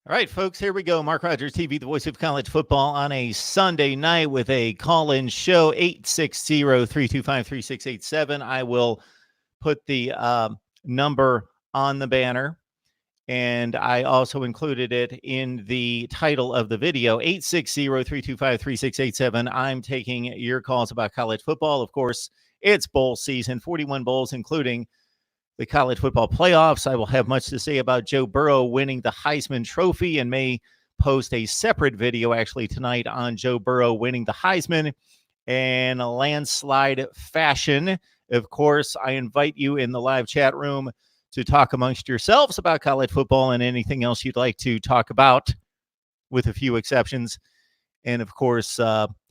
All right, folks, here we go. Mark Rogers TV, the voice of college football on a Sunday night with a call-in show, 860-325-3687. I will put the number on the banner, and I also included it in the title of the video, 860-325-3687. I'm taking your calls about college football. Of course, it's bowl season, 41 bowls, including the college football playoffs. I will have much to say about Joe Burrow winning the Heisman Trophy and may post a separate video actually tonight on Joe Burrow winning the Heisman in a landslide fashion. Of course, I invite you in the live chat room to talk amongst yourselves about college football and anything else you'd like to talk about, with a few exceptions. And of course,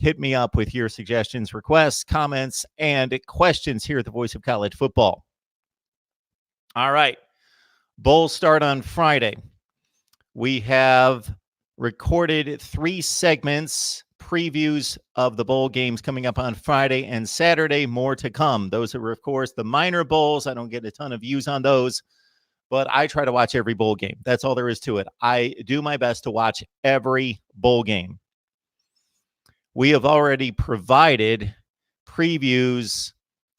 hit me up with your suggestions, requests, comments, and questions here at the Voice of College Football. All right. Bowls start on Friday. We have recorded 3 segments, previews of the bowl games coming up on Friday and Saturday. More to come. Those are, of course, the minor bowls. I don't get a ton of views on those, but I try to watch every bowl game. That's all there is to it. I do my best to watch every bowl game. We have already provided previews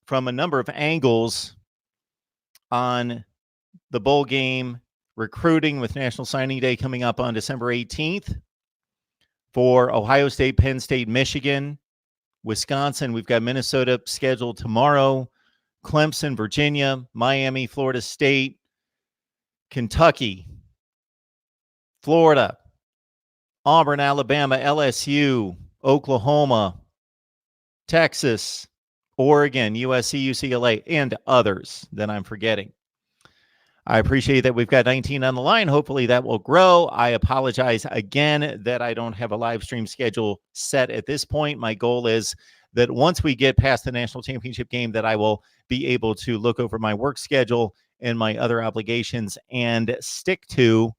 from a number of angles on the bowl game recruiting, with National Signing Day coming up on December 18th. For Ohio State, Penn State, Michigan, Wisconsin, we've got Minnesota scheduled tomorrow, Clemson, Virginia, Miami, Florida State, Kentucky, Florida, Auburn, Alabama, LSU, Oklahoma, Texas, Oregon, USC, UCLA, and others that I'm forgetting. I appreciate that we've got 19 on the line. Hopefully that will grow. I apologize again that I don't have a live stream schedule set at this point. My goal is that once we get past the national championship game, that I will be able to look over my work schedule and my other obligations and stick to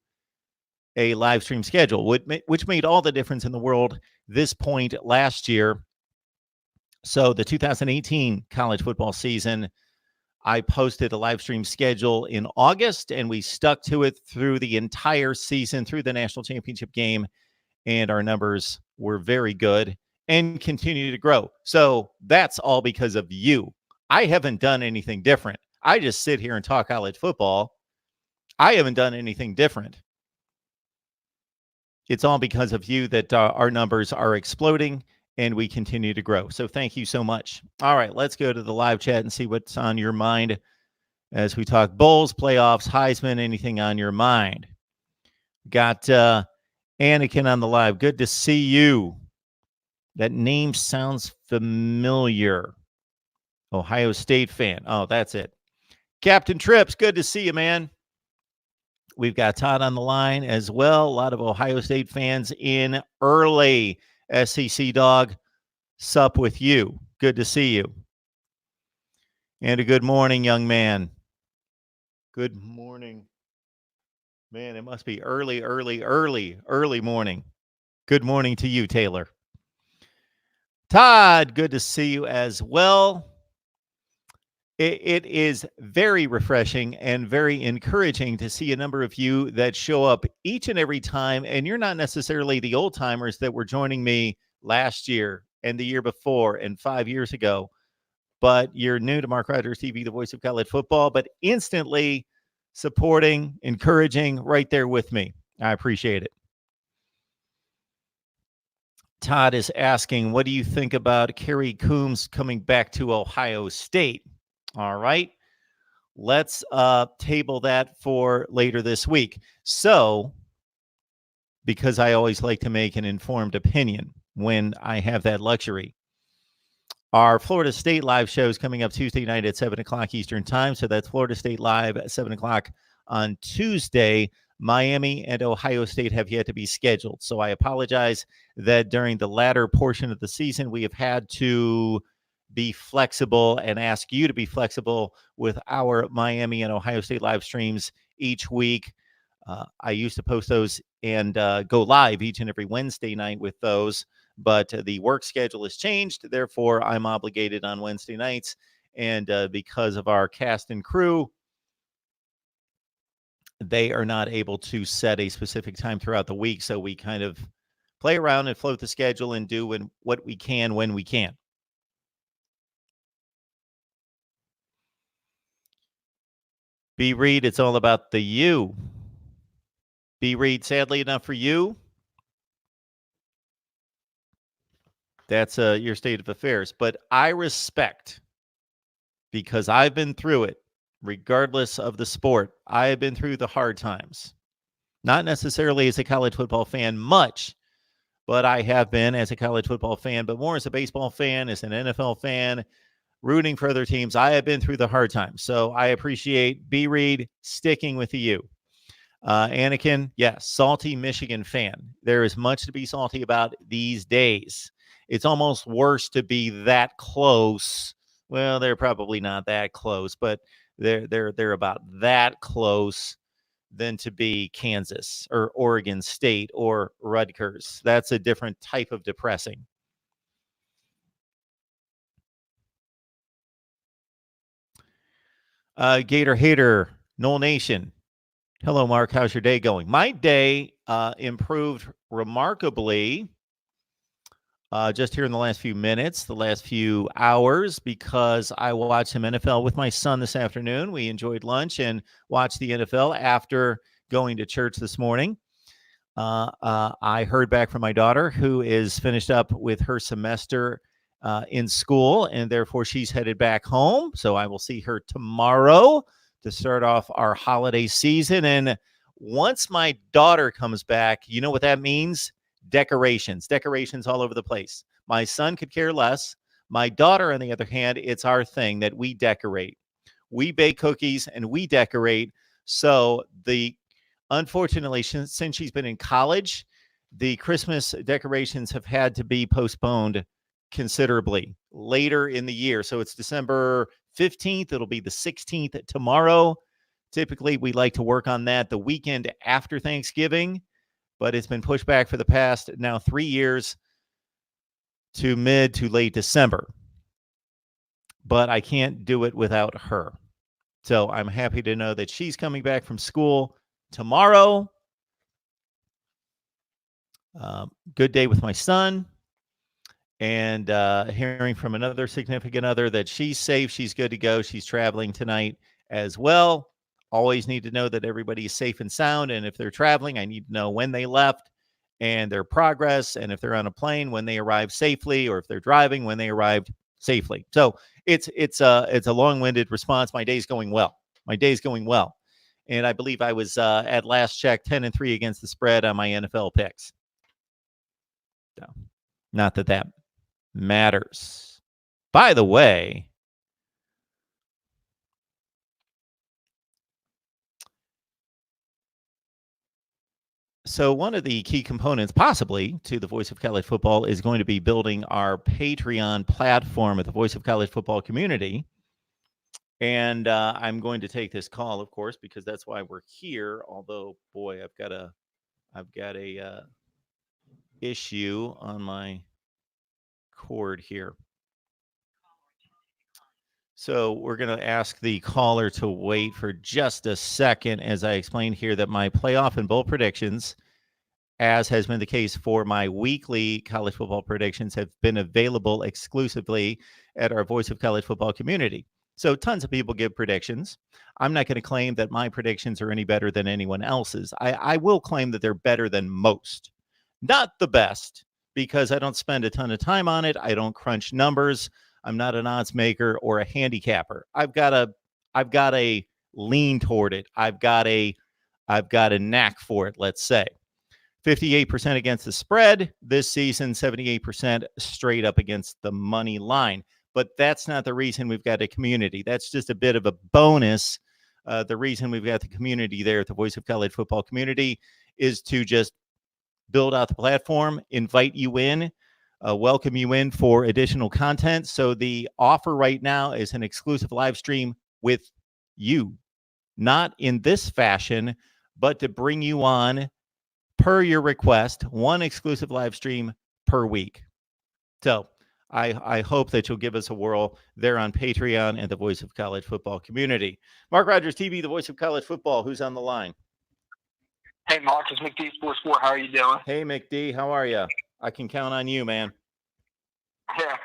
a live stream schedule, which made all the difference in the world this point last year. So the 2018 college football season, I posted a live stream schedule in August, and we stuck to it through the entire season, through the national championship game, and our numbers were very good and continue to grow. So that's all because of you. I haven't done anything different. I just sit here and talk college football. I haven't done anything different. It's all because of you that our numbers are exploding and we continue to grow. So thank you so much. All right, let's go to the live chat and see what's on your mind as we talk bowls, playoffs, Heisman, anything on your mind. Got Anakin on the live. Good to see you. That name sounds familiar. Ohio State fan. Oh, that's it. Captain Trips, good to see you, man. We've got Todd on the line as well. A lot of Ohio State fans in early. SEC Dog, sup with you. Good to see you. And a good morning, young man. Good morning. Man, it must be early morning. Good morning to you, Taylor. Todd, good to see you as well. It is very refreshing and very encouraging to see a number of you that show up each and every time. And you're not necessarily the old timers that were joining me last year and the year before and 5 years ago, but you're new to Mark Rogers TV, the voice of college football, but instantly supporting, encouraging, right there with me. I appreciate it. Todd is asking, what do you think about Kerry Coombs coming back to Ohio State? All right, let's table that for later this week. So, because I always like to make an informed opinion when I have that luxury, our Florida State live show is coming up Tuesday night at 7 o'clock Eastern time. So that's Florida State live at 7 o'clock on Tuesday. Miami and Ohio State have yet to be scheduled. So I apologize that during the latter portion of the season, we have had to be flexible and ask you to be flexible with our Miami and Ohio State live streams each week. I used to post those and go live each and every Wednesday night with those, but the work schedule has changed. Therefore, I'm obligated on Wednesday nights. And because of our cast and crew, they are not able to set a specific time throughout the week. So we kind of play around and float the schedule and do what we can when we can. B. Reed, it's all about the you. B. Reed, sadly enough for you, that's your state of affairs. But I respect, because I've been through it, regardless of the sport. I have been through the hard times. Not necessarily as a college football fan much, but I have been as a college football fan, but more as a baseball fan, as an NFL fan, rooting for other teams. I have been through the hard times. So I appreciate B. Reed sticking with you. Anakin, yes, salty Michigan fan. There is much to be salty about these days. It's almost worse to be that close. Well, they're probably not that close, but they're about that close than to be Kansas or Oregon State or Rutgers. That's a different type of depressing. Gator Hater, Knoll Nation. Hello, Mark. How's your day going? My day improved remarkably just here in the last few minutes, the last few hours, because I watched some NFL with my son this afternoon. We enjoyed lunch and watched the NFL after going to church this morning. I heard back from my daughter, who is finished up with her semester in school, and therefore she's headed back home. So I will see her tomorrow to start off our holiday season. And once my daughter comes back, you know what that means? Decorations all over the place. My son could care less. My daughter, on the other hand, it's our thing that we decorate. We bake cookies and we decorate. So unfortunately, since she's been in college, the Christmas decorations have had to be postponed considerably later in the year. So it's December 15th. It'll be the 16th tomorrow. Typically, we like to work on that the weekend after Thanksgiving, but it's been pushed back for the past now 3 years to mid to late December. But I can't do it without her. So I'm happy to know that she's coming back from school tomorrow. Good day with my son. And hearing from another significant other that she's safe, she's good to go. She's traveling tonight as well. Always need to know that everybody is safe and sound. And if they're traveling, I need to know when they left and their progress. And if they're on a plane, when they arrived safely, or if they're driving, when they arrived safely. So it's a long-winded response. My day's going well. And I believe I was at last check 10-3 against the spread on my NFL picks. So, not that matters. By the way, so one of the key components possibly to the Voice of College Football is going to be building our Patreon platform at the Voice of College Football community. And I'm going to take this call, of course, because that's why we're here. Although, boy, I've got a issue on my cord here. So we're going to ask the caller to wait for just a second as I explain here that my playoff and bowl predictions, as has been the case for my weekly college football predictions, have been available exclusively at our Voice of College Football community. So tons of people give predictions. I'm not going to claim that my predictions are any better than anyone else's. I will claim that they're better than most. Not the best, because I don't spend a ton of time on it. I don't crunch numbers. I'm not an odds maker or a handicapper. I've got a lean toward it. I've got a knack for it, let's say. 58% against the spread this season, 78% straight up against the money line. But that's not the reason we've got a community. That's just a bit of a bonus. The reason we've got the community there at the Voice of College Football community is to just build out the platform, invite you in, welcome you in for additional content. So the offer right now is an exclusive live stream with you, not in this fashion, but to bring you on per your request, one exclusive live stream per week. So I hope that you'll give us a whirl there on Patreon and the Voice of College Football community. Mark Rogers TV, the Voice of College Football. Who's on the line? Hey, Mark, it's McD Sports 4. How are you doing? Hey, McD, how are you? I can count on you, man. Yeah.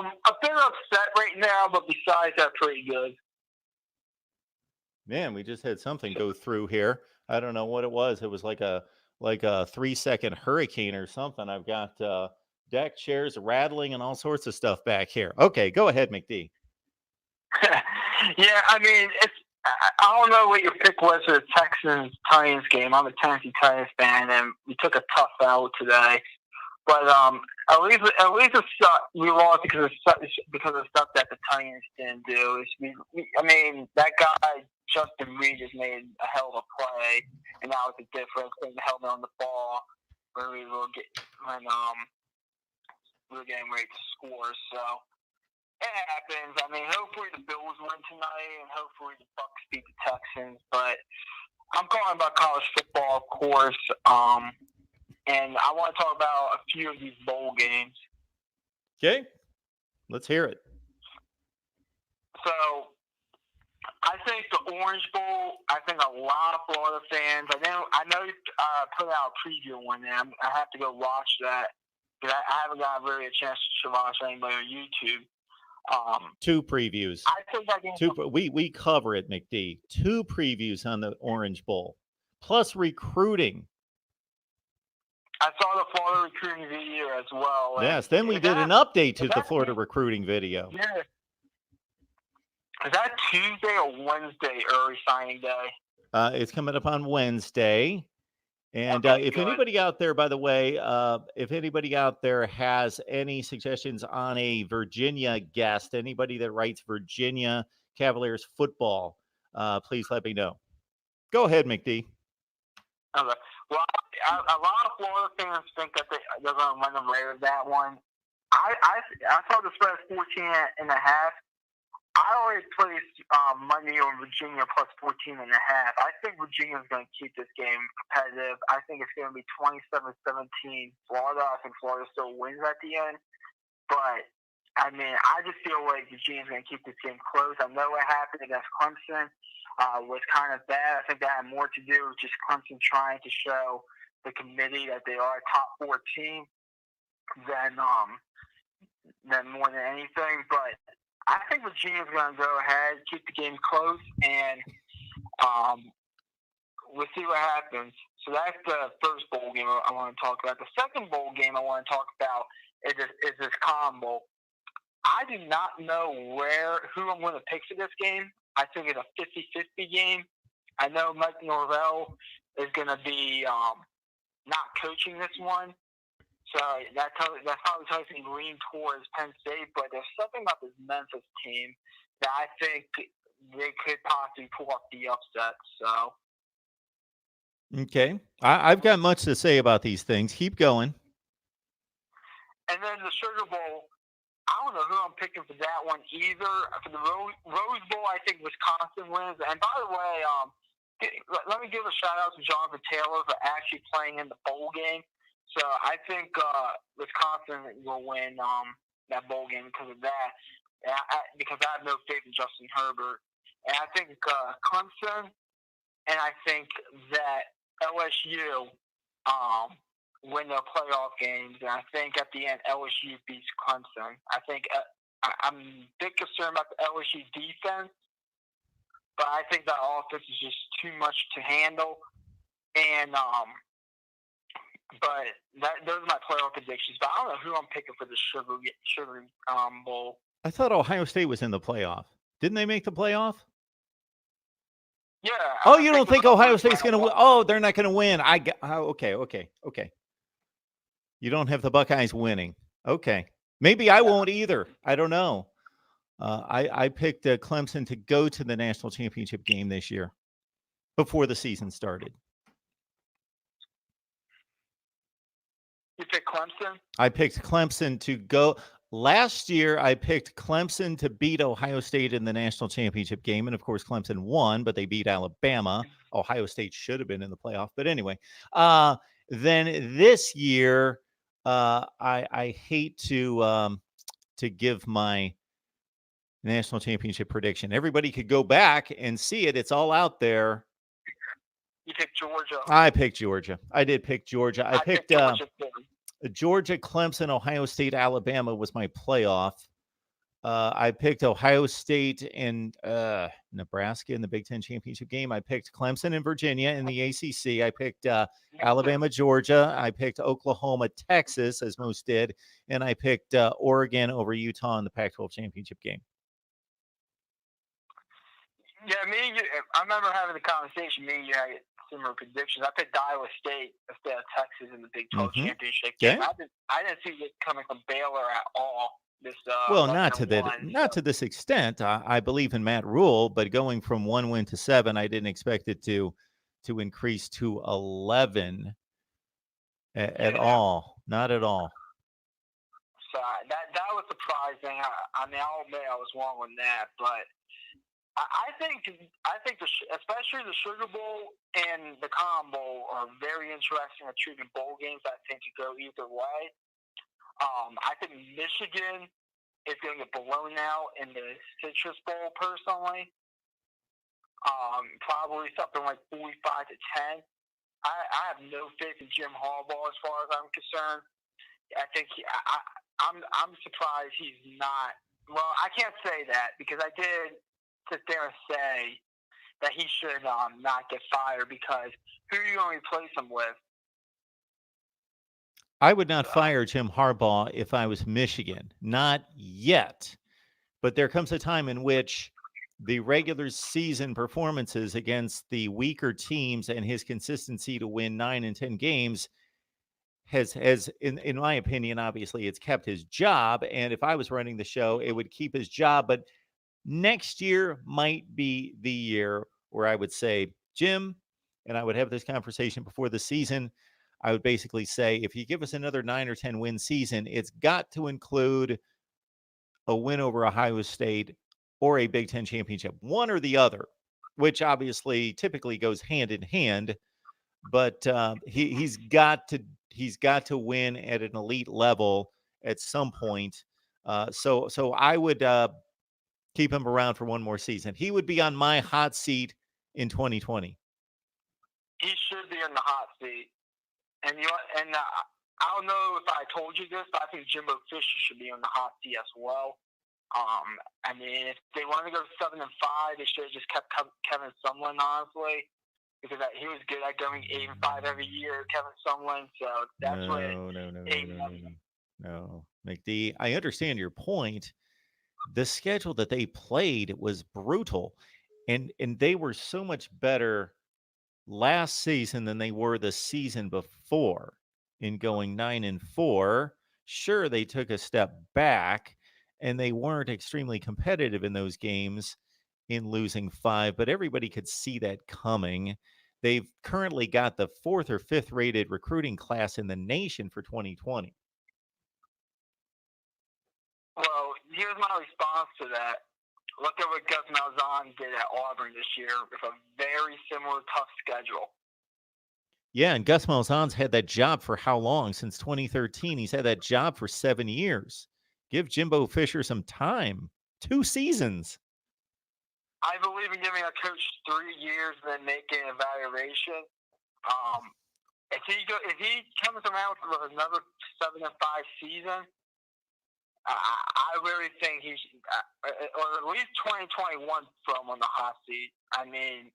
A bit upset right now, but besides that, pretty good. Man, we just had something go through here. I don't know what it was. It was like a 3-second hurricane or something. I've got deck chairs rattling and all sorts of stuff back here. Okay, go ahead, McD. Yeah, I mean, I don't know what your pick was for the Texans-Titans game. I'm a Tennessee Titans fan, and we took a tough out today. But at least we lost because of stuff that the Titans didn't do. I mean, that guy Justin Reed just made a hell of a play, and that was the difference. Putting the helmet on the ball when we were getting ready to score. So it happens. I mean, hopefully the Bills win tonight, and hopefully the Bucs beat the Texans. But I'm calling about college football, of course. And I want to talk about a few of these bowl games. Okay, let's hear it. So, I think the Orange Bowl, I think a lot of Florida fans, I know you put out a preview one there. I have to go watch that. Because I haven't got really a chance to watch anybody on YouTube. 2 previews. I think I can. We cover it, McD. 2 previews on the Orange Bowl, plus recruiting. I saw the Florida recruiting video as well. Yes, then we did an update to the Florida recruiting video. Yeah. Is that Tuesday or Wednesday early signing day? It's coming up on Wednesday. And if anybody out there, by the way, if anybody out there has any suggestions on a Virginia guest, anybody that writes Virginia Cavaliers football, please let me know. Go ahead, McD. Okay. Well, a lot of Florida fans think that they're going to run away with that one. I saw the spread 14.5. I always placed money on Virginia plus 14.5. I think Virginia is going to keep this game competitive. I think it's going to be 27-17 Florida. I think Florida still wins at the end. But, I mean, I just feel like Virginia's going to keep this game close. I know what happened against Clemson was kind of bad. I think that had more to do with just Clemson trying to show the committee that they are a top 4 team than more than anything. But I think Virginia's going to go ahead, keep the game close, and we'll see what happens. So that's the first bowl game I want to talk about. The second bowl game I want to talk about is this combo. I do not know who I'm going to pick for this game. I think it's a 50-50 game. I know Mike Norvell is going to be not coaching this one. So that probably tells me to lean towards Penn State, but there's something about this Memphis team that I think they could possibly pull off the upset. So, okay, I've got much to say about these things. Keep going. And then the Sugar Bowl, I don't know who I'm picking for that one either. For the Rose Bowl, I think Wisconsin wins. And by the way, let me give a shout out to Jonathan Taylor for actually playing in the bowl game. So I think Wisconsin will win that bowl game because of that. Because I have no faith in Justin Herbert. And I think Clemson, and I think that LSU win their playoff games. And I think at the end, LSU beats Clemson. I think I'm a bit concerned about the LSU defense, but I think that offense is just too much to handle. And but those are my playoff predictions. But I don't know who I'm picking for the Sugar Bowl. I thought Ohio State was in the playoff. Didn't they make the playoff? Yeah. Oh, you don't think Ohio State's going to win? Oh, they're not going to win. Okay. You don't have the Buckeyes winning. Okay. Maybe I won't either. I don't know. I picked Clemson to go to the national championship game this year before the season started. You picked Clemson? I picked Clemson to go. Last year, I picked Clemson to beat Ohio State in the national championship game. And, of course, Clemson won, but they beat Alabama. Ohio State should have been in the playoff. But anyway, then this year, I hate to give my national championship prediction. Everybody could go back and see it. It's all out there. You picked Georgia. I picked Georgia. I did pick Georgia. I picked Georgia too. Georgia, Clemson, Ohio State, Alabama was my playoff. I picked Ohio State and Nebraska in the Big Ten championship game. I picked Clemson and Virginia in the ACC. I picked Alabama, Georgia. I picked Oklahoma, Texas, as most did. And I picked Oregon over Utah in the Pac-12 championship game. Yeah, I remember having the conversation. Me and you had similar predictions. I picked Iowa State instead of Texas in the Big 12 championship game. Okay. I didn't see it coming from Baylor at all. Well, not to this extent. I believe in Matt Rule, but going from 1 win to 7, I didn't expect it to increase to 11 at all. Not at all. So that was surprising. I mean, I'll admit I was wrong on that, but I think especially the Sugar Bowl and the Cotton Bowl are very interesting at treating bowl games. I think could go either way. I think Michigan is going to get blown out in the Citrus Bowl, personally. Probably something like 45-10. I have no faith in Jim Harbaugh as far as I'm concerned. I think I'm surprised he's not. Well, I can't say that because I did sit there and say that he should not get fired because who are you going to replace him with? I would not fire Jim Harbaugh if I was Michigan. Not yet. But there comes a time in which the regular season performances against the weaker teams and his consistency to win 9 and 10 games has in my opinion, obviously, it's kept his job. And if I was running the show, it would keep his job. But next year might be the year where I would say, Jim, and I would have this conversation before the season, I would basically say, if you give us another 9 or 10 win season, it's got to include a win over Ohio State or a Big Ten championship, one or the other, which obviously typically goes hand in hand. But he's got to win at an elite level at some point. So I would keep him around for one more season. He would be on my hot seat in 2020. He should be in the hot seat. And I don't know if I told you this, but I think Jimbo Fisher should be on the hot seat as well. I mean, if they want to go 7-5, they should have just kept Kevin Sumlin, honestly, because he was good at going 8-5 every year, Kevin Sumlin. So that's No, McD. I understand your point. The schedule that they played was brutal, and they were so much better last season than they were the season before in going 9-4. Sure, they took a step back and they weren't extremely competitive in those games in losing 5, but everybody could see that coming. They've currently got the 4th or 5th rated recruiting class in the nation for 2020. Well, here's my response to that. Look at what Gus Malzahn did at Auburn this year with a very similar tough schedule. Yeah, and Gus Malzahn's had that job for how long? Since 2013. He's had that job for 7 years. Give Jimbo Fisher some time. 2 seasons. I believe in giving a coach 3 years and then making an evaluation. If he comes around with another 7-5 season, I really think he should, or at least 2021, throw him on the hot seat. I mean,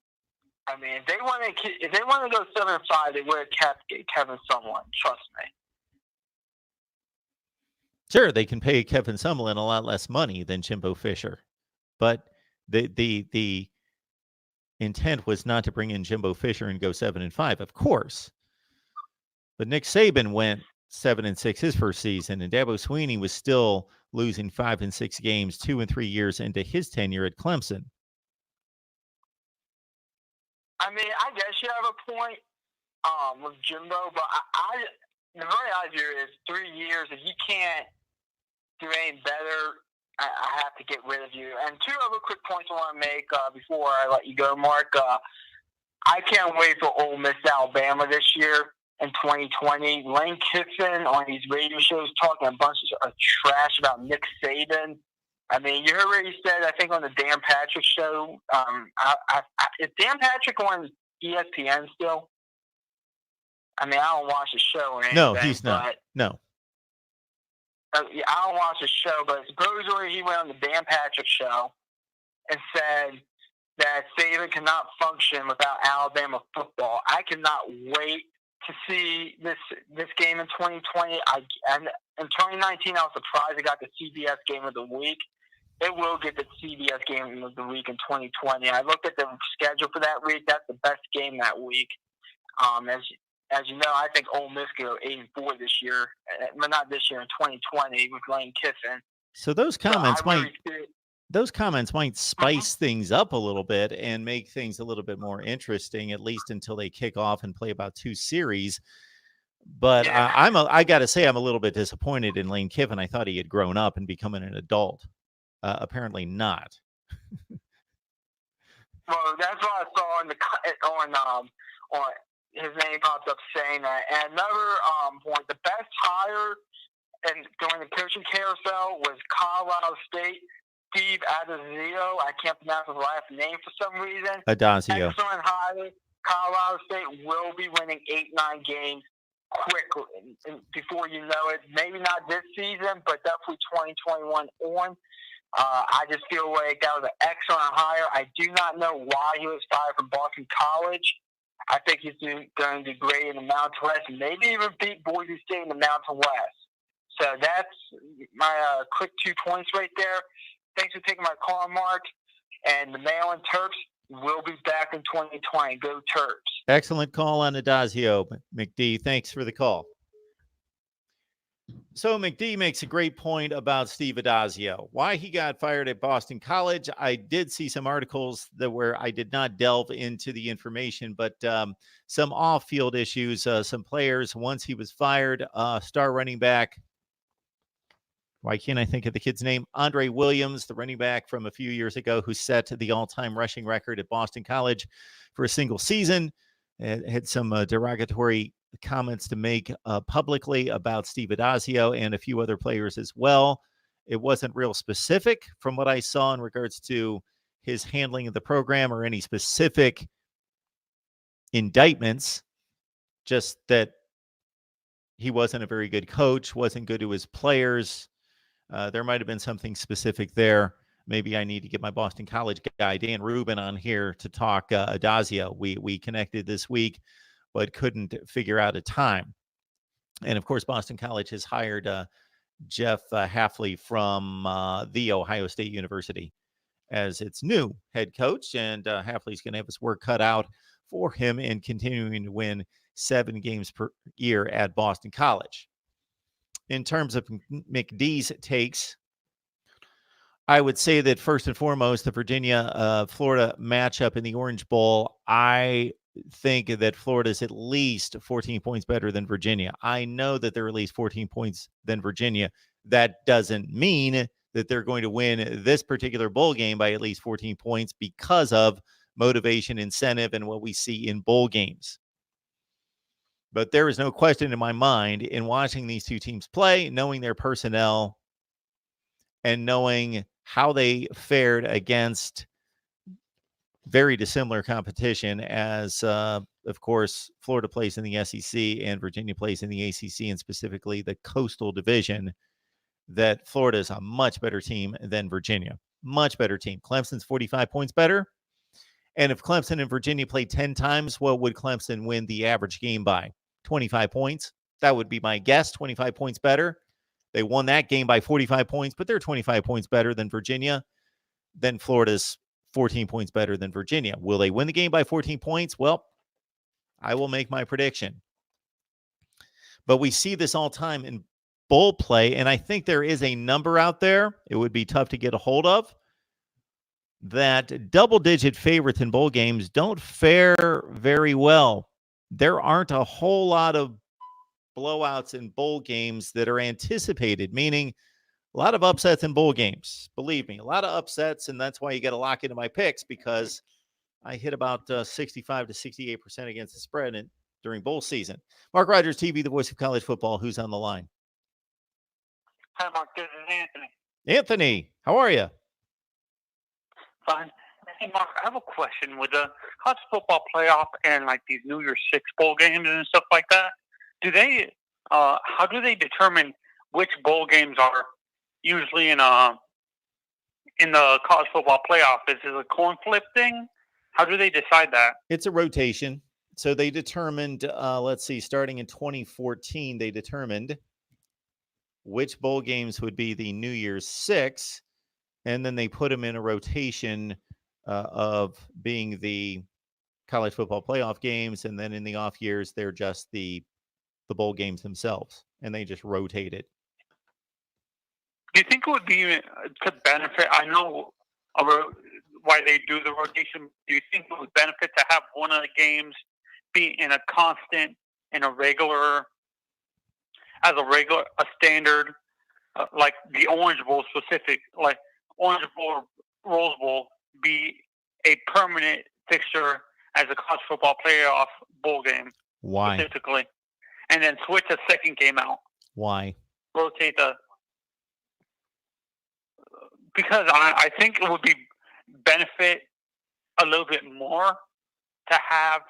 if they want to go 7-5, they would have kept Kevin Sumlin. Trust me. Sure, they can pay Kevin Sumlin a lot less money than Jimbo Fisher, but the intent was not to bring in Jimbo Fisher and go 7-5, of course. But Nick Saban went 7-6 his first season, and Dabo Sweeney was still losing 5 and 6 games 2 and 3 years into his tenure at Clemson. I mean, I guess you have a point with Jimbo, but the very idea is 3 years. If you can't do any better, I have to get rid of you. And 2 other quick points I want to make before I let you go, Mark. I can't wait for Ole Miss Alabama this year in 2020. Lane Kiffin on these radio shows talking a bunch of trash about Nick Saban. I mean, you heard what he said, I think, on the Dan Patrick show. Is Dan Patrick on ESPN still? I mean, I don't watch the show or anything. No, he's not. No. Yeah, I don't watch the show, but supposedly he went on the Dan Patrick show and said that Saban cannot function without Alabama football. I cannot wait to see this game in 2020. And in 2019, I was surprised it got the CBS Game of the Week. It will get the CBS Game of the Week in 2020. I looked at the schedule for that week. That's the best game that week. As you know, I think Ole Miss go 8-4 this year. But not this year, in 2020 with Lane Kiffin. So those comments might spice things up a little bit and make things a little bit more interesting, at least until they kick off and play about 2 series. But yeah. I got to say, I'm a little bit disappointed in Lane Kiffin. I thought he had grown up and become an adult. Apparently not. Well, that's what I saw on his name popped up saying that. And another point, the best hire during the coaching carousel was Colorado State. Steve Adazio. I can't pronounce his last name for some reason. Adazio. Excellent hire. Colorado State will be winning 8-9 games quickly before you know it. Maybe not this season, but definitely 2021 on. I just feel like that was an excellent hire. I do not know why he was fired from Boston College. I think he's going to do great in the Mountain West and maybe even beat Boise State in the Mountain West. So that's my quick 2 points right there. Thanks for taking my call, Mark. And the Maryland Terps will be back in 2020. Go Terps. Excellent call on Adazio, McD. Thanks for the call. So McD makes a great point about Steve Adazio. Why he got fired at Boston College. I did see some articles where I did not delve into the information, but some off-field issues, some players, once he was fired, star running back, why can't I think of the kid's name? Andre Williams, the running back from a few years ago who set the all-time rushing record at Boston College for a single season, had some derogatory comments to make publicly about Steve Adazio and a few other players as well. It wasn't real specific from what I saw in regards to his handling of the program or any specific indictments, just that he wasn't a very good coach, wasn't good to his players. There might have been something specific there. Maybe I need to get my Boston College guy, Dan Rubin, on here to talk Adazio. We connected this week, but couldn't figure out a time. And, of course, Boston College has hired Jeff Hafley from The Ohio State University as its new head coach. And Hafley's going to have his work cut out for him in continuing to win 7 games per year at Boston College. In terms of McD's takes, I would say that first and foremost, the Virginia-Florida matchup in the Orange Bowl, I think that Florida is at least 14 points better than Virginia. I know that they're at least 14 points than Virginia. That doesn't mean that they're going to win this particular bowl game by at least 14 points because of motivation, incentive, and what we see in bowl games. But there is no question in my mind in watching these two teams play, knowing their personnel and knowing how they fared against very dissimilar competition as, of course, Florida plays in the SEC and Virginia plays in the ACC, and specifically the Coastal Division, that Florida is a much better team than Virginia. Much better team. Clemson's 45 points better. And if Clemson and Virginia played 10 times, what would Clemson win the average game by? 25 points. That would be my guess. 25 points better. They won that game by 45 points, but they're 25 points better than Virginia. Then Florida's 14 points better than Virginia. Will they win the game by 14 points? Well, I will make my prediction. But we see this all time in bowl play, and I think there is a number out there, it would be tough to get a hold of, that double-digit favorites in bowl games don't fare very well. There aren't a whole lot of blowouts in bowl games that are anticipated, meaning a lot of upsets in bowl games. Believe me, a lot of upsets, and that's why you got to lock into my picks, because I hit about 65 to 68% against the spread during bowl season. Mark Rogers TV, the voice of college football. Who's on the line? Hi, Mark. This is Anthony. Anthony, how are you? Fine. Hey, Mark, I have a question. With the college football playoff and like these New Year's Six bowl games and stuff like that, how do they determine which bowl games are usually in the college football playoff? Is it a coin flip thing? How do they decide that? It's a rotation. So they determined, let's see, starting in 2014, they determined which bowl games would be the New Year's Six, and then they put them in a rotation of being the college football playoff games, and then in the off years, they're just the bowl games themselves, and they just rotate it. Do you think it would be to benefit? I know why they do the rotation. Do you think it would benefit to have one of the games be in a constant, in a regular, a standard, like the Orange Bowl specific, like Orange Bowl, Rose Bowl, be a permanent fixture as a college football playoff bowl game? Why? Specifically, and then switch a second game out. Why? Rotate because I think it would be benefit a little bit more to have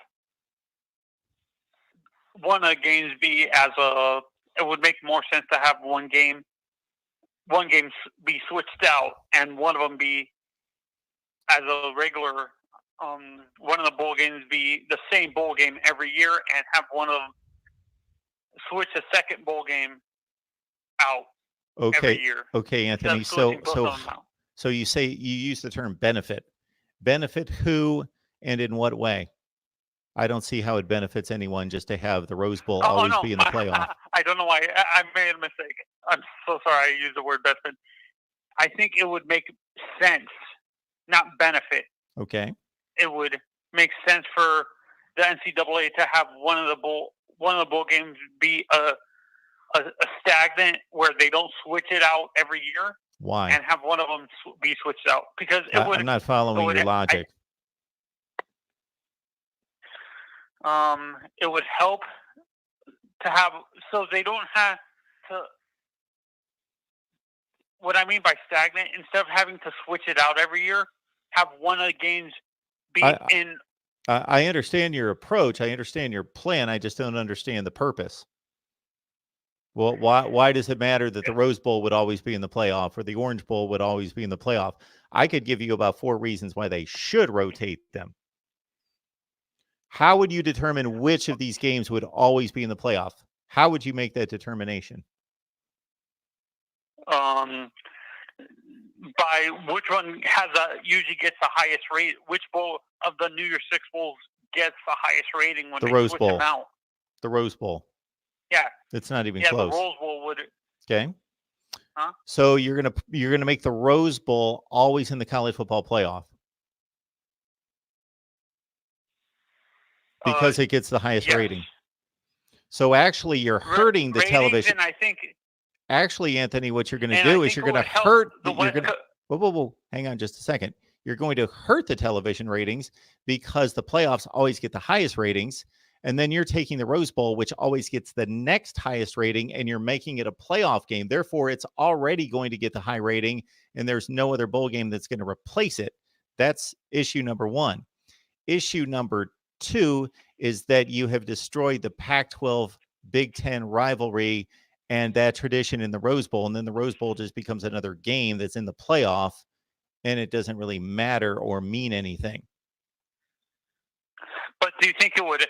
one of the games be it would make more sense to have one game be switched out and one of them be as a regular, one of the bowl games be the same bowl game every year and have one of them switch a second bowl game out. Okay. Every year. Okay, Anthony. So you say you use the term benefit. Benefit who and in what way? I don't see how it benefits anyone just to have the Rose Bowl always be in the playoff. I don't know why. I made a mistake. I'm so sorry I used the word benefit. I think it would make sense, not benefit. Okay. It would make sense for the NCAA to have one of the bowl games be a stagnant where they don't switch it out every year. Why? And have one of them be switched out because I'm not following your logic. It would help to have so they don't have to. What I mean by stagnant, instead of having to switch it out every year, have one of the games be in. I understand your approach. I understand your plan. I just don't understand the purpose. Well, why does it matter that the Rose Bowl would always be in the playoff or the Orange Bowl would always be in the playoff? I could give you about 4 reasons why they should rotate them. How would you determine which of these games would always be in the playoff? How would you make that determination? By which one usually gets the highest rate? Which bowl of the New Year's Six bowls gets the highest rating when the they Rose switch Bowl. them out? The Rose Bowl. Yeah. It's not even close. The Rose Bowl would. Okay. Huh? So you're gonna make the Rose Bowl always in the college football playoff because it gets the highest rating. So actually, you're hurting the television. I think. Actually, Anthony, what you're going to do is you're going to hurt. Whoa! Hang on just a second. You're going to hurt the television ratings because the playoffs always get the highest ratings. And then you're taking the Rose Bowl, which always gets the next highest rating, and you're making it a playoff game. Therefore, it's already going to get the high rating, and there's no other bowl game that's going to replace it. That's issue number 1. Issue number 2 is that you have destroyed the Pac-12 Big Ten rivalry and that tradition in the Rose Bowl. And then the Rose Bowl just becomes another game that's in the playoff, and it doesn't really matter or mean anything. But do you think it would...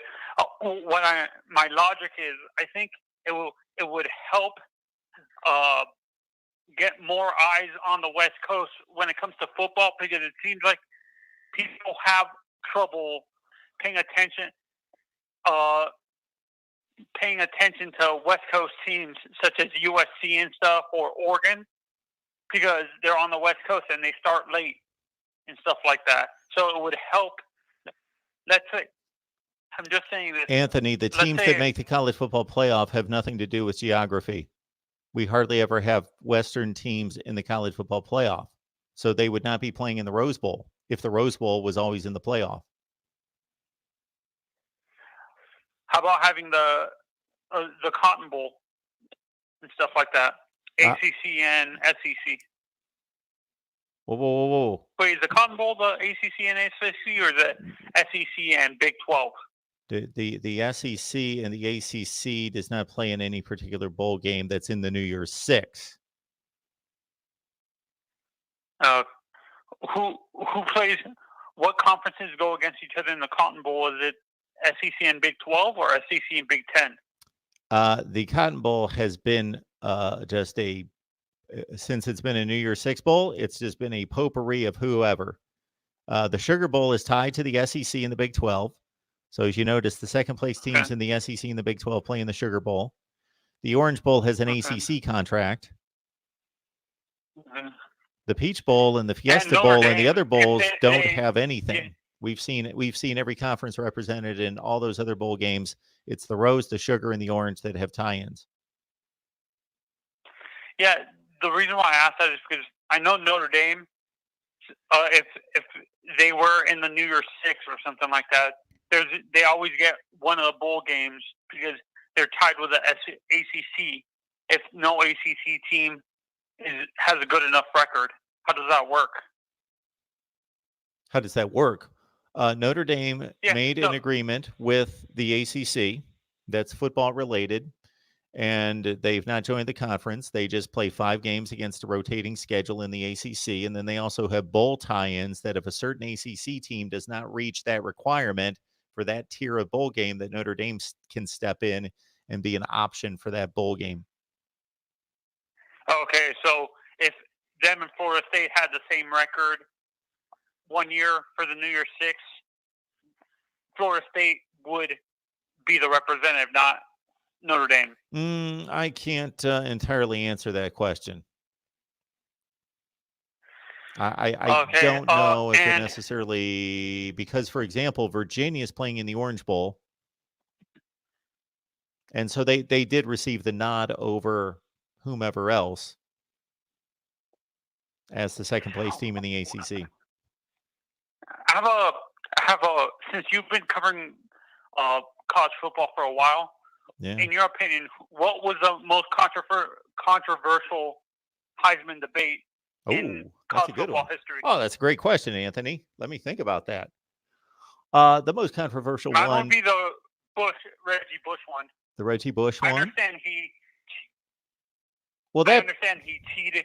my logic is, I think it would help get more eyes on the West Coast when it comes to football, because it seems like people have trouble paying attention to West Coast teams such as USC and stuff, or Oregon, because they're on the West Coast and they start late and stuff like that. So it would help. Let's say, I'm just saying this. Anthony, the teams that make the college football playoff have nothing to do with geography. We hardly ever have Western teams in the college football playoff. So they would not be playing in the Rose Bowl if the Rose Bowl was always in the playoff. How about having the Cotton Bowl and stuff like that? ACC and SEC. Whoa. Wait, is the Cotton Bowl the ACC and SEC, or is it SEC and Big 12? The SEC and the ACC does not play in any particular bowl game that's in the New Year's Six. Who plays? What conferences go against each other in the Cotton Bowl? Is it SEC and Big 12 or SEC and Big 10? The Cotton Bowl has been just since it's been a New Year's Six bowl, it's just been a potpourri of whoever. The Sugar Bowl is tied to the SEC and the Big 12. So as you notice, the second place teams in the SEC and the Big 12 play in the Sugar Bowl. The Orange Bowl has an ACC contract. The Peach Bowl and the Fiesta Bowl and the other bowls don't have anything. We've seen every conference represented in all those other bowl games. It's the Rose, the Sugar, and the Orange that have tie-ins. Yeah, the reason why I asked that is because I know Notre Dame, if they were in the New Year's Six or something like that, they always get one of the bowl games because they're tied with the ACC. If no ACC team has a good enough record, how does that work? How does that work? Notre Dame made an agreement with the ACC that's football related, and they've not joined the conference. They just play 5 games against a rotating schedule in the ACC, and then they also have bowl tie-ins that if a certain ACC team does not reach that requirement for that tier of bowl game, that Notre Dame can step in and be an option for that bowl game. Okay, so if them and Florida State had the same record one year for the New Year's Six, Florida State would be the representative, not Notre Dame. I can't entirely answer that question. I don't know if it necessarily, because, for example, Virginia is playing in the Orange Bowl, and so they did receive the nod over whomever else as the second place team in the ACC. I have a since you've been covering college football for a while, in your opinion, what was the most controversial Heisman debate in college football history? Oh, that's a great question, Anthony. Let me think about that. The most controversial one would be the Reggie Bush one. The Reggie Bush one? I understand he cheated.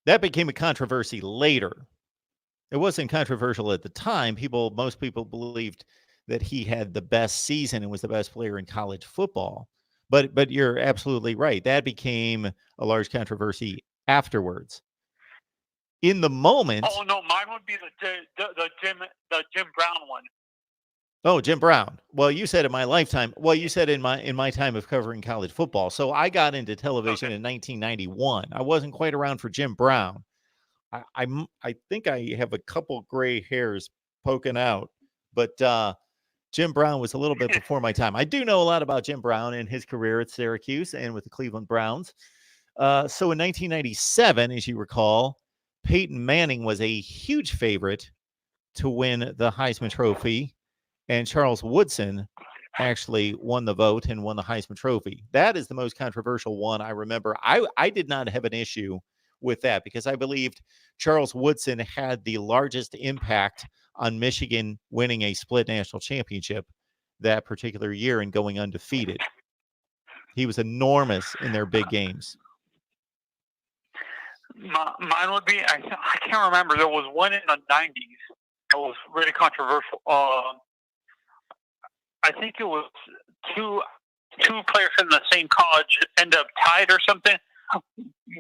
That became a controversy later. It wasn't controversial at the time. Most people believed that he had the best season and was the best player in college football. But you're absolutely right. That became a large controversy afterwards. In the moment. Oh no, mine would be the Jim Brown one. Oh, Jim Brown. Well, you said in my lifetime. Well, you said in my time of covering college football. So I got into television in 1991. I wasn't quite around for Jim Brown. I think I have a couple gray hairs poking out, but Jim Brown was a little bit before my time. I do know a lot about Jim Brown and his career at Syracuse and with the Cleveland Browns. So in 1997, as you recall, Peyton Manning was a huge favorite to win the Heisman Trophy, and Charles Woodson actually won the vote and won the Heisman Trophy. That is the most controversial one I remember. I did not have an issue with that because I believed Charles Woodson had the largest impact on Michigan winning a split national championship that particular year and going undefeated. He was enormous in their big games. Mine would be, I can't remember. There was one in the 90s that was really controversial. I think it was two players from the same college end up tied or something,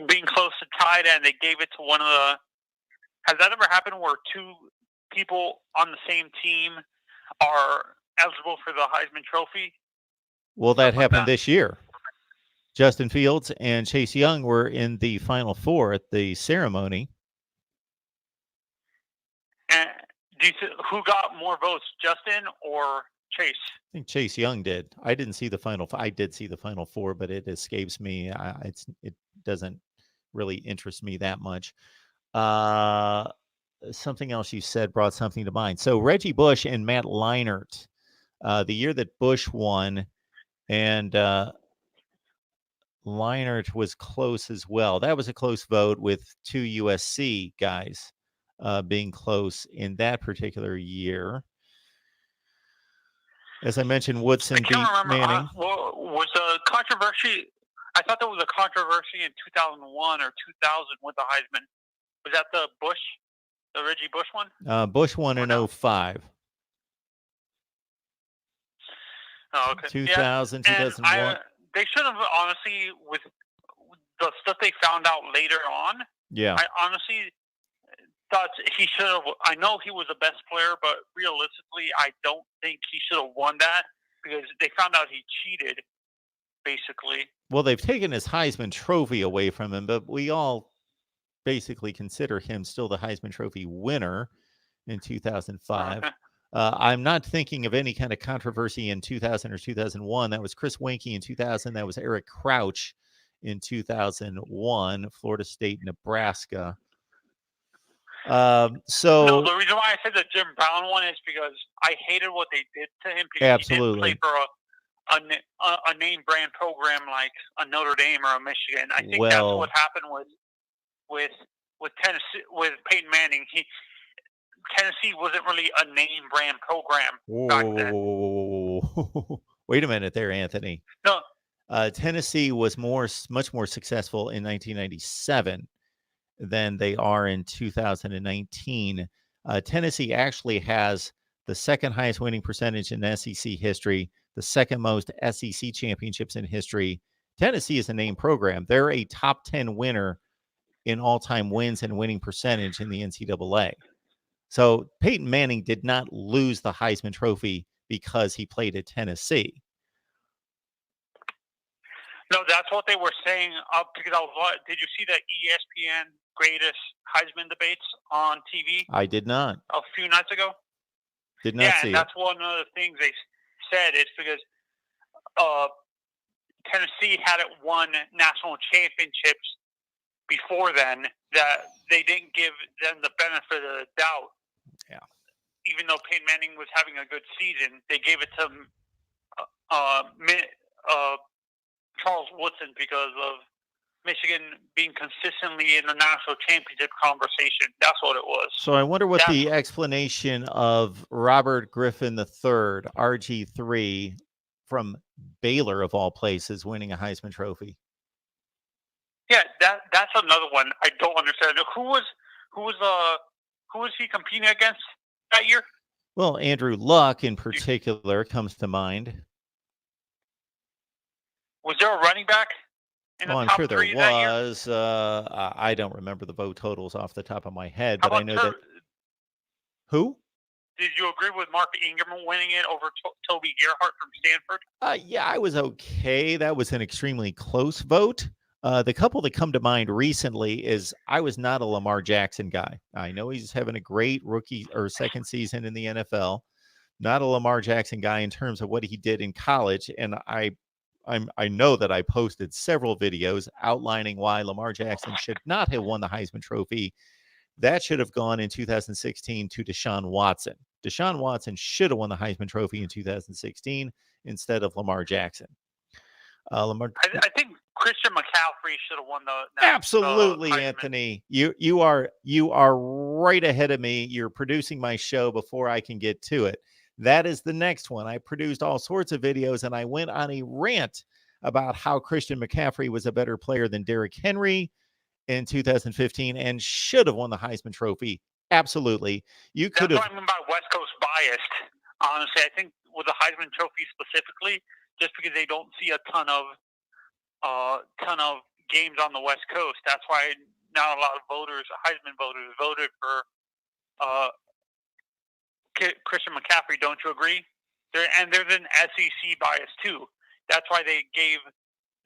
being close to tied, and they gave it to one of the. Has that ever happened where two people on the same team are eligible for the Heisman Trophy? Well, that happened this year. Justin Fields and Chase Young were in the Final Four at the ceremony. And who got more votes, Justin or Chase? I think Chase Young did. I didn't see the Final. I did see the Final Four, but it escapes me. It doesn't really interest me that much. Something else you said brought something to mind. So Reggie Bush and Matt Leinart, the year that Bush won, and Leinart was close as well. That was a close vote with 2 USC guys being close in that particular year. As I mentioned, Woodson beat Manning. Was a controversy? I thought there was a controversy in 2001 or 2000 with the Heisman. Was that the Reggie Bush one? Bush won in 05. Oh, okay. 2000, 2001. They should have, honestly, with the stuff they found out later on, yeah. I honestly thought he should have. I know he was the best player, but realistically, I don't think he should have won that because they found out he cheated, basically. Well, they've taken his Heisman Trophy away from him, but we all basically consider him still the Heisman Trophy winner in 2005. I'm not thinking of any kind of controversy in 2000 or 2001. That was Chris Weinke in 2000. That was Eric Crouch in 2001, Florida State, Nebraska. No, the reason why I said the Jim Brown one is because I hated what they did to him because absolutely. he didn't play for a name brand program like a Notre Dame or a Michigan. I think that's what happened with Tennessee, with Peyton Manning. Tennessee wasn't really a name brand program back then. Wait a minute there, Anthony. No. Tennessee was much more successful in 1997 than they are in 2019. Tennessee actually has the second highest winning percentage in SEC history, the second most SEC championships in history. Tennessee is a name program. They're a top 10 winner in all-time wins and winning percentage in the NCAA. So Peyton Manning did not lose the Heisman Trophy because he played at Tennessee. No, that's what they were saying. Because did you see the ESPN greatest Heisman debates on TV? I did not. A few nights ago. Did not see and that's one of the things they said. It's because Tennessee hadn't won national championships before then, that they didn't give them the benefit of the doubt. Yeah. Even though Peyton Manning was having a good season, they gave it to Charles Woodson because of Michigan being consistently in the national championship conversation. That's what it was. So I wonder what the explanation of Robert Griffin III, RG3, from Baylor of all places, winning a Heisman Trophy. Yeah, that's another one I don't understand. Who was he competing against that year? Well, Andrew Luck in particular comes to mind. Was there a running back in the top I'm sure there three that year? was. I don't remember the vote totals off the top of my head, but I know that. Who? Did you agree with Mark Ingram winning it over Toby Gerhart from Stanford? Yeah, I was okay. That was an extremely close vote. The couple that come to mind recently is I was not a Lamar Jackson guy. I know he's having a great rookie or second season in the NFL. Not a Lamar Jackson guy in terms of what he did in college. And I know that I posted several videos outlining why Lamar Jackson should not have won the Heisman Trophy. That should have gone in 2016 to Deshaun Watson. Deshaun Watson should have won the Heisman Trophy in 2016 instead of Lamar Jackson. I think Christian McCaffrey should have won the. Absolutely, Anthony. You are right ahead of me. You're producing my show before I can get to it. That is the next one. I produced all sorts of videos, and I went on a rant about how Christian McCaffrey was a better player than Derrick Henry in 2015 and should have won the Heisman Trophy. Absolutely. You could have. That's what I mean by West Coast biased. Honestly, I think with the Heisman Trophy specifically, just because they don't see a ton of games on the West Coast, that's why not a lot of Heisman voters, voted for Christian McCaffrey. Don't you agree? There's an SEC bias too. That's why they gave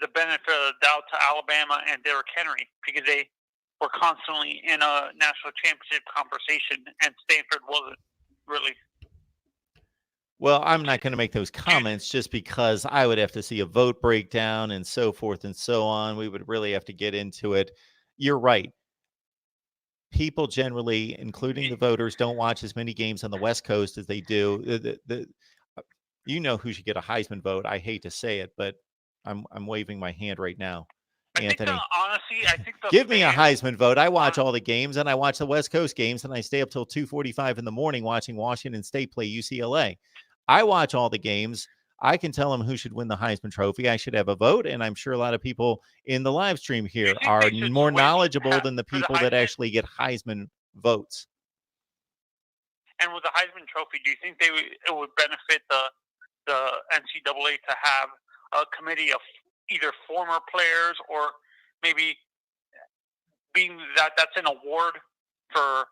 the benefit of the doubt to Alabama and Derrick Henry, because they were constantly in a national championship conversation, and Stanford wasn't really. Well, I'm not going to make those comments just because I would have to see a vote breakdown and so forth and so on. We would really have to get into it. You're right. People generally, including the voters, don't watch as many games on the West Coast as they do. You know who should get a Heisman vote. I hate to say it, but I'm waving my hand right now. Anthony. Anthony, Honestly, I think give me a Heisman vote. I watch all the games, and I watch the West Coast games, and I stay up till 2:45 in the morning watching Washington State play UCLA. I watch all the games. I can tell them who should win the Heisman Trophy. I should have a vote, and I'm sure a lot of people in the live stream here are more knowledgeable than the people that actually get Heisman votes. And with the Heisman Trophy, do you think it would benefit the NCAA to have a committee of either former players or maybe being that's an award for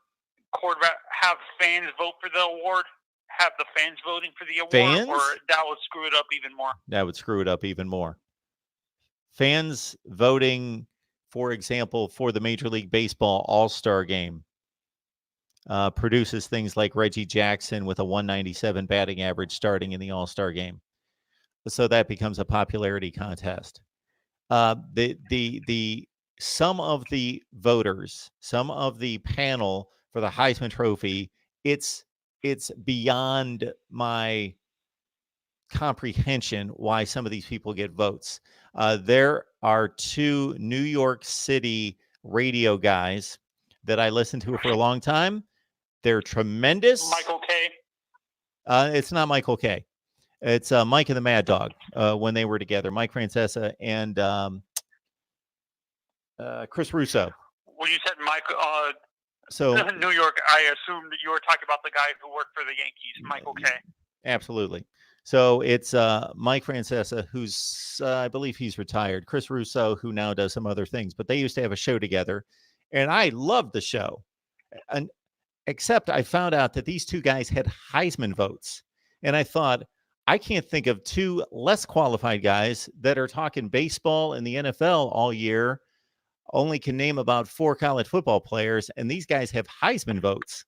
quarterback, have fans vote for the award, have the fans voting for the award, fans? Or that would screw it up even more? That would screw it up even more. Fans voting, for example, for the Major League Baseball All-Star Game produces things like Reggie Jackson with a 197 batting average starting in the All-Star Game. So that becomes a popularity contest. The some of the voters, some of the panel for the Heisman Trophy, it's beyond my comprehension why some of these people get votes. There are two New York City radio guys that I listened to for a long time. They're tremendous. Michael K. It's not Michael K. It's Mike and the Mad Dog when they were together. Mike Francesa and Chris Russo. Well, you said Mike. So New York. I assumed you were talking about the guy who worked for the Yankees, Michael K. Absolutely. So it's Mike Francesa, who's I believe he's retired. Chris Russo, who now does some other things, but they used to have a show together, and I loved the show. And except I found out that these two guys had Heisman votes, and I thought, I can't think of two less qualified guys that are talking baseball in the NFL all year, only can name about 4 college football players, and these guys have Heisman votes.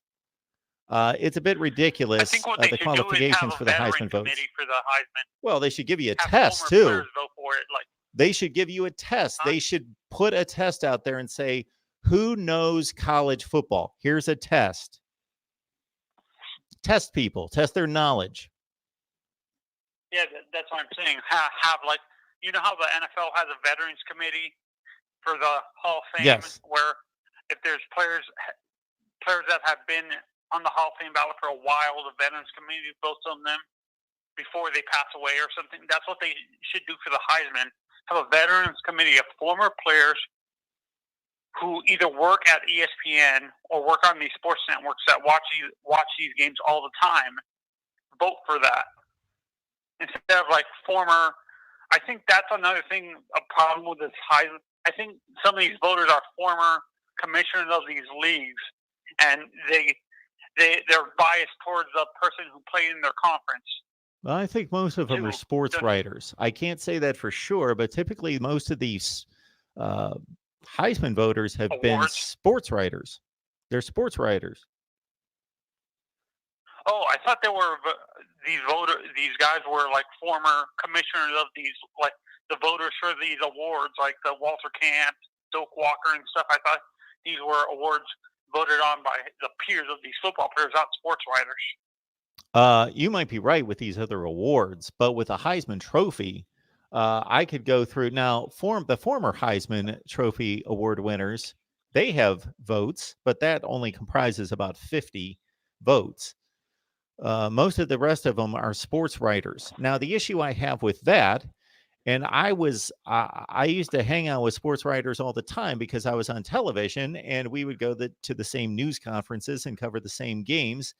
It's a bit ridiculous, I think what they the should qualifications do is for the Heisman votes. For the Heisman. Well, they should give you a have test, too. Vote for it, they should give you a test. They should put a test out there and say, who knows college football? Here's a test. Test people. Test their knowledge. Yeah, that's what I'm saying. Have like, you know how the NFL has a veterans committee for the Hall of Fame, yes. Where if there's players that have been on the Hall of Fame ballot for a while, the veterans committee votes on them before they pass away or something. That's what they should do for the Heisman. Have a veterans committee of former players who either work at ESPN or work on these sports networks that watch these games all the time. Vote for that. Instead of like former, I think that's another thing, a problem with this Heisman. I think some of these voters are former commissioners of these leagues, and they're biased towards the person who played in their conference. Well, I think most of them are sports writers. I can't say that for sure, but typically most of these Heisman voters have been sports writers. They're sports writers. Oh, I thought they were these guys were like former commissioners of these, like the voters for these awards, like the Walter Camp, Doak Walker, and stuff. I thought these were awards voted on by the peers of these football players, not sports writers. You might be right with these other awards, but with a Heisman Trophy, I could go through now. The former Heisman Trophy award winners, they have votes, but that only comprises about 50 votes. Most of the rest of them are sports writers. Now, the issue I have with that, and I used to hang out with sports writers all the time because I was on television, and we would go to the same news conferences and cover the same games.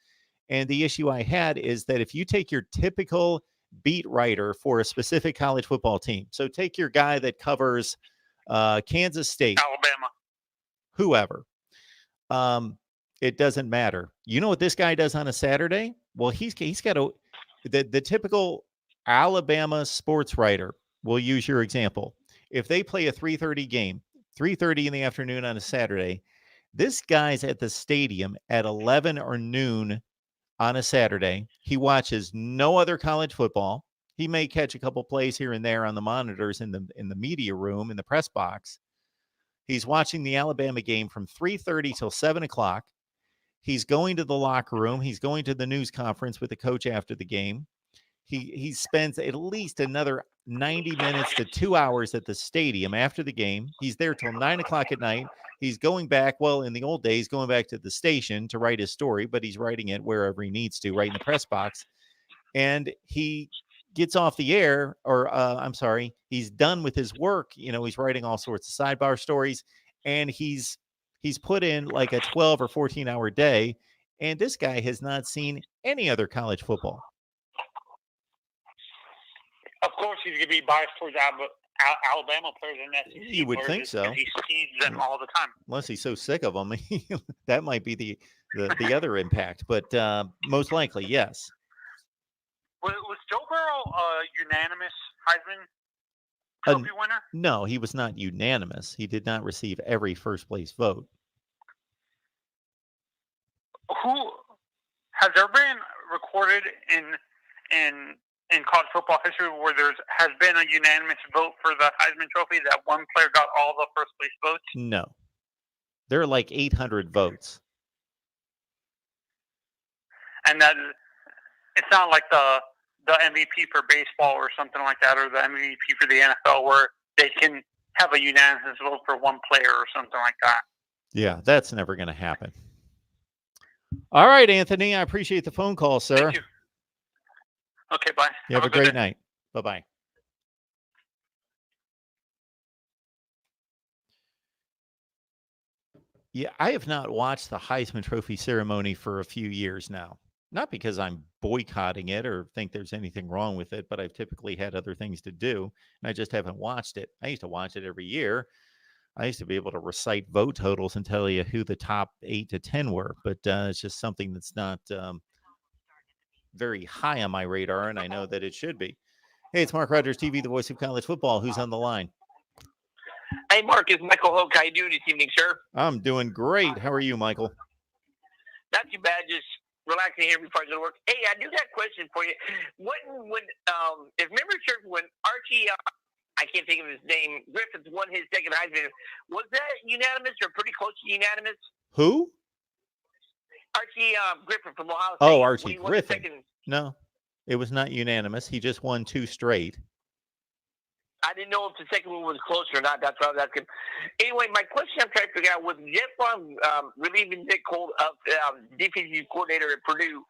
And the issue I had is that if you take your typical beat writer for a specific college football team, so take your guy that covers Kansas State, Alabama, whoever, it doesn't matter. You know what this guy does on a Saturday? Well, he's got the typical Alabama sports writer. We'll use your example. If they play a 3:30 game, 3:30 in the afternoon on a Saturday, this guy's at the stadium at 11 or noon on a Saturday. He watches no other college football. He may catch a couple plays here and there on the monitors in the media room, in the press box. He's watching the Alabama game from 3:30 till 7 o'clock. He's going to the locker room. He's going to the news conference with the coach after the game. he spends at least another 90 minutes to 2 hours at the stadium after the game. He's there till 9 o'clock at night. He's going back, well, in the old days, going back to the station to write his story, but he's writing it wherever he needs to, right in the press box. And he gets off the air, or I'm sorry, he's done with his work. He's writing all sorts of sidebar stories, and he's put in like a 12 or 14-hour day. And this guy has not seen any other college football. Of course, he's going to be biased towards Alabama players in that. You would think so. He sees them all the time. Unless he's so sick of them, that might be the other impact. But most likely, yes. Was Joe Burrow a unanimous Heisman Trophy winner? No, he was not unanimous. He did not receive every first place vote. Who has there been recorded in college football history where has been a unanimous vote for the Heisman Trophy that one player got all the first place votes? No. There are like 800 votes. And that it's not like the MVP for baseball or something like that, or the MVP for the NFL, where they can have a unanimous vote for one player or something like that. Yeah, that's never going to happen. All right, Anthony, I appreciate the phone call, sir. Thank you. Okay, bye. You have a great night. Bye-bye. Yeah, I have not watched the Heisman Trophy ceremony for a few years now. Not because I'm boycotting it or think there's anything wrong with it, but I've typically had other things to do, and I just haven't watched it. I used to watch it every year. I used to be able to recite vote totals and tell you who the top 8 to 10 were, but it's just something that's not very high on my radar, and I know that it should be. Hey, it's Mark Rogers TV, the voice of college football. Who's on the line? Hey, Mark, it's Michael Hoke. How you doing this evening, sir? I'm doing great. How are you, Michael? Not too bad. Just relaxing here before I go to work. Hey, I do got a question for you. If memory serves, when Archie, I can't think of his name, Griffith won his second Heisman, was that unanimous or pretty close to unanimous? Who? Archie Griffith from Ohio State. Oh, Archie Griffith. No, it was not unanimous. He just won 2 straight. I didn't know if the second one was close or not. That's why I was asking. Anyway, my question I'm trying to figure out was Jeff Brohm relieving Nick Cole of defensive coordinator at Purdue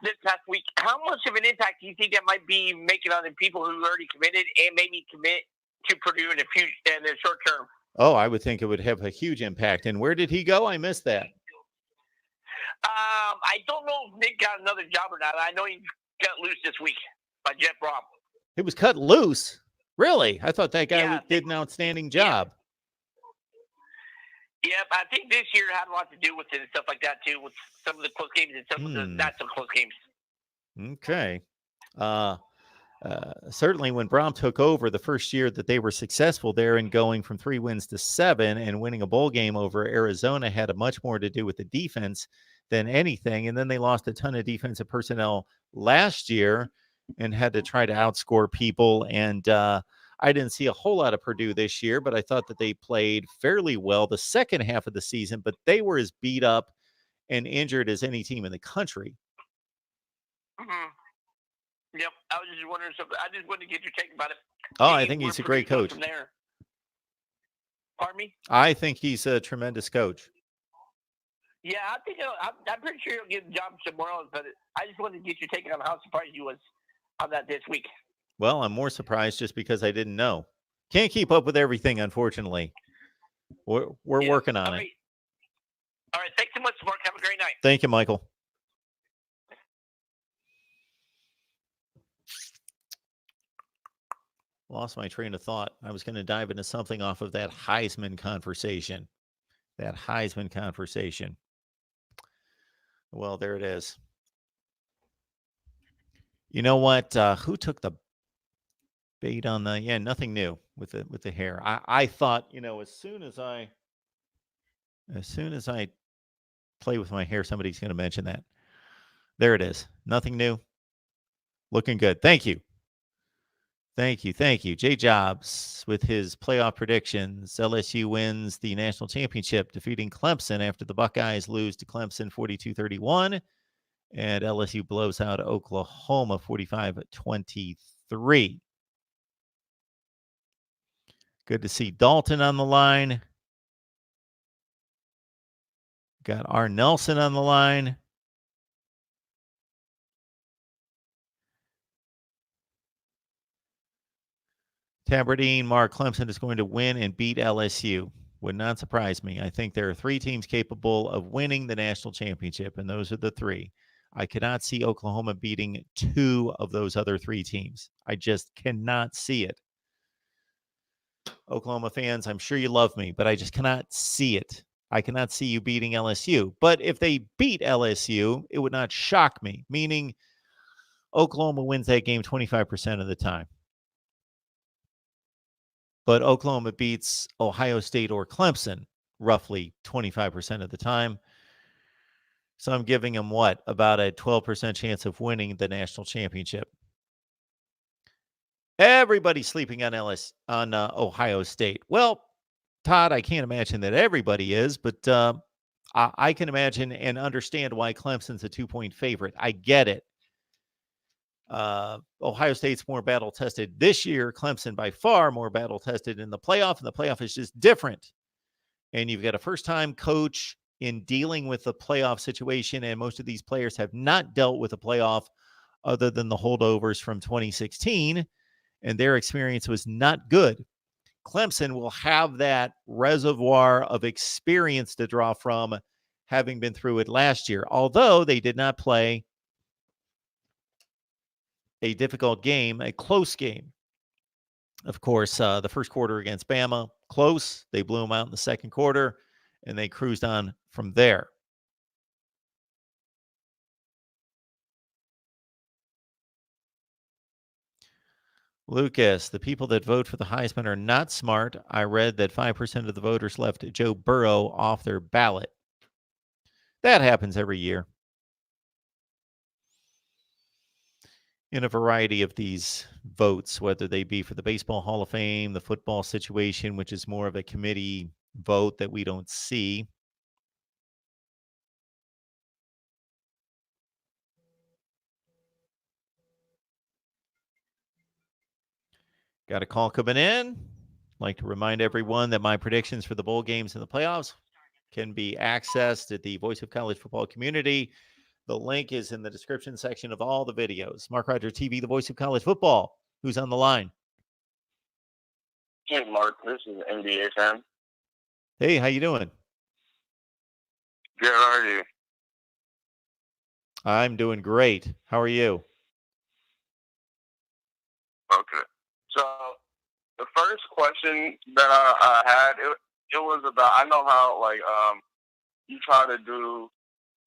this past week. How much of an impact do you think that might be making on the people who already committed and maybe commit to Purdue in the short term? Oh, I would think it would have a huge impact. And where did he go? I missed that. I don't know if Nick got another job or not. I know he got loose this week by Jeff Brohm. He was cut loose? Really? I thought that guy did an outstanding job. Yeah, I think this year had a lot to do with it and stuff like that, too, with some of the close games and some of the not so close games. Okay. Certainly when Brohm took over the first year that they were successful there and going from 3 wins to 7 and winning a bowl game over Arizona had much more to do with the defense than anything. And then they lost a ton of defensive personnel last year and had to try to outscore people. And I didn't see a whole lot of Purdue this year, but I thought that they played fairly well the second half of the season, but they were as beat up and injured as any team in the country. Mm-hmm. Yep. I was just wondering something. I just wanted to get your take about it. Oh, I think he's a great coach. From there. Pardon me? I think he's a tremendous coach. Yeah, I think I'm pretty sure he'll get a job somewhere else, but I just wanted to get your take on how surprised you was on that this week. Well, I'm more surprised just because I didn't know. Can't keep up with everything, unfortunately. We're working on it. All right. Thanks so much, Mark. Have a great night. Thank you, Michael. Lost my train of thought. I was going to dive into something off of that Heisman conversation. Well, there it is. You know what? Who took the bait on the? Yeah, nothing new with the hair. I thought, as soon as I play with my hair, somebody's going to mention that. There it is. Nothing new. Looking good. Thank you. Jay Jobs with his playoff predictions. LSU wins the national championship, defeating Clemson after the Buckeyes lose to Clemson 42-31. And LSU blows out Oklahoma 45-23. Good to see Dalton on the line. Got R. Nelson on the line. Tabardine, Mark, Clemson is going to win and beat LSU. Would not surprise me. I think there are 3 teams capable of winning the national championship, and those are the 3. I cannot see Oklahoma beating 2 of those other 3 teams. I just cannot see it. Oklahoma fans, I'm sure you love me, but I just cannot see it. I cannot see you beating LSU. But if they beat LSU, it would not shock me, meaning Oklahoma wins that game 25% of the time. But Oklahoma beats Ohio State or Clemson roughly 25% of the time. So I'm giving them what? About a 12% chance of winning the national championship. Everybody's sleeping on Ohio State. Well, Todd, I can't imagine that everybody is, but I can imagine and understand why Clemson's a 2-point favorite. I get it. Ohio State's more battle-tested this year. Clemson by far more battle-tested in the playoff, and the playoff is just different. And you've got a first-time coach in dealing with the playoff situation, and most of these players have not dealt with a playoff other than the holdovers from 2016, and their experience was not good. Clemson will have that reservoir of experience to draw from, having been through it last year, although they did not play a difficult game, a close game. Of course, the first quarter against Bama, close. They blew them out in the second quarter, and they cruised on from there. Lucas, the people that vote for the Heisman are not smart. I read that 5% of the voters left Joe Burrow off their ballot. That happens every year in a variety of these votes, whether they be for the Baseball Hall of Fame, the football situation, which is more of a committee vote that we don't see. Got a call coming in. Like to remind everyone that my predictions for the bowl games and the playoffs can be accessed at the Voice of College Football community. The link is in the description section of all the videos. MarkRogersTV, the Voice of College Football. Who's on the line? Hey, Mark. This is NBA fan. Hey, how you doing? Good. How are you? I'm doing great. How are you? Okay. So the first question that I had, it was about, I know how, you try to do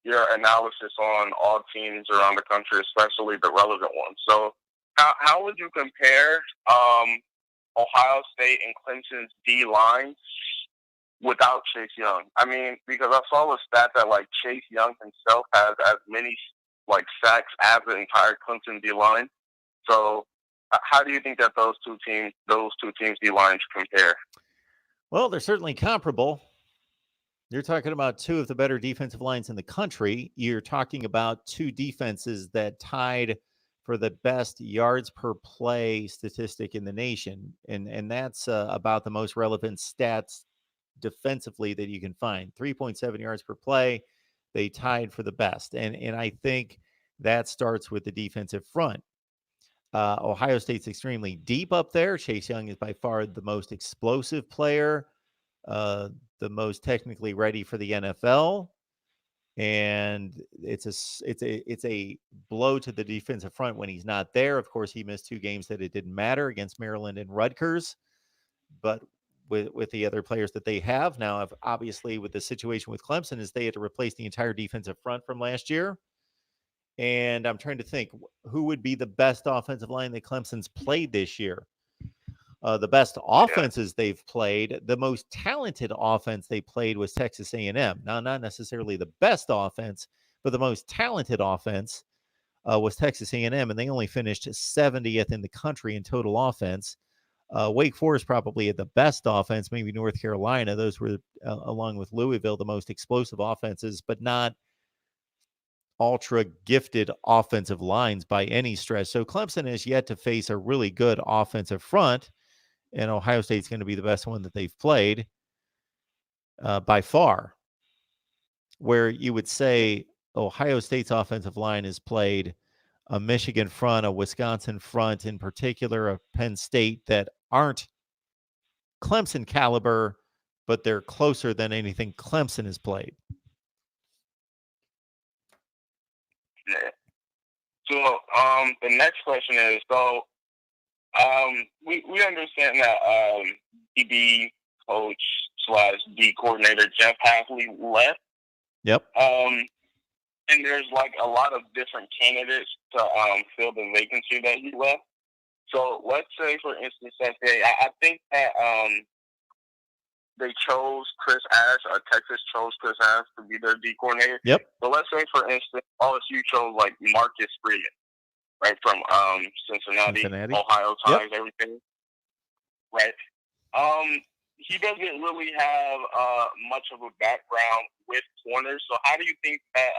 your analysis on all teams around the country, especially the relevant ones. So how would you compare Ohio State and Clemson's D lines without Chase Young? I mean, because I saw a stat that Chase Young himself has as many sacks as the entire Clemson D line. So how do you think that those two teams D lines compare? Well, they're certainly comparable. You're talking about 2 of the better defensive lines in the country. You're talking about 2 defenses that tied for the best yards per play statistic in the nation. And that's about the most relevant stats defensively that you can find. 3.7 yards per play. They tied for the best. And I think that starts with the defensive front. Ohio State's extremely deep up there. Chase Young is by far the most explosive player, the most technically ready for the NFL. And it's a blow to the defensive front when he's not there. Of course, he missed 2 games that it didn't matter against Maryland and Rutgers. But with the other players that they have now, obviously with the situation with Clemson, is they had to replace the entire defensive front from last year. And I'm trying to think who would be the best offensive line that Clemson's played this year. The best offenses they've played, the most talented offense they played was Texas A&M. Now, not necessarily the best offense, but the most talented offense was Texas A&M, and they only finished 70th in the country in total offense. Wake Forest probably had the best offense, maybe North Carolina. Those were, along with Louisville, the most explosive offenses, but not ultra gifted offensive lines by any stretch. So Clemson has yet to face a really good offensive front, and Ohio State's going to be the best one that they've played by far. Where you would say Ohio State's offensive line has played a Michigan front, a Wisconsin front in particular, a Penn State that aren't Clemson caliber, but they're closer than anything Clemson has played. Yeah. So the next question is, so we understand that DB coach / D coordinator Jeff Hafley left. Yep. And there's like a lot of different candidates to fill the vacancy that he left. So let's say, for instance, that I think that they chose Chris Ash, or Texas chose Chris Ash to be their D coordinator. Yep. So let's say, for instance, LSU chose like Marcus Freeman, right, from Cincinnati, Ohio ties, yep. everything, right? He doesn't really have much of a background with corners. So how do you think that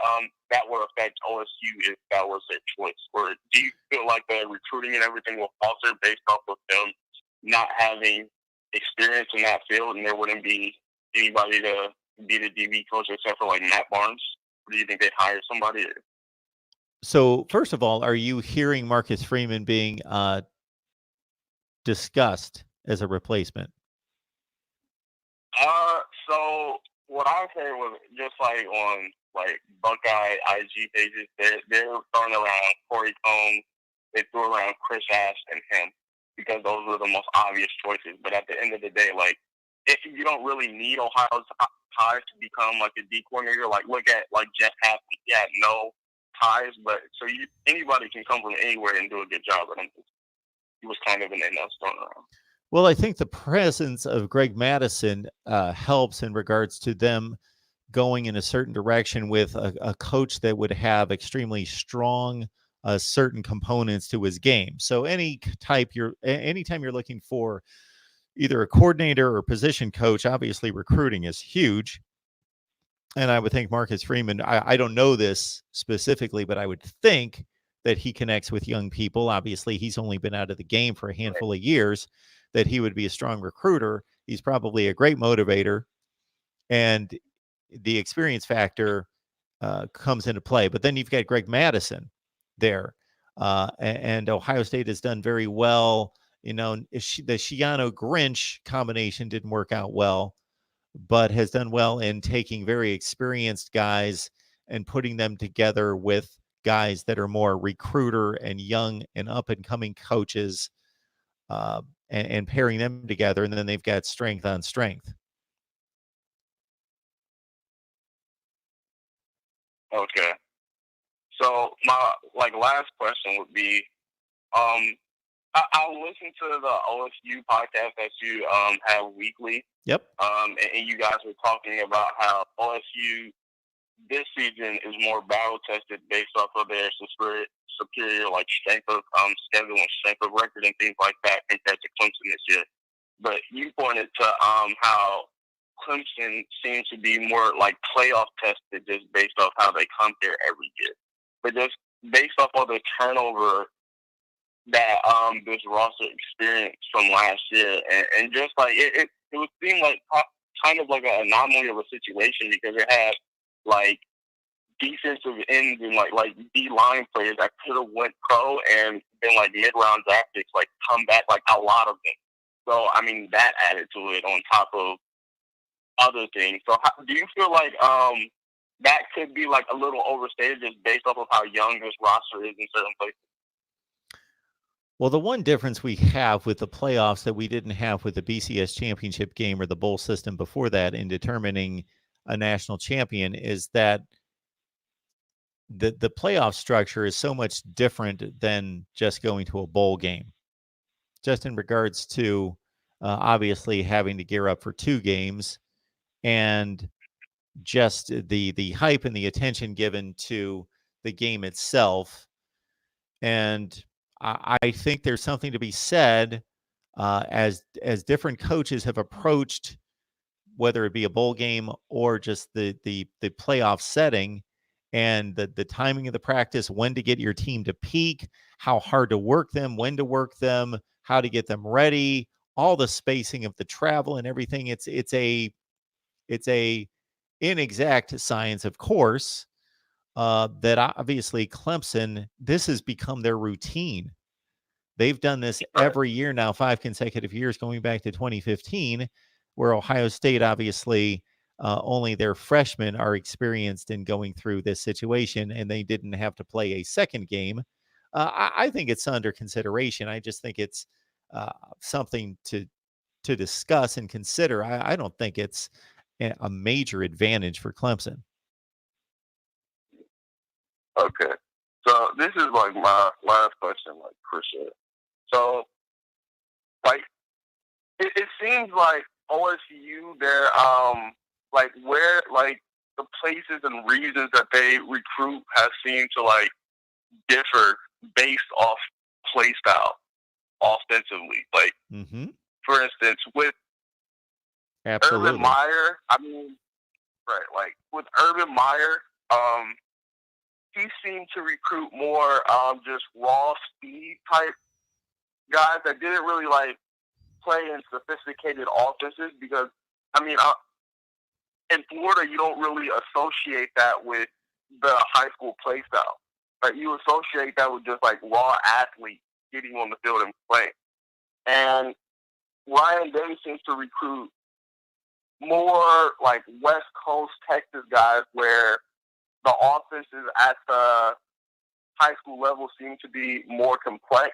that would affect OSU if that was their choice? Or do you feel like the recruiting and everything will falter based off of them not having experience in that field, and there wouldn't be anybody to be the DB coach except for like Matt Barnes? Or do you think they'd hire somebody? So first of all, are you hearing Marcus Freeman being discussed as a replacement? So what I heard was just like on like Buckeye IG pages, they're throwing around Corey Combs, they threw around Chris Ash and him because those were the most obvious choices. But at the end of the day, like you don't really need Ohio ties to become like a D coordinator. Like look at like Jeff Hafley, he had no ties, but so anybody can come from anywhere and do a good job. But he was kind of an enough thrown around. Well, I think the presence of Greg Madison helps in regards to them going in a certain direction with a coach that would have extremely strong certain components to his game. So anytime you're looking for either a coordinator or position coach, obviously recruiting is huge. And I would think Marcus Freeman, I don't know this specifically, but I would think that he connects with young people. Obviously, he's only been out of the game for a handful of years, that he would be a strong recruiter. He's probably a great motivator, and the experience factor comes into play. But then you've got Greg Madison there, and Ohio State has done very well. You know, the Schiano Grinch combination didn't work out well, but has done well in taking very experienced guys and putting them together with guys that are more recruiter and young and up and coming coaches, and pairing them together, and then they've got strength on strength. Okay. So my last question would be, I'll listen to the OSU podcast that you have weekly. Yep. And you guys were talking about how OSU this season is more battle tested based off of their superior like strength of schedule and strength of record and things like that compared to Clemson this year. But you pointed to how Clemson seems to be more like playoff tested just based off how they come here every year. But just based off of the turnover that this roster experienced from last year, and just like it would seem like kind of like an anomaly of a situation because it had like defensive ends and like D line players that could have went pro and been like mid-round draft picks, like come back, like a lot of them. So I mean that added to it on top of other things. So do you feel like that could be like a little overstated just based off of how young this roster is in certain places? Well, the one difference we have with the playoffs that we didn't have with the BCS championship game or the bowl system before that in determining a national champion is that the playoff structure is so much different than just going to a bowl game. Just in regards to obviously having to gear up for 2 games and just the hype and the attention given to the game itself. And I think there's something to be said as different coaches have approached, whether it be a bowl game or just the playoff setting, and the timing of the practice, when to get your team to peak, how hard to work them, when to work them, how to get them ready, all the spacing of the travel and everything. It's a inexact science, of course, that obviously Clemson, this has become their routine. They've done this every year now, 5 consecutive years, going back to 2015, where Ohio State, obviously, only their freshmen are experienced in going through this situation, and they didn't have to play a second game. I think it's under consideration. I just think it's something to discuss and consider. I don't think it's a major advantage for Clemson. Okay. So this is like my last question, like for sure. So, like, it seems like OSU, they're like where like the places and reasons that they recruit have seemed to like differ based off play style offensively. Like, for instance, with Urban Meyer, I mean, right, like with Urban Meyer, he seemed to recruit more just raw speed type guys that didn't really like play in sophisticated offenses, because I mean, in Florida you don't really associate that with the high school play style. Like, you associate that with just like raw athletes getting on the field and playing. And Ryan Day seems to recruit more like West Coast Texas guys, where the offenses at the high school level seem to be more complex.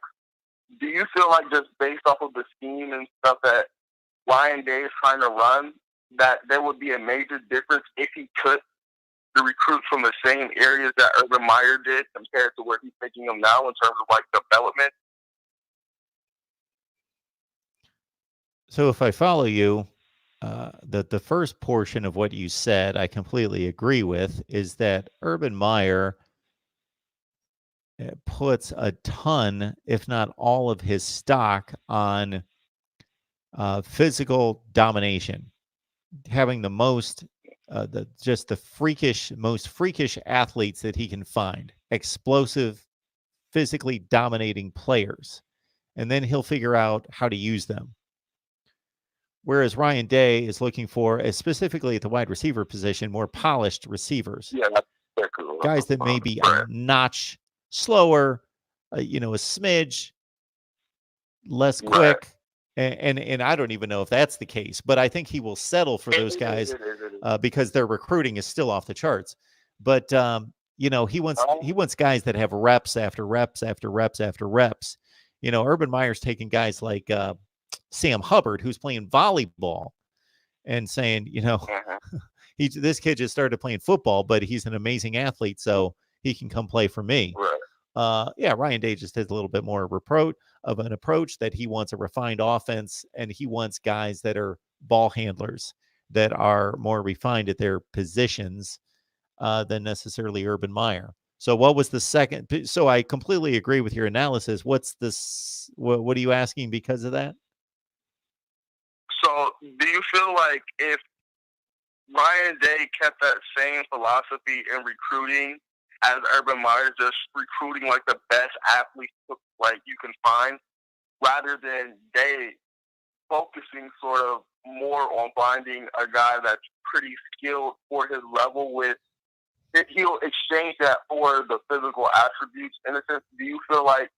Do you feel like, just based off of the scheme and stuff that Ryan Day is trying to run, that there would be a major difference if he took the recruits from the same areas that Urban Meyer did compared to where he's taking them now in terms of like development? So if I follow you, the first portion of what you said, I completely agree with, is that Urban Meyer puts a ton, if not all of his stock on physical domination, having the most, most freakish athletes that he can find, explosive, physically dominating players, and then he'll figure out how to use them. Whereas Ryan Day is looking for, specifically at the wide receiver position, more polished receivers. Yeah, that's cool. Guys that may be a notch slower, a smidge less quick. And I don't even know if that's the case, but I think he will settle for those guys because their recruiting is still off the charts. But he wants guys that have reps after reps after reps after reps. Urban Meyer's taking guys like Sam Hubbard, who's playing volleyball, and saying, this kid just started playing football, but he's an amazing athlete, so he can come play for me. Right. Ryan Day just has a little bit more of an approach that he wants a refined offense, and he wants guys that are ball handlers, that are more refined at their positions than necessarily Urban Meyer. So what was the second? So I completely agree with your analysis. What's this? What are you asking because of that? So do you feel like if Ryan Day kept that same philosophy in recruiting as Urban Meyer, just recruiting like the best athletes like you can find, rather than Day focusing sort of more on finding a guy that's pretty skilled for his level, he'll exchange that for the physical attributes in a sense? Do you feel like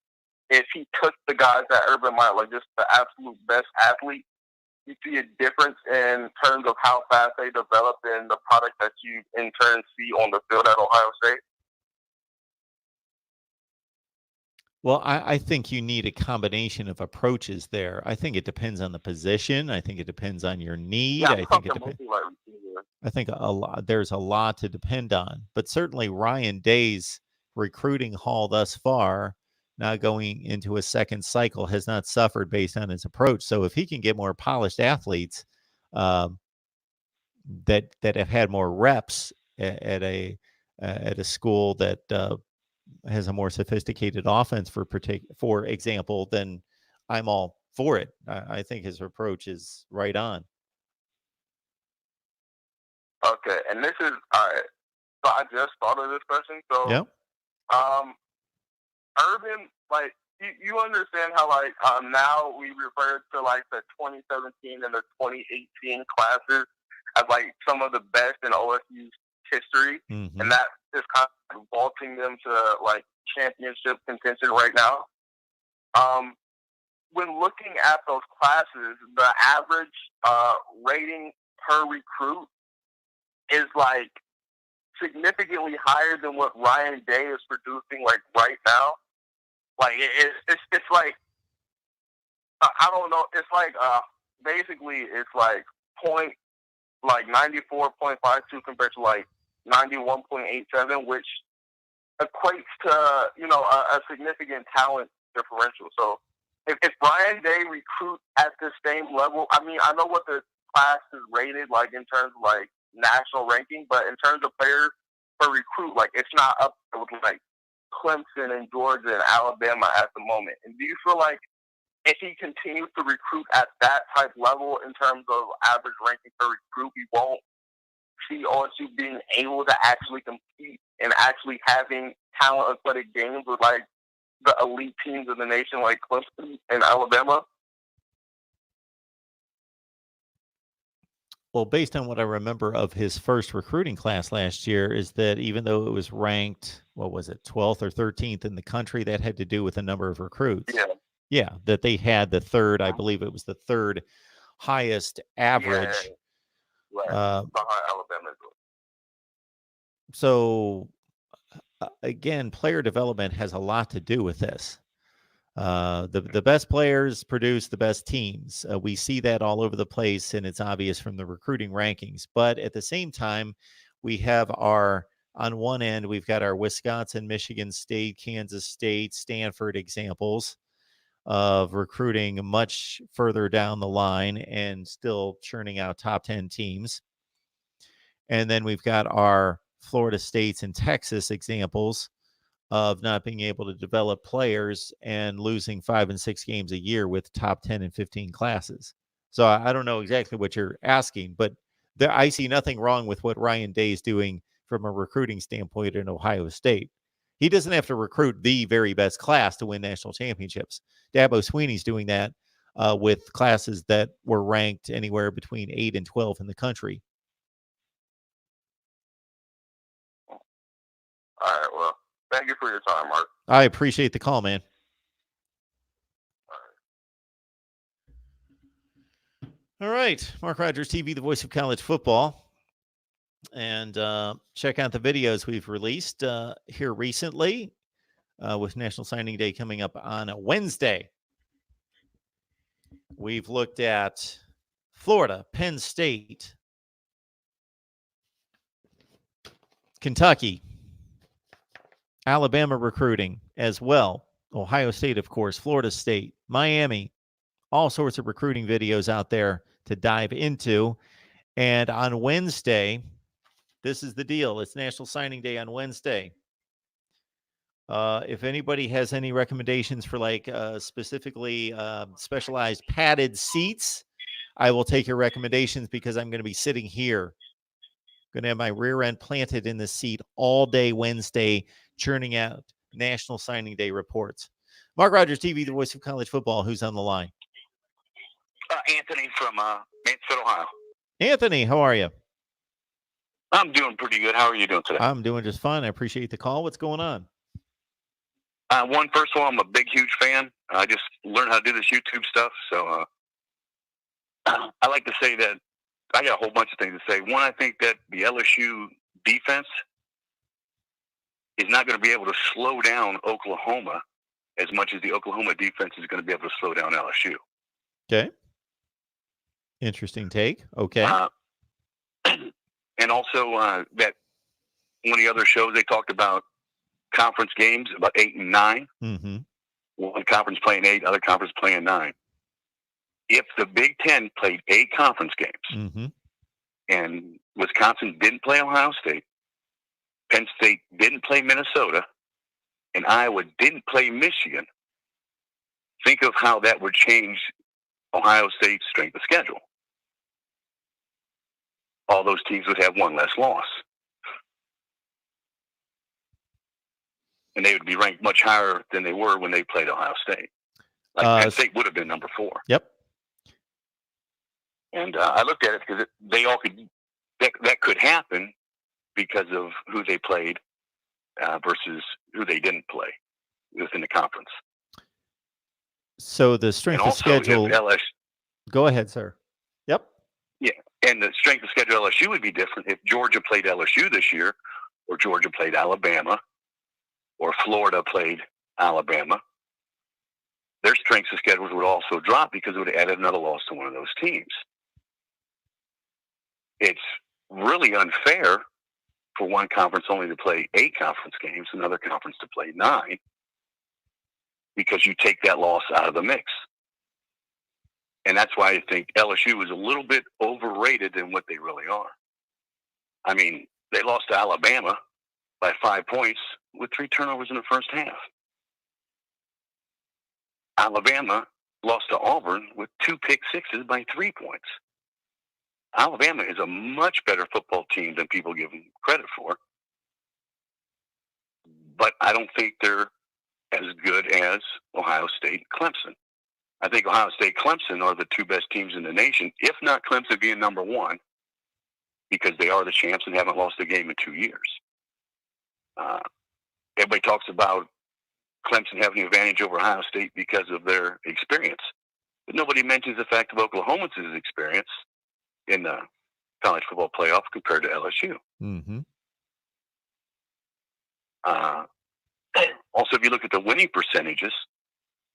if he took the guys that Urban Meyer, like just the absolute best athletes, you see a difference in terms of how fast they develop and the product that you in turn see on the field at Ohio State? Well, I think you need a combination of approaches there. I think it depends on the position. I think it depends on your need. Yeah, I think it depends. I think there's a lot to depend on. But certainly Ryan Day's recruiting haul thus far, now going into a second cycle, has not suffered based on his approach. So if he can get more polished athletes that have had more reps at a school that has a more sophisticated offense, for example, then I'm all for it. I think his approach is right on. Okay, and this is all right. So I just thought of this question. So, Yeah. Urban, like, you understand how, like, now we refer to, like, the 2017 and the 2018 classes as, like, some of the best in OSU's history. Mm-hmm. And that is kind of vaulting them to, like, championship contention right now. When looking at those classes, the average rating per recruit is, like, significantly higher than what Ryan Day is producing, like, right now. Like, it's like, I don't know, it's like, basically it's like 94.52 compared to like 91.87, which equates to, you know, a significant talent differential. So if Ryan Day recruits at the same level, I mean, I know what the class is rated, like, in terms of, like, national ranking, but in terms of players per recruit, like, it's not up there with, like, Clemson and Georgia and Alabama at the moment. And do you feel like if he continues to recruit at that type level in terms of average ranking per recruit, we won't see OSU being able to actually compete and actually having talent athletic games with, like, the elite teams of the nation, like Clemson and Alabama? Well, based on what I remember of his first recruiting class last year, is that even though it was ranked, what was it, 12th or 13th in the country, that had to do with the number of recruits. Yeah. Yeah, that they had the third, I believe it was the third highest average. Yeah, right. Behind Alabama. So, again, player development has a lot to do with this. The best players produce the best teams. We see that all over the place, and it's obvious from the recruiting rankings. But at the same time, we have on one end, we've got our Wisconsin, Michigan State, Kansas State, Stanford examples of recruiting much further down the line and still churning out top 10 teams. And then we've got our Florida States and Texas examples of not being able to develop players and losing 5 and 6 games a year with top 10 and 15 classes. So I don't know exactly what you're asking, but I see nothing wrong with what Ryan Day is doing from a recruiting standpoint in Ohio State. He doesn't have to recruit the very best class to win national championships. Dabo Sweeney's doing that with classes that were ranked anywhere between 8 and 12 in the country. All right, well, thank you for your time, Mark. I appreciate the call, man. All right. Mark Rogers TV, the voice of college football. And check out the videos we've released here recently with National Signing Day coming up on a Wednesday. We've looked at Florida, Penn State, Kentucky, Alabama recruiting as well. Ohio State, of course, Florida State, Miami, all sorts of recruiting videos out there to dive into. And on Wednesday, this is the deal. It's National Signing Day on Wednesday. If anybody has any recommendations for specifically specialized padded seats, I will take your recommendations because I'm going to be sitting here. Going to have my rear end planted in the seat all day Wednesday, churning out National Signing Day reports. Mark Rogers TV, the voice of college football. Who's on the line? Anthony from Mansfield, Ohio. Anthony, how are you? I'm doing pretty good. How are you doing today? I'm doing just fine. I appreciate the call. What's going on? First of all, I'm a big, huge fan. I just learned how to do this YouTube stuff. So I like to say that I got a whole bunch of things to say. One, I think that the LSU defense is not going to be able to slow down Oklahoma as much as the Oklahoma defense is going to be able to slow down LSU. Okay. Interesting take. Okay. And also that one of the other shows, they talked about conference games, about 8 and 9. Mm-hmm. One conference playing 8, other conference playing 9. If the Big Ten played 8 conference games mm-hmm. and Wisconsin didn't play Ohio State, Penn State didn't play Minnesota, and Iowa didn't play Michigan, think of how that would change Ohio State's strength of schedule. All those teams would have one less loss. and they would be ranked much higher than they were when they played Ohio State. Like Penn State would have been number 4. Yep. And I looked at it because they all could. That could happen because of who they played versus who they didn't play within the conference. So the strength of schedule. Go ahead, sir. Yep. Yeah, and the strength of schedule LSU would be different if Georgia played LSU this year, or Georgia played Alabama, or Florida played Alabama. Their strengths of schedules would also drop because it would have added another loss to one of those teams. It's really unfair for one conference only to play 8 conference games, another conference to play 9, because you take that loss out of the mix. And that's why I think LSU is a little bit overrated than what they really are. I mean, they lost to Alabama by 5 points with 3 turnovers in the first half. Alabama lost to Auburn with 2 pick sixes by 3 points. Alabama is a much better football team than people give them credit for. But I don't think they're as good as Ohio State and Clemson. I think Ohio State and Clemson are the 2 best teams in the nation, if not Clemson being number 1, because they are the champs and haven't lost a game in 2 years. Everybody talks about Clemson having the advantage over Ohio State because of their experience. But nobody mentions the fact of Oklahoma's experience in the college football playoff compared to LSU. Mm-hmm. Also, if you look at the winning percentages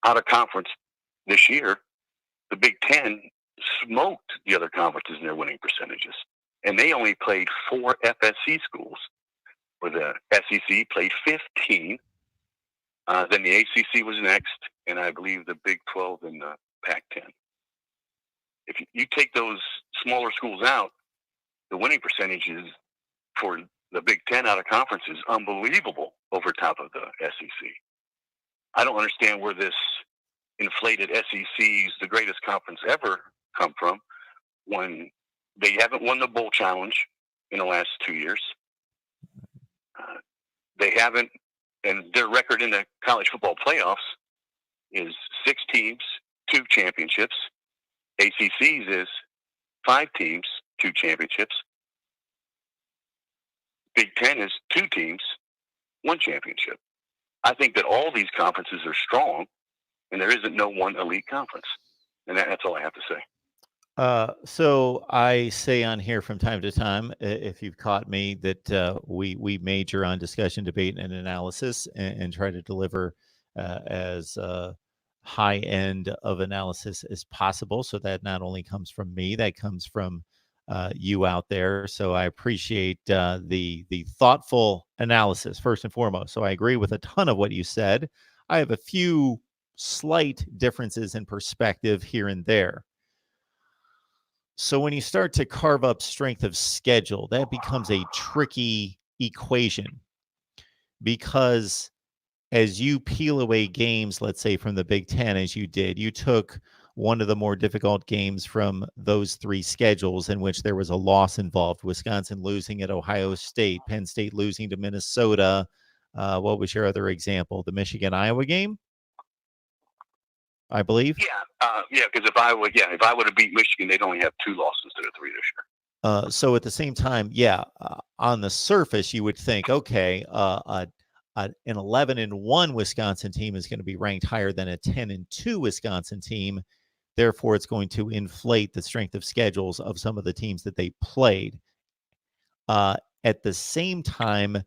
out of conference this year, the Big Ten smoked the other conferences in their winning percentages. And they only played 4 FSC schools, where the SEC played 15. Then the ACC was next, and I believe the Big 12 and the Pac-10. If you take those smaller schools out, the winning percentages for the Big 10 out of conference is unbelievable over top of the SEC. I don't understand where this inflated SEC's the greatest conference ever come from when they haven't won the bowl challenge in the last 2 years. They haven't, and their record in the college football playoffs is 6 teams, 2 championships. ACC's is 5 teams, 2 championships. Big Ten is 2 teams, 1 championship. I think that all these conferences are strong, and there isn't no one elite conference. And that's all I have to say. So I say on here from time to time, if you've caught me, that we major on discussion, debate, and analysis, and try to deliver as high end of analysis as possible. So that not only comes from me, that comes from you out there. So I appreciate the thoughtful analysis first and foremost. So I agree with a ton of what you said. I have a few slight differences in perspective here and there. So when you start to carve up strength of schedule, that becomes a tricky equation, because as you peel away games, let's say from the Big Ten, as you did, you took one of the more difficult games from those 3 schedules in which there was a loss involved. Wisconsin losing at Ohio State, Penn State losing to Minnesota. What was your other example? The Michigan-Iowa game, I believe. Yeah, because if I would have beat Michigan, they'd only have 2 losses instead of 3 this year. So at the same time, on the surface, you would think, okay, an 11-1 Wisconsin team is going to be ranked higher than a 10-2 Wisconsin team. Therefore, it's going to inflate the strength of schedules of some of the teams that they played. At the same time,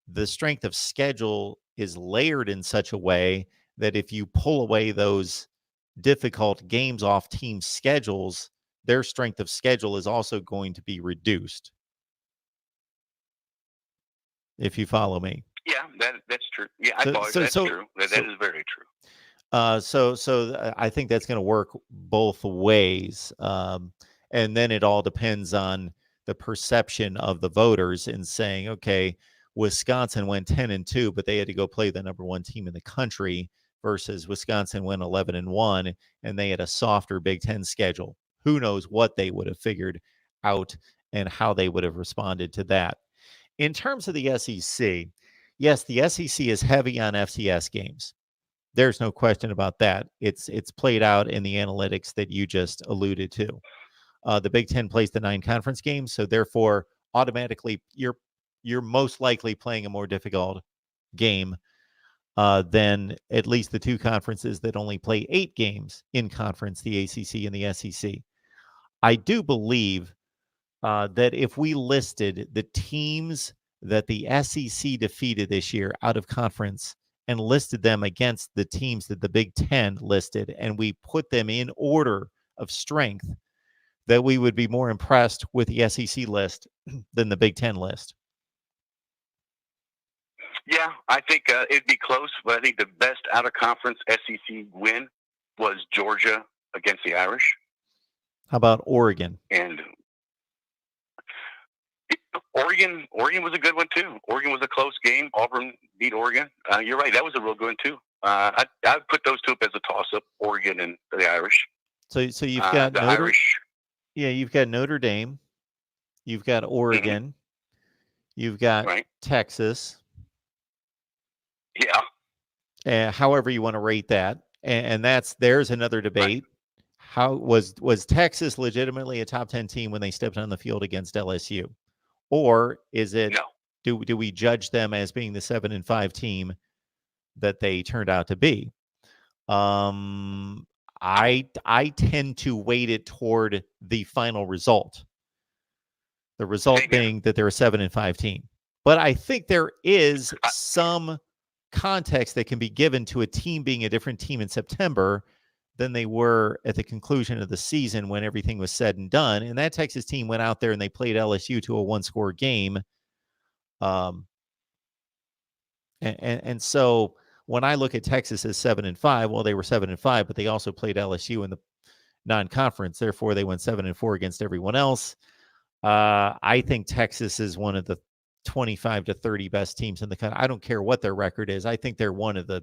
the strength of schedule is layered in such a way that if you pull away those difficult games off team schedules, their strength of schedule is also going to be reduced. If you follow me. Yeah, that's true. Yeah, I follow. That's true. That is very true. So I think that's going to work both ways. And then it all depends on the perception of the voters in saying, okay, Wisconsin went 10-2, but they had to go play the number 1 team in the country, versus Wisconsin went 11-1 and they had a softer Big Ten schedule. Who knows what they would have figured out and how they would have responded to that. In terms of the SEC, yes, the SEC is heavy on FCS games. There's no question about that. It's played out in the analytics that you just alluded to. The Big Ten plays the 9 conference games, so therefore, automatically, you're most likely playing a more difficult game than at least the 2 conferences that only play 8 games in conference, the ACC and the SEC. I do believe that if we listed the teams that the SEC defeated this year out of conference and listed them against the teams that the Big Ten listed, and we put them in order of strength, that we would be more impressed with the SEC list than the Big Ten list. Yeah, I think it'd be close, but I think the best out-of-conference SEC win was Georgia against the Irish. How about Oregon? And Oregon was a good one, too. Oregon was a close game. Auburn beat Oregon. You're right. That was a real good one, too. I'd put those two up as a toss-up, Oregon and the Irish. So you've got the Irish. Yeah, you've got Notre Dame. You've got Oregon. Mm-hmm. You've got Texas. Yeah. However you want to rate that. And there's another debate. Right. How was Texas legitimately a top 10 team when they stepped on the field against LSU? Or is it do we judge them as being the 7-5 team that they turned out to be? I tend to weight it toward the final result. The result being that they're a 7-5 team. But I think there is some context that can be given to a team being a different team in September than they were at the conclusion of the season when everything was said and done. And that Texas team went out there and they played LSU to a 1-score game. And so when I look at Texas as 7-5, well, they were 7-5, but they also played LSU in the non-conference. Therefore, they went 7-4 against everyone else. I think Texas is one of the 25 to 30 best teams in the country. I don't care what their record is. I think they're one of the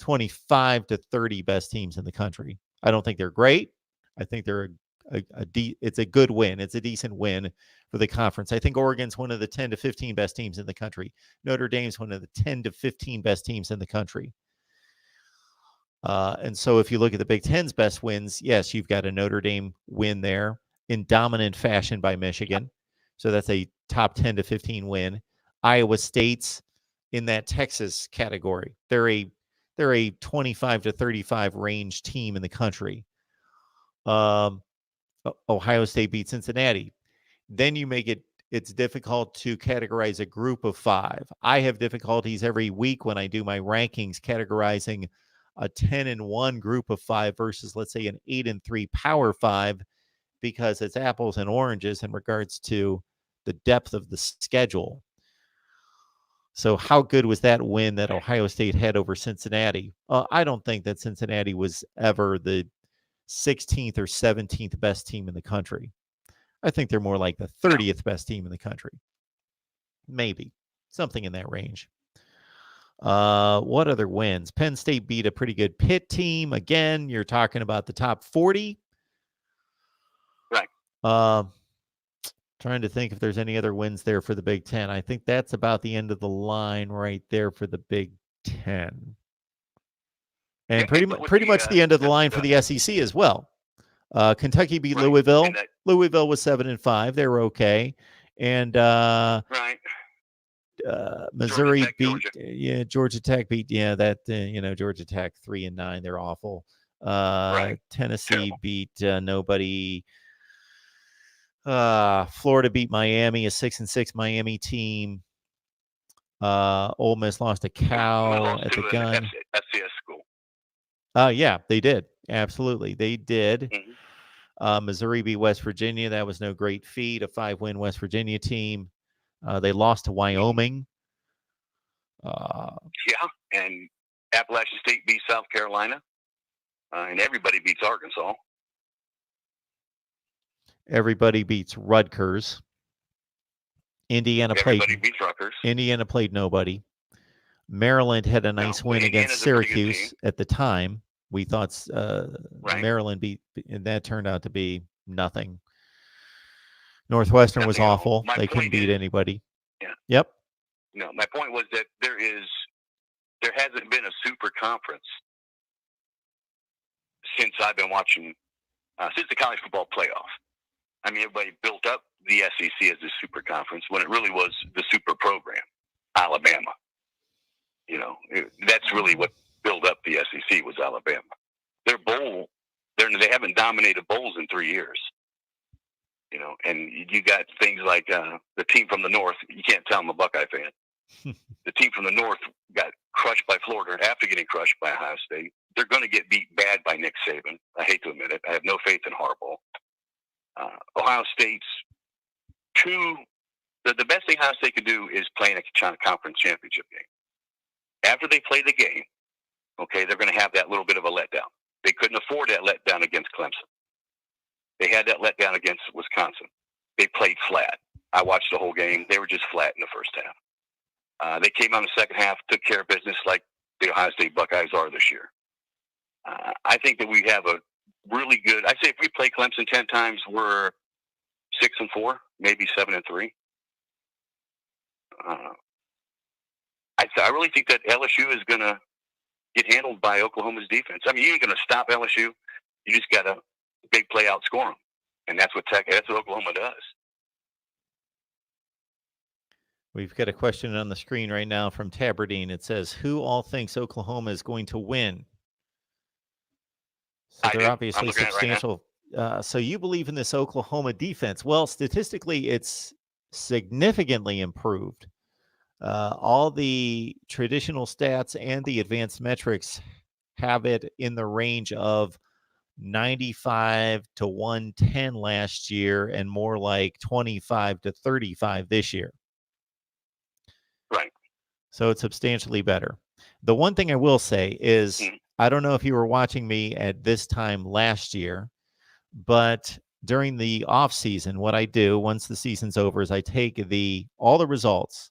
25 to 30 best teams in the country. I don't think they're great. I think they're it's a good win. It's a decent win for the conference. I think Oregon's one of the 10 to 15 best teams in the country. Notre Dame's one of the 10 to 15 best teams in the country. And so if you look at the Big Ten's best wins, yes, you've got a Notre Dame win there in dominant fashion by Michigan. So that's a top 10 to 15 win. Iowa State's in that Texas category. They're a 25 to 35 range team in the country. Ohio State beat Cincinnati. Then you make it's difficult to categorize a group of 5. I have difficulties every week when I do my rankings categorizing a 10-1 group of 5 versus, let's say, an 8-3 Power 5, because it's apples and oranges in regards to the depth of the schedule. So how good was that win that Ohio State had over Cincinnati? I don't think that Cincinnati was ever the 16th or 17th best team in the country. I think they're more like the 30th best team in the country. Maybe. Something in that range. What other wins? Penn State beat a pretty good Pitt team. Again, you're talking about the top 40. Right. Trying to think if there's any other wins there for the Big Ten. I think that's about the end of the line right there for the Big Ten. And pretty much the end of the line for the SEC as well. Kentucky beat Louisville. Louisville was 7-5. They were okay. And Missouri beat Georgia Tech beat Georgia Tech 3-9. They're awful. Tennessee beat nobody. Florida beat Miami, a 6-6 Miami team. Ole Miss lost to Cal at the gun. FCS school. Yeah, they did. Absolutely, they did. Mm-hmm. Missouri beat West Virginia. That was no great feat. A 5-win West Virginia team. They lost to Wyoming. And Appalachian State beat South Carolina. And everybody beats Arkansas. Everybody beats Rutgers. Indiana played nobody. Maryland had a nice win against Syracuse at the time. We thought Maryland beat, and that turned out to be nothing. Northwestern was awful. They couldn't beat anybody. Yeah. Yep. No, my point was that there hasn't been a super conference since I've been watching, since the college football playoff. I mean, everybody built up the SEC as the super conference when it really was the super program, Alabama. You know, that's really what built up the SEC was Alabama. Their bowl, they haven't dominated bowls in 3 years. You know, and you got things like the team from the North. You can't tell I'm a Buckeye fan. The team from the North got crushed by Florida after getting crushed by Ohio State. They're going to get beat bad by Nick Saban. I hate to admit it. I have no faith in Harbaugh. Ohio State's the best thing Ohio State could do is play in a conference championship game. After they play the game, okay, they're going to have that little bit of a letdown. They couldn't afford that letdown against Clemson. They had that letdown against Wisconsin. They played flat. I watched the whole game. They were just flat in the first half. They came out in the second half, took care of business like the Ohio State Buckeyes are this year. I think that we have a really good. I say if we play Clemson 10 times, we're 6-4, maybe 7-3. I really think that LSU is going to get handled by Oklahoma's defense. I mean, you ain't going to stop LSU. You just got to big play outscore them, and that's what Oklahoma does. We've got a question on the screen right now from Tabardine. It says, "Who all thinks Oklahoma is going to win?" So they're obviously substantial. So you believe in this Oklahoma defense? Well, statistically, it's significantly improved. All the traditional stats and the advanced metrics have it in the range of 95 to 110 last year and more like 25 to 35 this year. Right. So it's substantially better. The one thing I will say is, I don't know if you were watching me at this time last year, but during the off season, what I do once the season's over is I take all the results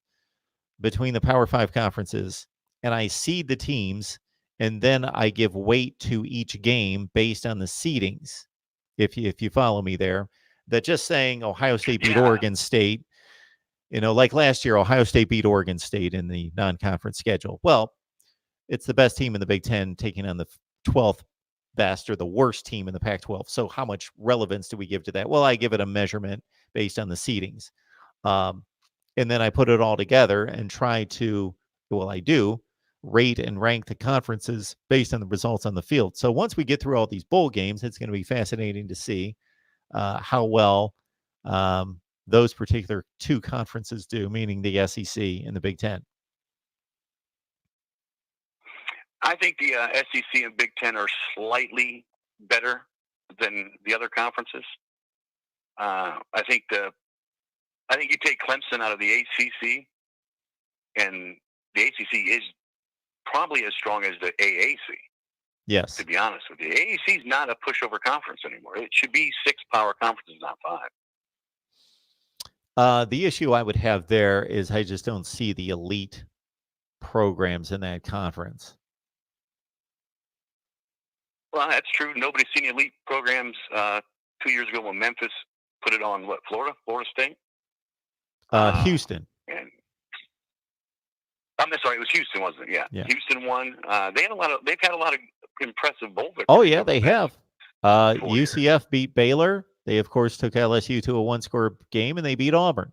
between the Power 5 conferences and I seed the teams, and then I give weight to each game based on the seedings. If you follow me there, that just saying Ohio State beat Oregon State, like last year, Ohio State beat Oregon State in the non-conference schedule. Well, it's the best team in the Big Ten taking on the 12th best or the worst team in the Pac-12. So how much relevance do we give to that? Well, I give it a measurement based on the seedings. And then I put it all together and try to, I do rate and rank the conferences based on the results on the field. So once we get through all these bowl games, it's going to be fascinating to see how well those particular two conferences do, meaning the SEC and the Big Ten. I think the SEC and Big Ten are slightly better than the other conferences. I think you take Clemson out of the ACC, and the ACC is probably as strong as the AAC. Yes. To be honest with you, AAC is not a pushover conference anymore. It should be 6 power conferences, not 5. The issue I would have there is I just don't see the elite programs in that conference. Well, that's true. Nobody's seen elite programs 2 years ago when Memphis put it on, Florida State? Houston. And I'm sorry, it was Houston, wasn't it? Yeah. Houston won. They've had a lot of impressive bowl victories. Oh, yeah, they have. UCF years. beat Baylor. They, of course, took LSU to a one-score game, and they beat Auburn.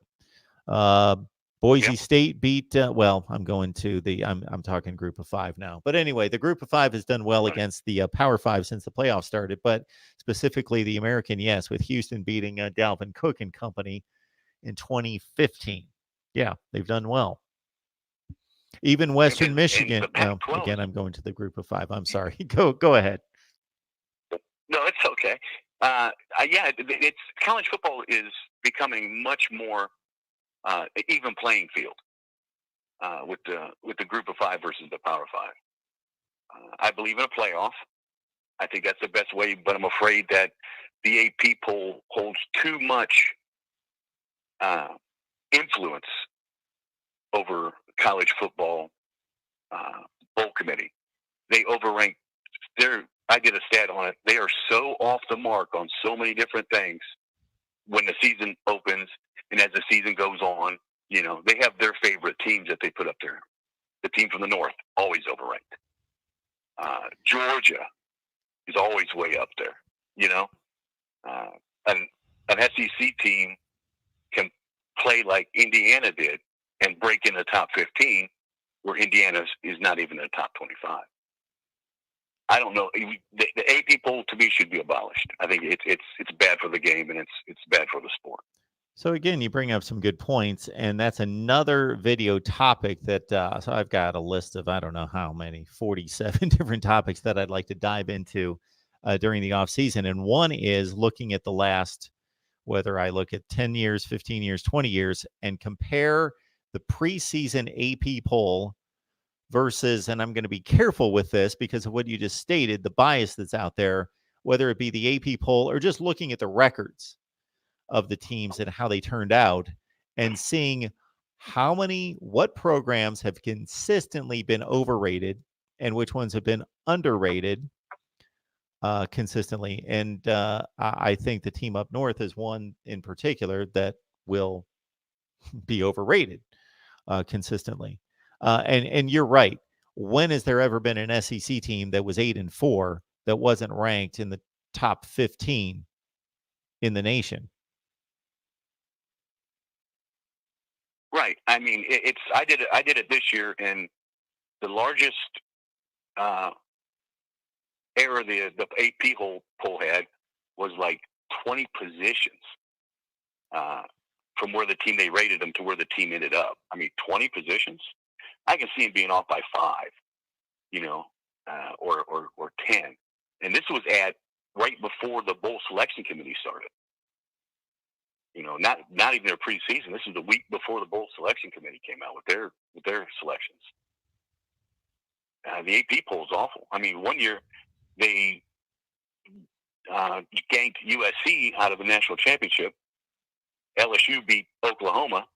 Boise State beat, I'm going to I'm talking group of 5 now. But anyway, the group of 5 has done well against the Power 5 since the playoffs started, but specifically the American, yes, with Houston beating Dalvin Cook and company in 2015. Yeah, they've done well. Even Western Michigan. Again, I'm going to the group of 5. I'm sorry. Go ahead. No, it's okay. It's college football is becoming much more even playing field with the group of 5 versus the Power 5. I believe in a playoff. I think that's the best way, but I'm afraid that the AP poll holds too much influence over college football bowl committee. They overrank. I did a stat on it. They are so off the mark on so many different things when the season opens and as the season goes on. You know, they have their favorite teams that they put up there. The team from the north, always overranked. Georgia is always way up there. You know, an SEC team can play like Indiana did and break in the top 15, where Indiana is not even in the top 25. I don't know. The AP poll to me should be abolished. I think it's bad for the game and it's bad for the sport. So again, you bring up some good points, and that's another video topic that. So I've got a list of I don't know how many, 47 different topics that I'd like to dive into during the off season, and one is looking at the last, whether I look at 10 years, 15 years, 20 years, and compare the preseason AP poll versus, and I'm going to be careful with this because of what you just stated, the bias that's out there, whether it be the AP poll or just looking at the records of the teams and how they turned out and seeing what programs have consistently been overrated and which ones have been underrated consistently. And I think the team up north is one in particular that will be overrated consistently. And you're right. When has there ever been an SEC team that was 8-4 that wasn't ranked in the top 15 in the nation? Right. I mean, I did it this year, and the largest error the AP poll had was like 20 positions from where the team they rated them to where the team ended up. I mean, 20 positions. I can see him being off by 5, you know, or 10. And this was right before the bowl selection committee started. You know, not even their preseason. This is the week before the bowl selection committee came out with their selections. The AP poll is awful. I mean, one year they ganked USC out of the national championship. LSU beat Oklahoma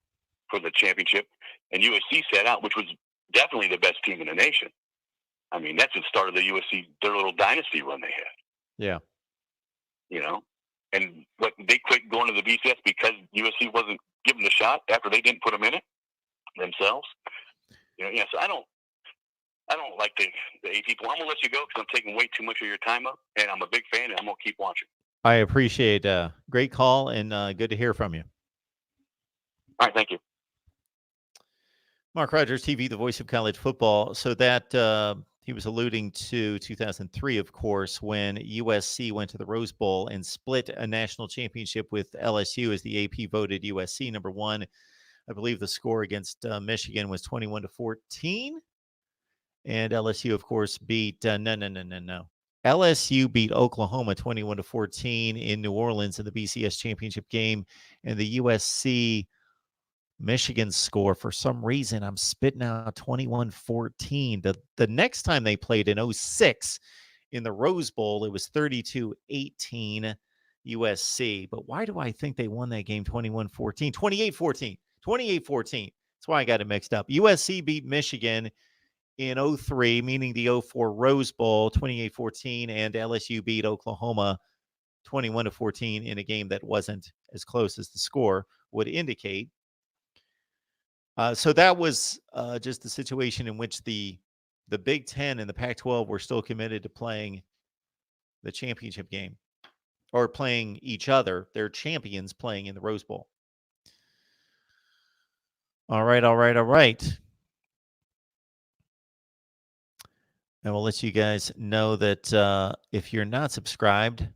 for the championship, and USC sat out, which was definitely the best team in the nation. I mean, that's what started their little dynasty run they had. Yeah. You know, and they quit going to the BCS because USC wasn't given the shot after they didn't put them in it themselves. You know, yeah. So I don't like the AP poll. I'm gonna let you go because I'm taking way too much of your time up, and I'm a big fan, and I'm gonna keep watching. I appreciate great call and good to hear from you. All right, thank you. Mark Rogers TV, the voice of college football. So that he was alluding to 2003, of course, when USC went to the Rose Bowl and split a national championship with LSU as the AP voted USC number 1. I believe the score against Michigan was 21-14. And LSU, of course, beat no. LSU beat Oklahoma 21-14 in New Orleans in the BCS championship game. And the USC Michigan score, for some reason, I'm spitting out 21-14. The next time they played in 2006 in the Rose Bowl, it was 32-18 USC. But why do I think they won that game 21-14? 28-14. 28-14. That's why I got it mixed up. USC beat Michigan in 2003, meaning the 2004 Rose Bowl, 28-14, and LSU beat Oklahoma 21-14 in a game that wasn't as close as the score would indicate. So that was just the situation in which the Big Ten and the Pac-12 were still committed to playing the championship game or playing each other, their champions playing in the Rose Bowl. All right. And we'll let you guys know that if you're not subscribed,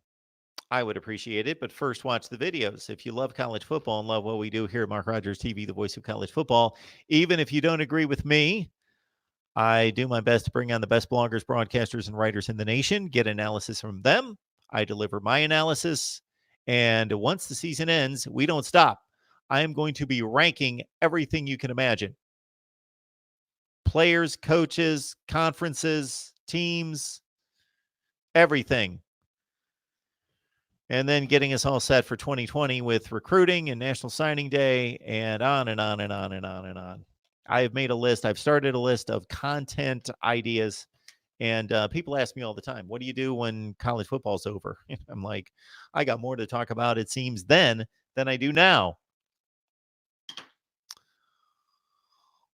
I would appreciate it. But first, watch the videos. If you love college football and love what we do here at Mark Rogers TV, the voice of college football, even if you don't agree with me, I do my best to bring on the best bloggers, broadcasters, and writers in the nation, get analysis from them. I deliver my analysis. And once the season ends, we don't stop. I am going to be ranking everything you can imagine. Players, coaches, conferences, teams, everything. And then getting us all set for 2020 with recruiting and National Signing Day and on and on and on and on and on. I have made a list. I've started a list of content ideas. And people ask me all the time, what do you do when college football's over? I'm like, I got more to talk about, it seems, then than I do now.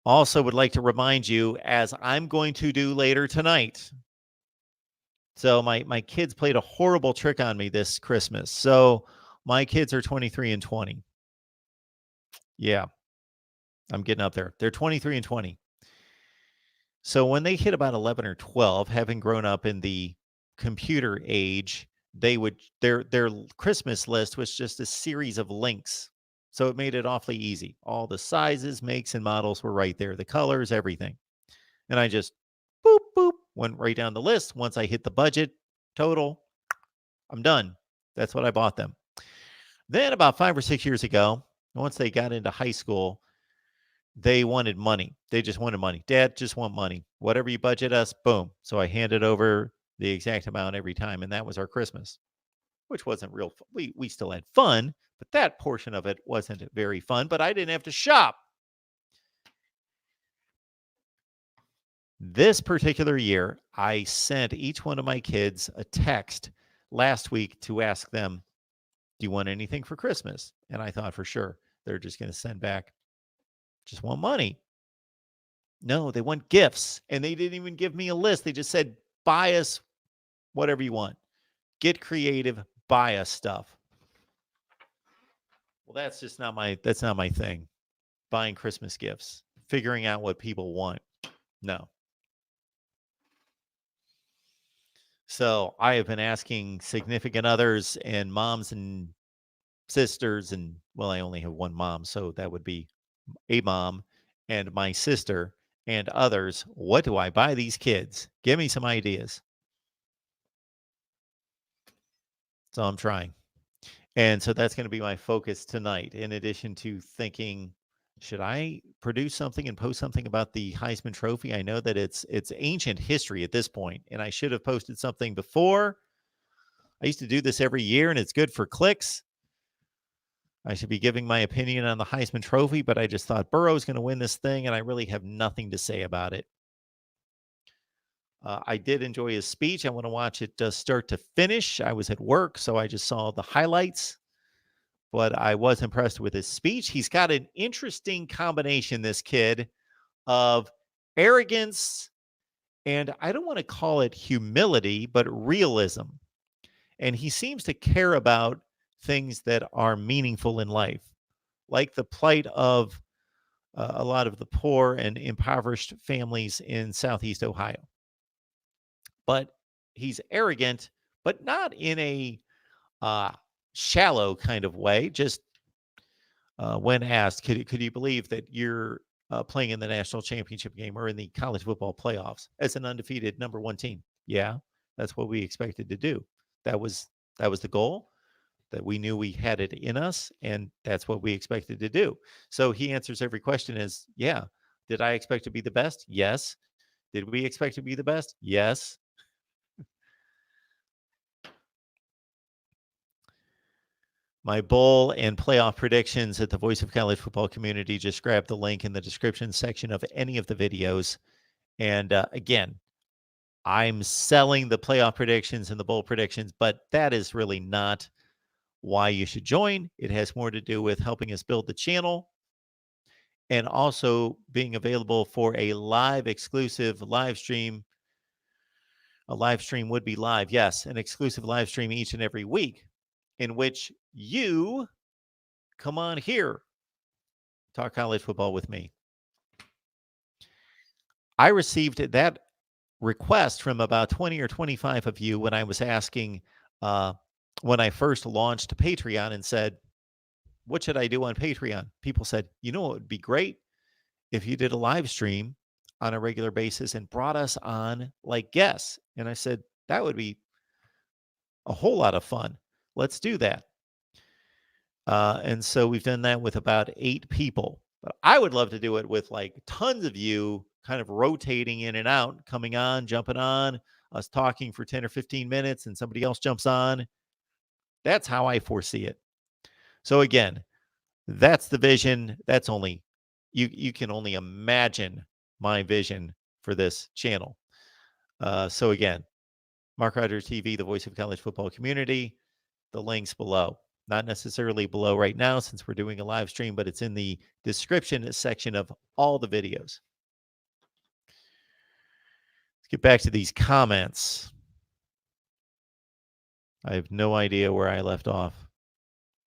Also would like to remind you, as I'm going to do later tonight. So my kids played a horrible trick on me this Christmas. So my kids are 23 and 20. Yeah, I'm getting up there. They're 23 and 20. So when they hit about 11 or 12, having grown up in the computer age, their Christmas list was just a series of links. So it made it awfully easy. All the sizes, makes, and models were right there. The colors, everything. And I just boop, boop, went right down the list. Once I hit the budget total, I'm done. That's what I bought them. Then about 5 or 6 years ago, once they got into high school, they wanted money. They just wanted money. Dad, just want money. Whatever you budget us, boom. So I handed over the exact amount every time, and that was our Christmas, which wasn't real fun. We still had fun, but that portion of it wasn't very fun, but I didn't have to shop. This particular year, I sent each one of my kids a text last week to ask them, do you want anything for Christmas? And I thought for sure they're just going to send back, just want money. No, they want gifts. And they didn't even give me a list. They just said, buy us whatever you want. Get creative, buy us stuff. Well, that's not my thing. Buying Christmas gifts, figuring out what people want. No. So I have been asking significant others and moms and sisters, and well, I only have one mom, so that would be a mom and my sister and others. What do I buy these kids? Give me some ideas. So I'm trying. And so that's going to be my focus tonight, in addition to thinking, should I produce something and post something about the Heisman Trophy? I know that it's ancient history at this point, and I should have posted something before. I used to do this every year, and it's good for clicks. I should be giving my opinion on the Heisman Trophy, but I just thought Burrow's going to win this thing, and I really have nothing to say about it. I did enjoy his speech. I want to watch it start to finish. I was at work, so I just saw the highlights, but I was impressed with his speech. He's got an interesting combination, this kid, of arrogance and I don't want to call it humility, but realism. And he seems to care about things that are meaningful in life, like the plight of a lot of the poor and impoverished families in Southeast Ohio. But he's arrogant, but not in a shallow kind of way. Just when asked, could you believe that you're playing in the national championship game or in the college football playoffs as an undefeated number one team? Yeah, that's what we expected to do. That was the goal, that we knew we had it in us, and that's what we expected to do. So he answers every question as, yeah. Did I expect to be the best? Yes. Did we expect to be the best? Yes. My bowl and playoff predictions at the Voice of College Football Community. Just grab the link in the description section of any of the videos. And again, I'm selling the playoff predictions and the bowl predictions, but that is really not why you should join. It has more to do with helping us build the channel and also being available for a live exclusive live stream. A live stream would be live, yes, an exclusive live stream each and every week in which you come on here, talk college football with me. I received that request from about 20 or 25 of you when I was asking, when I first launched Patreon and said, what should I do on Patreon? People said, it would be great if you did a live stream on a regular basis and brought us on like guests. And I said, that would be a whole lot of fun. Let's do that. And so we've done that with about 8 people. But I would love to do it with like tons of you kind of rotating in and out, coming on, jumping on, us talking for 10 or 15 minutes, and somebody else jumps on. That's how I foresee it. So again, that's the vision. That's only, you can only imagine my vision for this channel. So again, MarkRogersTV, the Voice of College Football Community, the links below. Not necessarily below right now since we're doing a live stream, but it's in the description section of all the videos. Let's get back to these comments. I have no idea where I left off.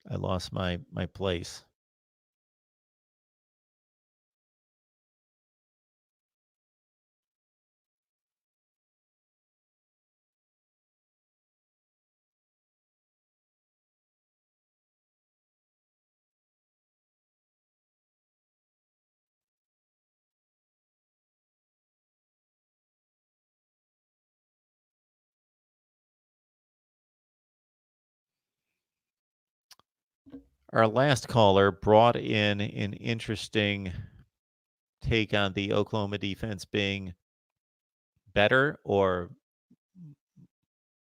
I lost my place. Our last caller brought in an interesting take on the Oklahoma defense being better or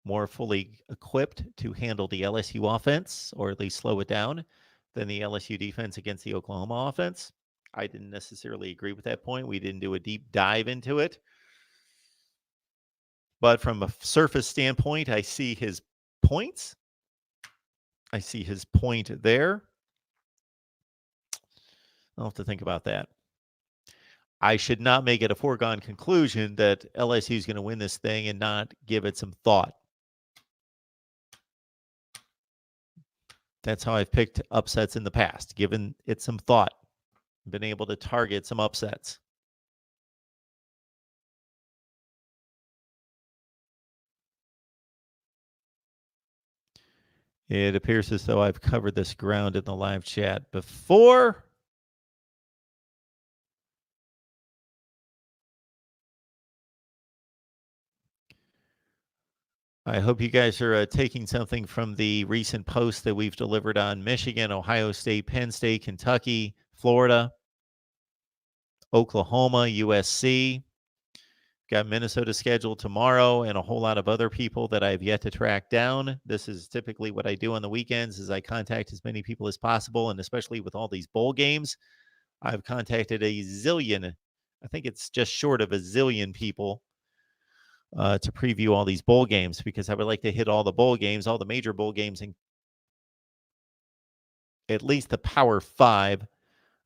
more fully equipped to handle the LSU offense, or at least slow it down, than the LSU defense against the Oklahoma offense. I didn't necessarily agree with that point. We didn't do a deep dive into it. But from a surface standpoint, I see his points. I see his point there. I'll have to think about that. I should not make it a foregone conclusion that LSU is going to win this thing and not give it some thought. That's how I've picked upsets in the past, given it some thought, been able to target some upsets. It appears as though I've covered this ground in the live chat before. I hope you guys are taking something from the recent posts that we've delivered on Michigan, Ohio State, Penn State, Kentucky, Florida, Oklahoma, USC. Got Minnesota scheduled tomorrow and a whole lot of other people that I've yet to track down. This is typically what I do on the weekends is I contact as many people as possible, and especially with all these bowl games, I've contacted a zillion, I think it's just short of a zillion people to preview all these bowl games because I would like to hit all the bowl games, all the major bowl games, and at least the Power 5.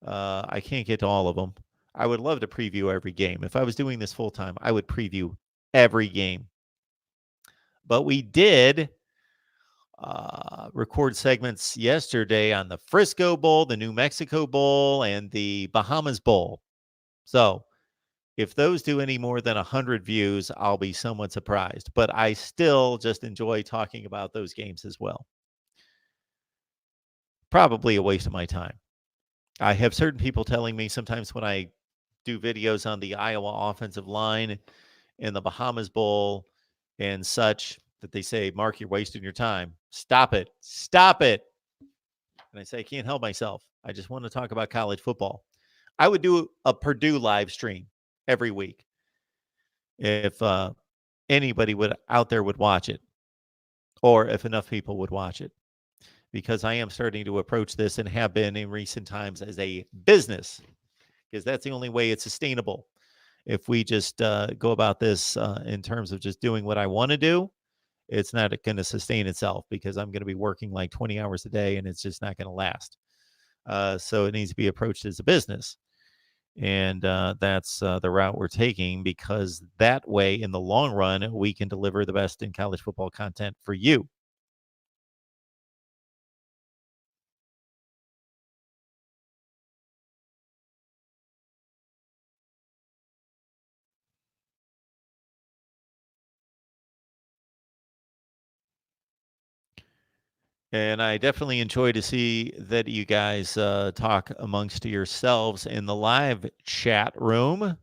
I can't get to all of them. I would love to preview every game. If I was doing this full time, I would preview every game. But we did record segments yesterday on the Frisco Bowl, the New Mexico Bowl, and the Bahamas Bowl. So if those do any more than 100 views, I'll be somewhat surprised. But I still just enjoy talking about those games as well. Probably a waste of my time. I have certain people telling me sometimes when I do videos on the Iowa offensive line and the Bahamas Bowl and such that they say, Mark, you're wasting your time. Stop it. Stop it. And I say, I can't help myself. I just want to talk about college football. I would do a Purdue live stream every week if anybody out there would watch it, or if enough people would watch it, because I am starting to approach this and have been in recent times as a business, because that's the only way it's sustainable. If we just go about this in terms of just doing what I want to do, it's not going to sustain itself because I'm going to be working like 20 hours a day and it's just not going to last. So it needs to be approached as a business. And that's the route we're taking, because that way, in the long run, we can deliver the best in college football content for you. And I definitely enjoy to see that you guys talk amongst yourselves in the live chat room.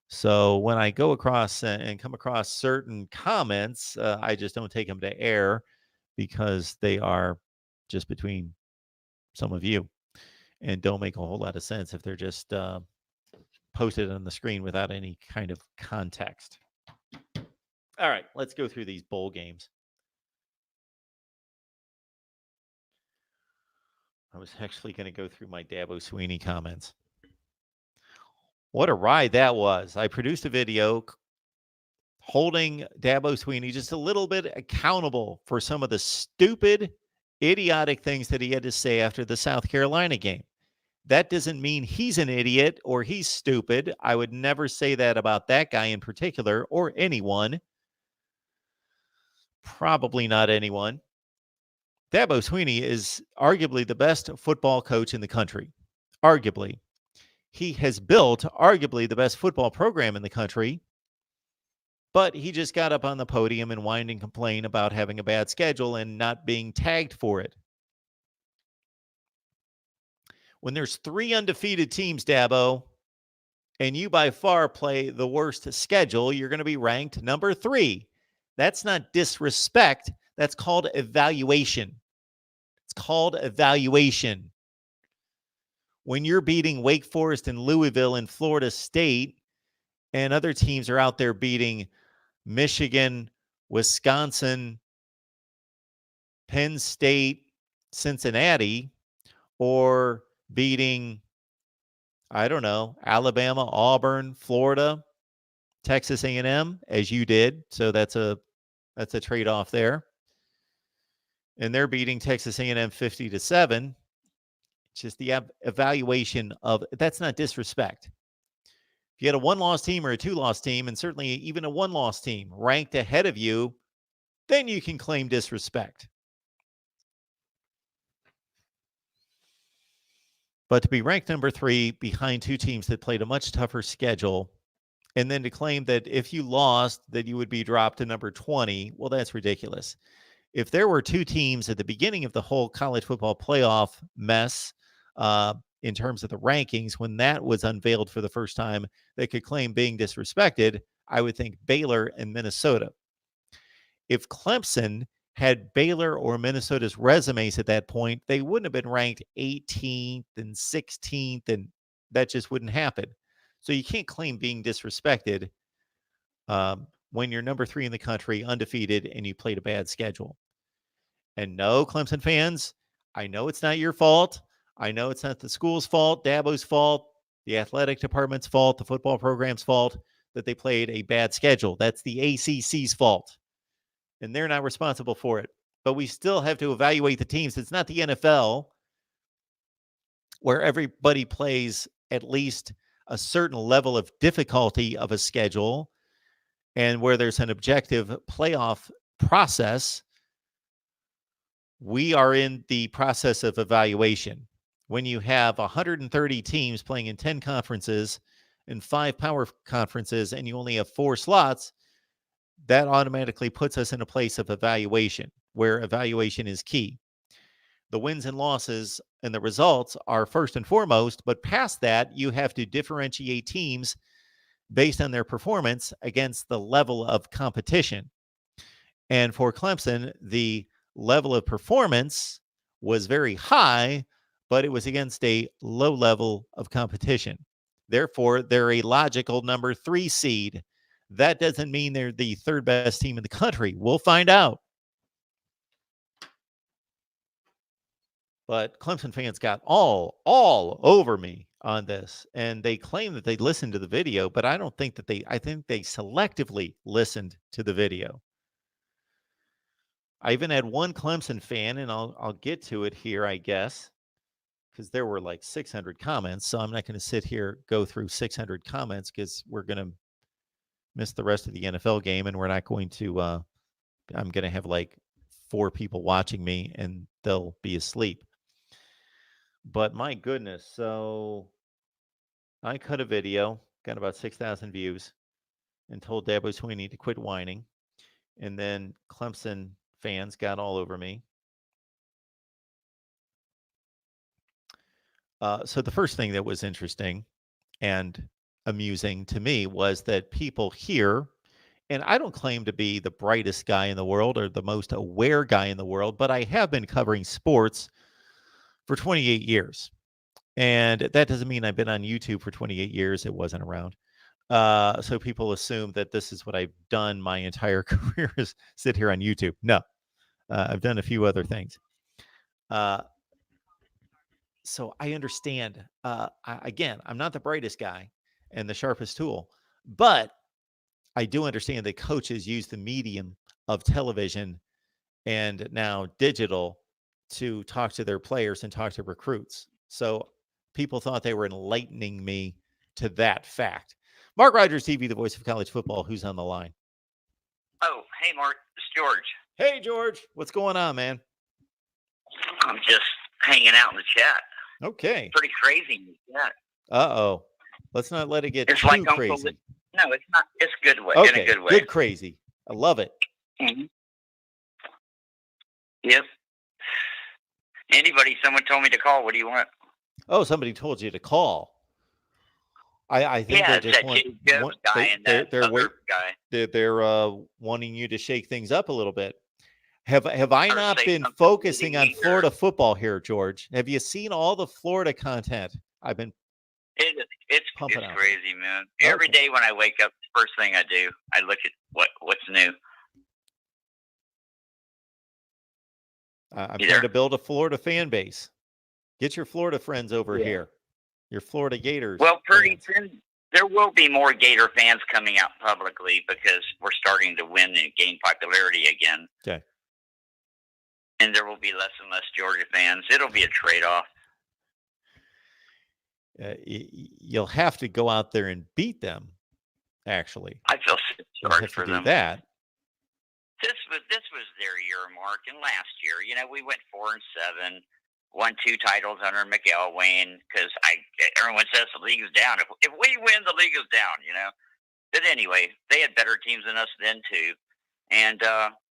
So when I go across and come across certain comments, I just don't take them to air because they are just between some of you and don't make a whole lot of sense if they're just posted on the screen without any kind of context. All right, let's go through these bowl games. I was actually going to go through my Dabo Sweeney comments. What a ride that was. I produced a video holding Dabo Sweeney just a little bit accountable for some of the stupid, idiotic things that he had to say after the South Carolina game. That doesn't mean he's an idiot or he's stupid. I would never say that about that guy in particular or anyone. Probably not anyone. Dabo Sweeney is arguably the best football coach in the country. Arguably. He has built arguably the best football program in the country. But he just got up on the podium and whined and complained about having a bad schedule and not being tagged for it. When there's 3 undefeated teams, Dabo, and you by far play the worst schedule, you're going to be ranked number 3. That's not disrespect. That's called evaluation. It's called evaluation. When you're beating Wake Forest and Louisville and Florida State, and other teams are out there beating Michigan, Wisconsin, Penn State, Cincinnati, or beating, I don't know, Alabama, Auburn, Florida, Texas A&M, as you did. So that's a trade-off there. And they're beating Texas A&M 50-7. It's just the evaluation of, that's not disrespect. If you had a 1-loss team or a 2-loss team, and certainly even a 1-loss team ranked ahead of you, then you can claim disrespect. But to be ranked number 3 behind 2 teams that played a much tougher schedule, and then to claim that if you lost, that you would be dropped to number 20, well, that's ridiculous. If there were 2 teams at the beginning of the whole college football playoff mess, in terms of the rankings, when that was unveiled for the first time, that could claim being disrespected, I would think Baylor and Minnesota. If Clemson had Baylor or Minnesota's resumes at that point, they wouldn't have been ranked 18th and 16th, and that just wouldn't happen. So you can't claim being disrespected when you're number 3 in the country, undefeated, and you played a bad schedule. And no, Clemson fans, I know it's not your fault. I know it's not the school's fault, Dabo's fault, the athletic department's fault, the football program's fault that they played a bad schedule. That's the ACC's fault. And they're not responsible for it. But we still have to evaluate the teams. It's not the NFL where everybody plays at least a certain level of difficulty of a schedule and where there's an objective playoff process. We are in the process of evaluation. When you have 130 teams playing in 10 conferences and 5 power conferences, and you only have 4 slots, that automatically puts us in a place of evaluation, where evaluation is key. The wins and losses and the results are first and foremost, but past that, you have to differentiate teams based on their performance against the level of competition. And for Clemson, the level of performance was very high, but it was against a low level of competition. Therefore, they're a logical number 3 seed. That doesn't mean they're the 3rd best team in the country. We'll find out. But Clemson fans got all over me on this, and they claim that they listened to the video, but I don't think that I think they selectively listened to the video. I even had one Clemson fan, and I'll get to it here, I guess, because there were like 600 comments. So I'm not going to sit here, go through 600 comments, because we're going to miss the rest of the NFL game, and we're not going to, I'm going to have like 4 people watching me, and they'll be asleep. But my goodness, so I cut a video, got about 6,000 views, and told Dabo Sweeney to quit whining. And then Clemson fans got all over me. So the first thing that was interesting and amusing to me was that people here, and I don't claim to be the brightest guy in the world or the most aware guy in the world, but I have been covering sports for 28 years. And that doesn't mean I've been on YouTube for 28 years. It wasn't around. So people assume that this is what I've done my entire career, is sit here on YouTube. No, I've done a few other things. So I understand. Again, I'm not the brightest guy and the sharpest tool, but I do understand that coaches use the medium of television and now digital to talk to their players and talk to recruits. So people thought they were enlightening me to that fact. Mark Rogers TV, the voice of college football. Who's on the line? Oh, hey, Mark. It's George. Hey, George. What's going on, man? I'm just hanging out in the chat. Okay. Pretty crazy in the chat. Uh-oh. Let's not let it get It's too like crazy. No, it's not. It's good way. Okay. In a good way. Good crazy. I love it. Mm-hmm. Yep. Someone told me to call. What do you want? Oh, somebody told you to call. I think Yeah, they just that Jay Jones guy and that other guy. They're wanting you to shake things up a little bit. Have I Or not say been something focusing on either. Florida football here, George? Have you seen all the Florida content I've been It's pumping out? crazy, man. Every day when I wake up, the first thing I do, I look at what's new. I'm You trying there? to build a Florida fan base. Get your Florida friends over here. Your Florida Gators. Well, pretty fans. soon there will be more Gator fans coming out publicly because we're starting to win and gain popularity again. Okay. And there will be less and less Georgia fans. It'll be a trade-off. You'll have to go out there and beat them. Actually, I feel you'll sorry have for to do them. that. This was their year, Mark. And last year, we went 4-7, won 2 titles under Miguel Wayne because everyone says the league is down. If we win, the league is down. But anyway, they had better teams than us then too, and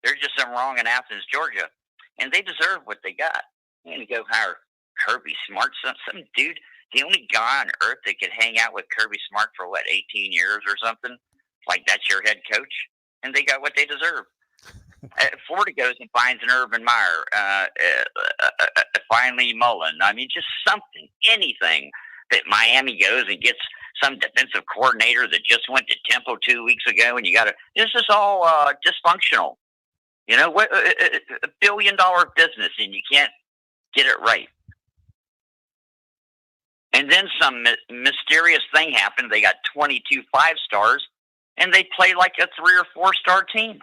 there's just something wrong in Athens, Georgia, and they deserve what they got. You need to go hire Kirby Smart, some dude, the only guy on earth that could hang out with Kirby Smart for 18 years or something. Like that's your head coach, and they got what they deserve. Florida goes and finds an Urban Meyer, finally Mullen. I mean, just something, anything that Miami goes and gets some defensive coordinator that just went to Temple 2 weeks ago, and this is all dysfunctional. What a $1 billion business, and you can't get it right. And then some mysterious thing happened. They got 22 5-stars, and they play like a 3 or 4-star team.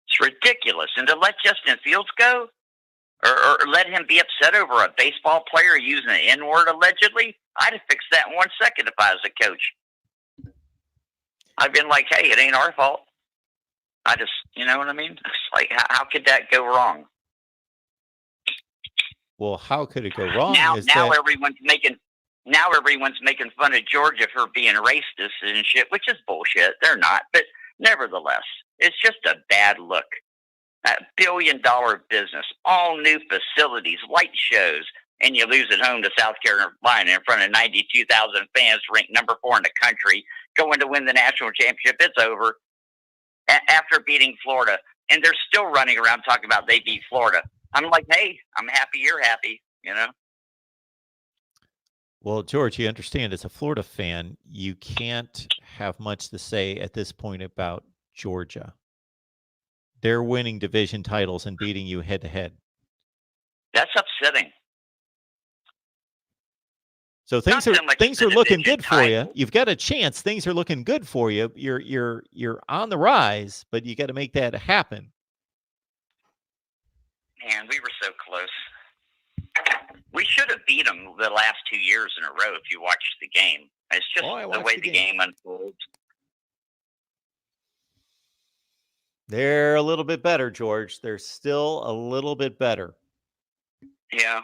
It's ridiculous. And to let Justin Fields go, or let him be upset over a baseball player using the N-word allegedly, I'd have fixed that in 1 second if I was a coach. I've been like, hey, it ain't our fault. I just, you know what I mean? It's like, how could that go wrong? Well, how could it go wrong? Now everyone's making fun of Georgia for being racist and shit, which is bullshit. They're not, but nevertheless, it's just a bad look. A $1 billion business, all new facilities, light shows, and you lose at home to South Carolina in front of 92,000 fans, ranked number 4 in the country, going to win the national championship. It's over after beating Florida, and they're still running around talking about they beat Florida. I'm like, hey, I'm happy you're happy, Well, George, you understand, as a Florida fan, you can't have much to say at this point about Georgia. They're winning division titles and beating you head to head. That's upsetting. So things are looking good for you. You've got a chance. Things are looking good for you. You're on the rise, but you got to make that happen. Man, we were so close. We should have beat them the last 2 years in a row if you watched the game. It's just the way the game unfolds. They're a little bit better, George. They're still a little bit better. Yeah.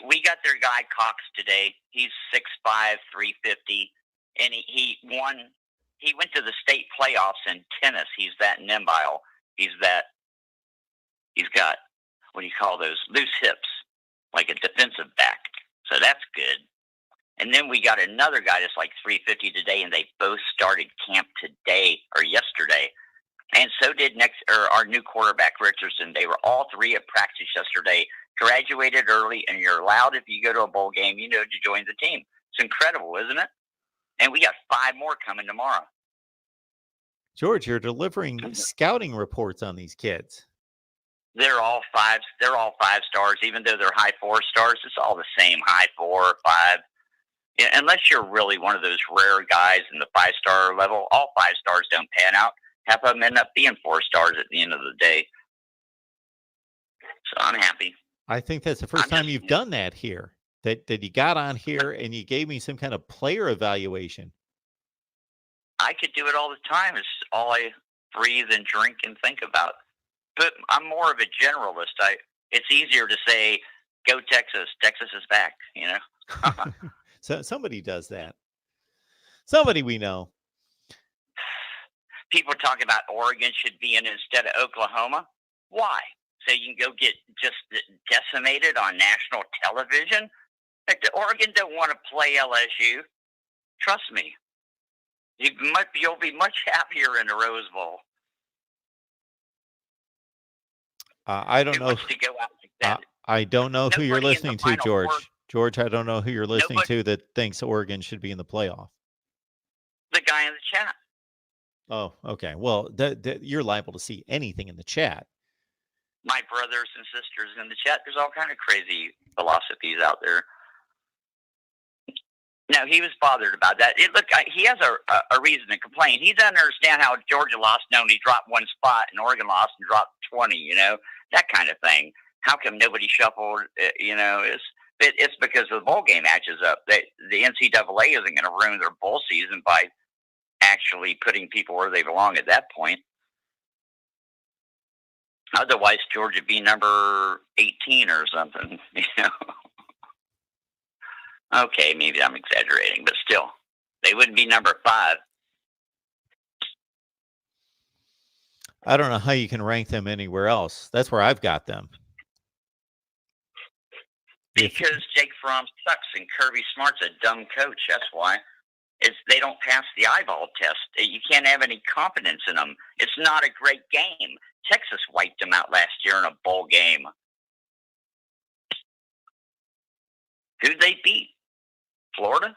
We got their guy Cox today. He's 6'5", 350, and he won. He went to the state playoffs in tennis. He's that nimble. He's got, what do you call those, loose hips, like a defensive back. So that's good. And then we got another guy that's like 350 today, and they both started camp today or yesterday. And so did our new quarterback, Richardson. They were all 3 at practice yesterday, graduated early, and you're allowed, if you go to a bowl game, to join the team. It's incredible, isn't it? And we got 5 more coming tomorrow. George, you're delivering scouting reports on these kids. They're all 5. They're all 5-stars, even though they're high 4-stars. It's all the same, high 4, 5. Yeah, unless you're really one of those rare guys in the 5-star level, all 5-stars don't pan out. Half of them end up being 4 stars at the end of the day. So I'm happy. I think that's the 1st time you've done that here. That you got on here and you gave me some kind of player evaluation. I could do it all the time. It's all I breathe and drink and think about. But I'm more of a generalist. It's easier to say, "Go Texas! Texas is back." You know. So somebody does that. Somebody we know. People talk about Oregon should be in instead of Oklahoma. Why? So you can go get just decimated on national television? Like the Oregon don't want to play LSU. Trust me. You'll be much happier in the Rose Bowl. I don't know. To go out like that. I don't know who you're listening to, George. Four. George, I don't know who you're listening to that thinks Oregon should be in the playoff. The guy in the chat. Oh, okay. Well, you're liable to see anything in the chat. My brothers and sisters in the chat. There's all kind of crazy philosophies out there. No, he was bothered about that. He has a reason to complain. He doesn't understand how Georgia lost and only dropped 1 spot, and Oregon lost and dropped 20. You know, that kind of thing. How come nobody shuffled? You know, it's because the bowl game matches up. The NCAA isn't going to ruin their bowl season by actually putting people where they belong at that point. Otherwise, Georgia would be number 18 or something. You know. Okay, maybe I'm exaggerating, but still, they wouldn't be number 5. I don't know how you can rank them anywhere else. That's where I've got them. Because Jake Fromm sucks and Kirby Smart's a dumb coach. That's why. They don't pass the eyeball test. You can't have any confidence in them. It's not a great game. Texas wiped them out last year in a bowl game. Who'd they beat? Florida?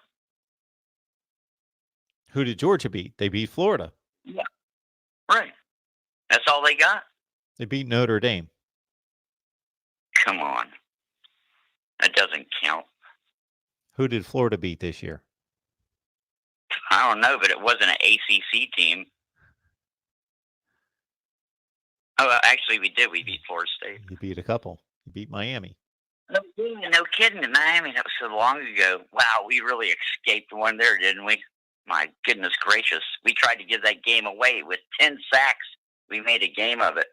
Who did Georgia beat? They beat Florida. Yeah. Right. That's all they got? They beat Notre Dame. Come on. That doesn't count. Who did Florida beat this year? I don't know, but it wasn't an ACC team. Oh, actually, we did. We beat Florida State. You beat a couple. You beat Miami. No kidding. Miami, that was so long ago. Wow, we really escaped one there, didn't we? My goodness gracious. We tried to give that game away with 10 sacks. We made a game of it.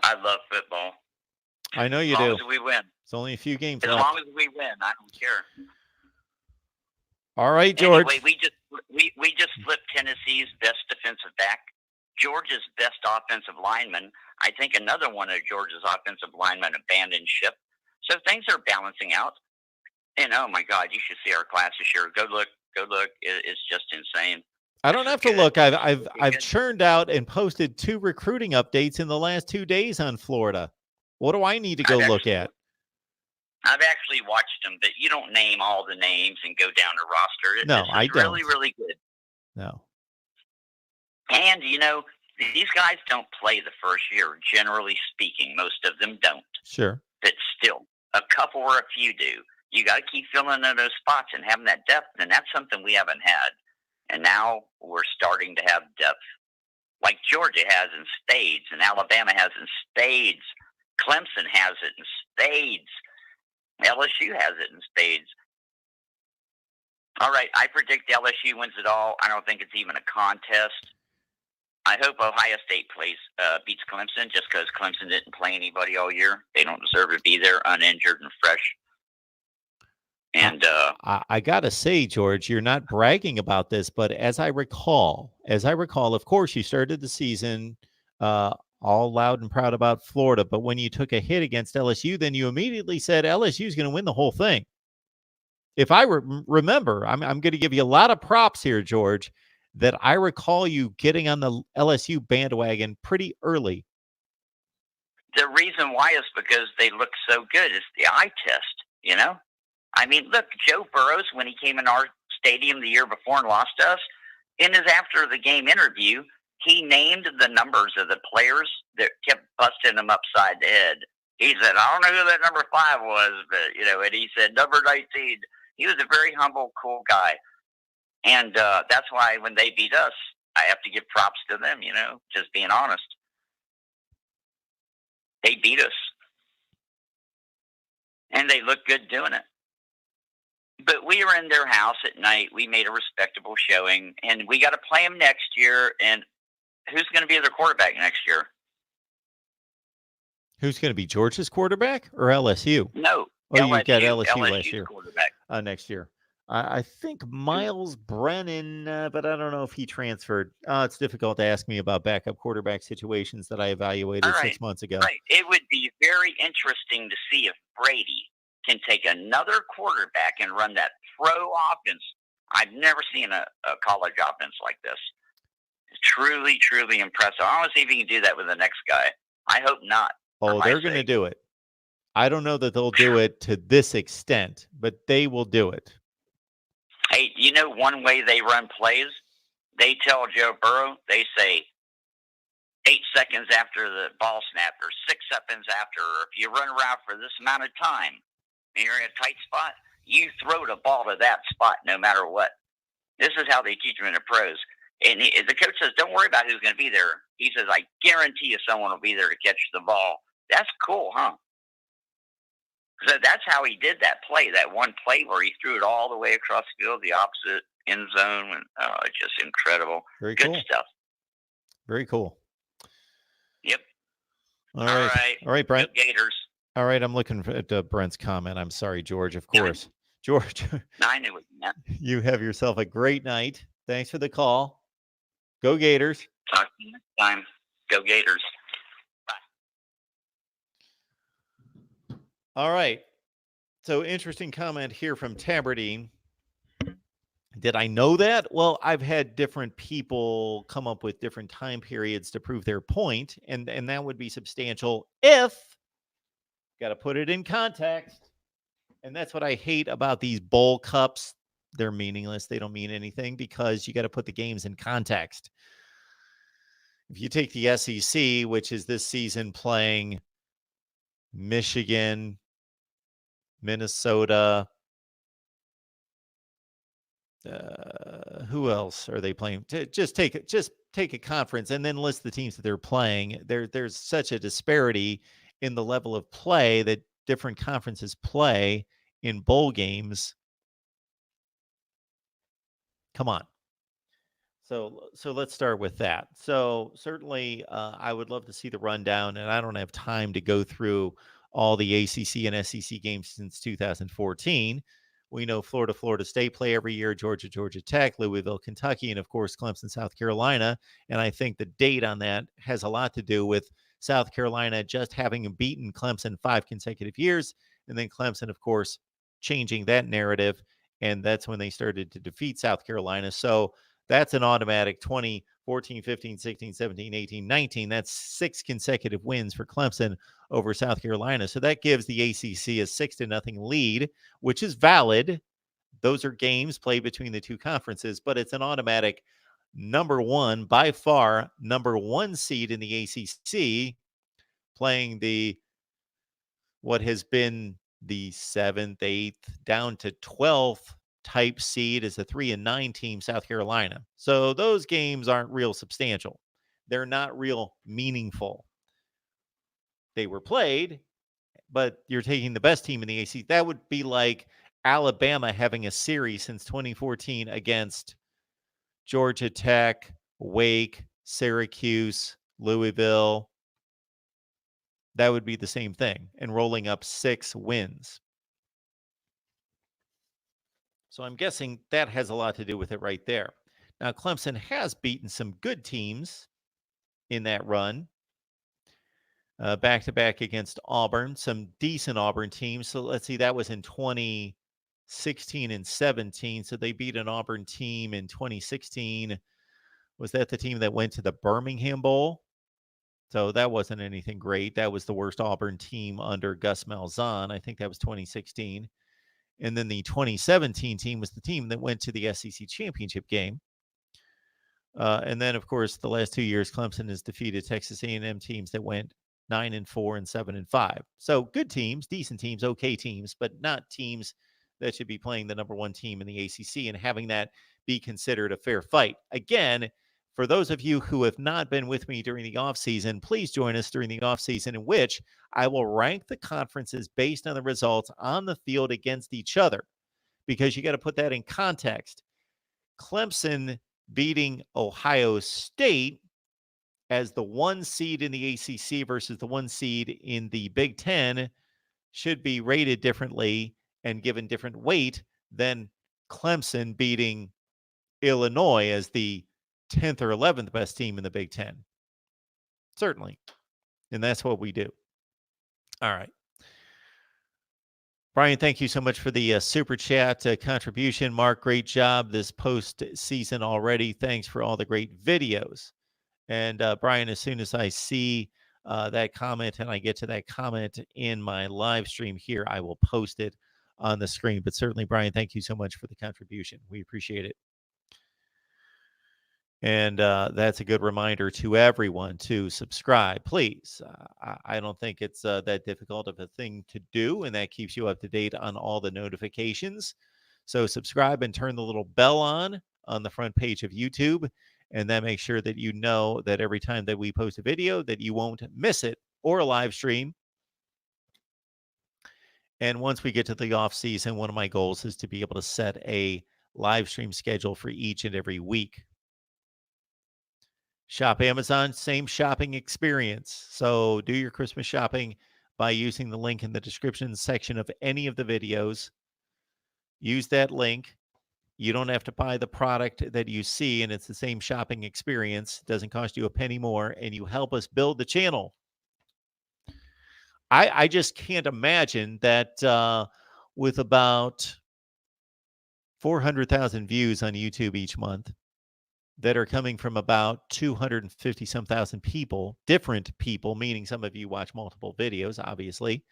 I love football. I know you do. do. As long as we win. It's only a few games left. As long as we win, I don't care. All right, George. Anyway, we just flipped Tennessee's best defensive back, Georgia's best offensive lineman. I think another one of Georgia's offensive linemen abandoned ship. So things are balancing out. And oh my God, you should see our class this year. Go look. It's just insane. I don't have to look. I've churned out and posted 2 recruiting updates in the last 2 days on Florida. What do I need to go look at? I've actually watched them, but you don't name all the names and go down the roster. No, I don't. Really, really good. No. And, you know, these guys don't play the first year, generally speaking. Most of them don't. Sure. But still, a couple or a few do. You got to keep filling in those spots and having that depth, and that's something we haven't had. And now we're starting to have depth, like Georgia has in spades, and Alabama has in spades. Clemson has it in spades. LSU has it in spades. All right, I predict LSU wins it all. I don't think it's even a contest. I hope Ohio State beats Clemson just because Clemson didn't play anybody all year. They don't deserve to be there uninjured and fresh. And I got to say, George, you're not bragging about this, but as I recall, of course, you started the season all loud and proud about Florida, but when you took a hit against LSU, then you immediately said LSU is going to win the whole thing. If I remember, I'm going to give you a lot of props here, George, that I recall you getting on the LSU bandwagon pretty early. The reason why is because they look so good. It's the eye test, you know? I mean, look, Joe Burrows, when he came in our stadium the year before and lost us, in his after-the-game interview, he named the numbers of the players that kept busting him upside the head. He said, I don't know who that number 5 was, but, you know, and he said, number 19. He was a very humble, cool guy. And that's why when they beat us, I have to give props to them, you know, just being honest. They beat us. And they looked good doing it. But we were in their house at night. We made a respectable showing, and we got to play them next year. And who's going to be their quarterback next year? Who's going to be Georgia's quarterback or LSU? No. Oh, you got LSU last LSU's year. quarterback. Next year. I think Miles Brennan, but I don't know if he transferred. It's difficult to ask me about backup quarterback situations that I evaluated 6 months ago. Right. It would be very interesting to see if Brady can take another quarterback and run that pro offense. I've never seen a college offense like this. It's truly, truly impressive. I want to see if he can do that with the next guy. I hope not. Oh, they're going to do it. I don't know that they'll do it to this extent, but they will do it. Hey, you know one way they run plays? They tell Joe Burrow, they say 8 seconds after the ball snap or 6 seconds after, or if you run around for this amount of time and you're in a tight spot, you throw the ball to that spot no matter what. This is how they teach them in the pros. And the coach says, don't worry about who's going to be there. He says, I guarantee you someone will be there to catch the ball. That's cool, huh? So that's how he did that play, that one play where he threw it all the way across the field, the opposite end zone. And it's just incredible. Very Good cool stuff. Very cool. Yep. All right, Brent. Go Gators. All right, I'm looking at Brent's comment. I'm sorry, George, of course. George, I knew it. Yeah. You have yourself a great night. Thanks for the call. Go Gators. Talk to you next time. Go Gators. All right. So interesting comment here from Tabardine. Did I know that? Well, I've had different people come up with different time periods to prove their point, and that would be substantial if, got to put it in context. And that's what I hate about these bowl cups. They're meaningless. They don't mean anything because you got to put the games in context. If you take the SEC, which is this season playing Michigan, Minnesota, who else are they playing? Just take a conference and then list the teams that they're playing. There's such a disparity in the level of play that different conferences play in bowl games. Come on. So let's start with that. So certainly I would love to see the rundown, and I don't have time to go through all the ACC and SEC games since 2014. We know Florida State play every year, Georgia Tech, Louisville, Kentucky, and of course Clemson, South Carolina. And I think the date on that has a lot to do with South Carolina just having beaten Clemson 5 consecutive years, and then Clemson, of course, changing that narrative, and that's when they started to defeat South Carolina. So that's an automatic 20, 14, 15, 16, 17, 18, 19. That's 6 consecutive wins for Clemson over South Carolina. So that gives the ACC a 6-0 lead, which is valid. Those are games played between the two conferences, but it's an automatic number one, by far, number one seed in the ACC playing what has been the 7th, 8th, down to 12th type seed as a 3-9 team, South Carolina. So those games aren't real substantial. They're not real meaningful. They were played, but you're taking the best team in the ACC. That would be like Alabama having a series since 2014 against Georgia Tech, Wake, Syracuse, Louisville. That would be the same thing, and rolling up 6 wins. So I'm guessing that has a lot to do with it right there. Now, Clemson has beaten some good teams in that run. Back-to-back against Auburn, some decent Auburn teams. So let's see, that was in 2016 and 17. So they beat an Auburn team in 2016. Was that the team that went to the Birmingham Bowl? So that wasn't anything great. That was the worst Auburn team under Gus Malzahn. I think that was 2016. And then the 2017 team was the team that went to the SEC championship game. And then, of course, the last 2 years, Clemson has defeated Texas A&M teams that went 9-4 and 7-5. So good teams, decent teams, okay teams, but not teams that should be playing the number one team in the ACC and having that be considered a fair fight. Again, For those of you who have not been with me during the off season, please join us during the off season, in which I will rank the conferences based on the results on the field against each other, because you got to put that in context. Clemson beating Ohio State as the 1 seed in the ACC versus the 1 seed in the Big Ten should be rated differently and given different weight than Clemson beating Illinois as the 10th or 11th best team in the Big Ten. Certainly. And that's what we do. All right. Brian, thank you so much for the super chat contribution. Mark, great job this postseason already. Thanks for all the great videos. And Brian, as soon as I see that comment and I get to that comment in my live stream here, I will post it on the screen. But certainly, Brian, thank you so much for the contribution. We appreciate it. And that's a good reminder to everyone to subscribe, please. I don't think it's that difficult of a thing to do, and that keeps you up to date on all the notifications. So subscribe and turn the little bell on the front page of YouTube, and that makes sure that you know that every time that we post a video that you won't miss it, or a live stream. And once we get to the off season, one of my goals is to be able to set a live stream schedule for each and every week. Shop Amazon, same shopping experience. So do your Christmas shopping by using the link in the description section of any of the videos. Use that link. You don't have to buy the product that you see, and it's the same shopping experience. It doesn't cost you a penny more, and you help us build the channel. I just can't imagine that with about 400,000 views on YouTube each month, that are coming from about 250-some thousand people, different people, meaning some of you watch multiple videos, obviously.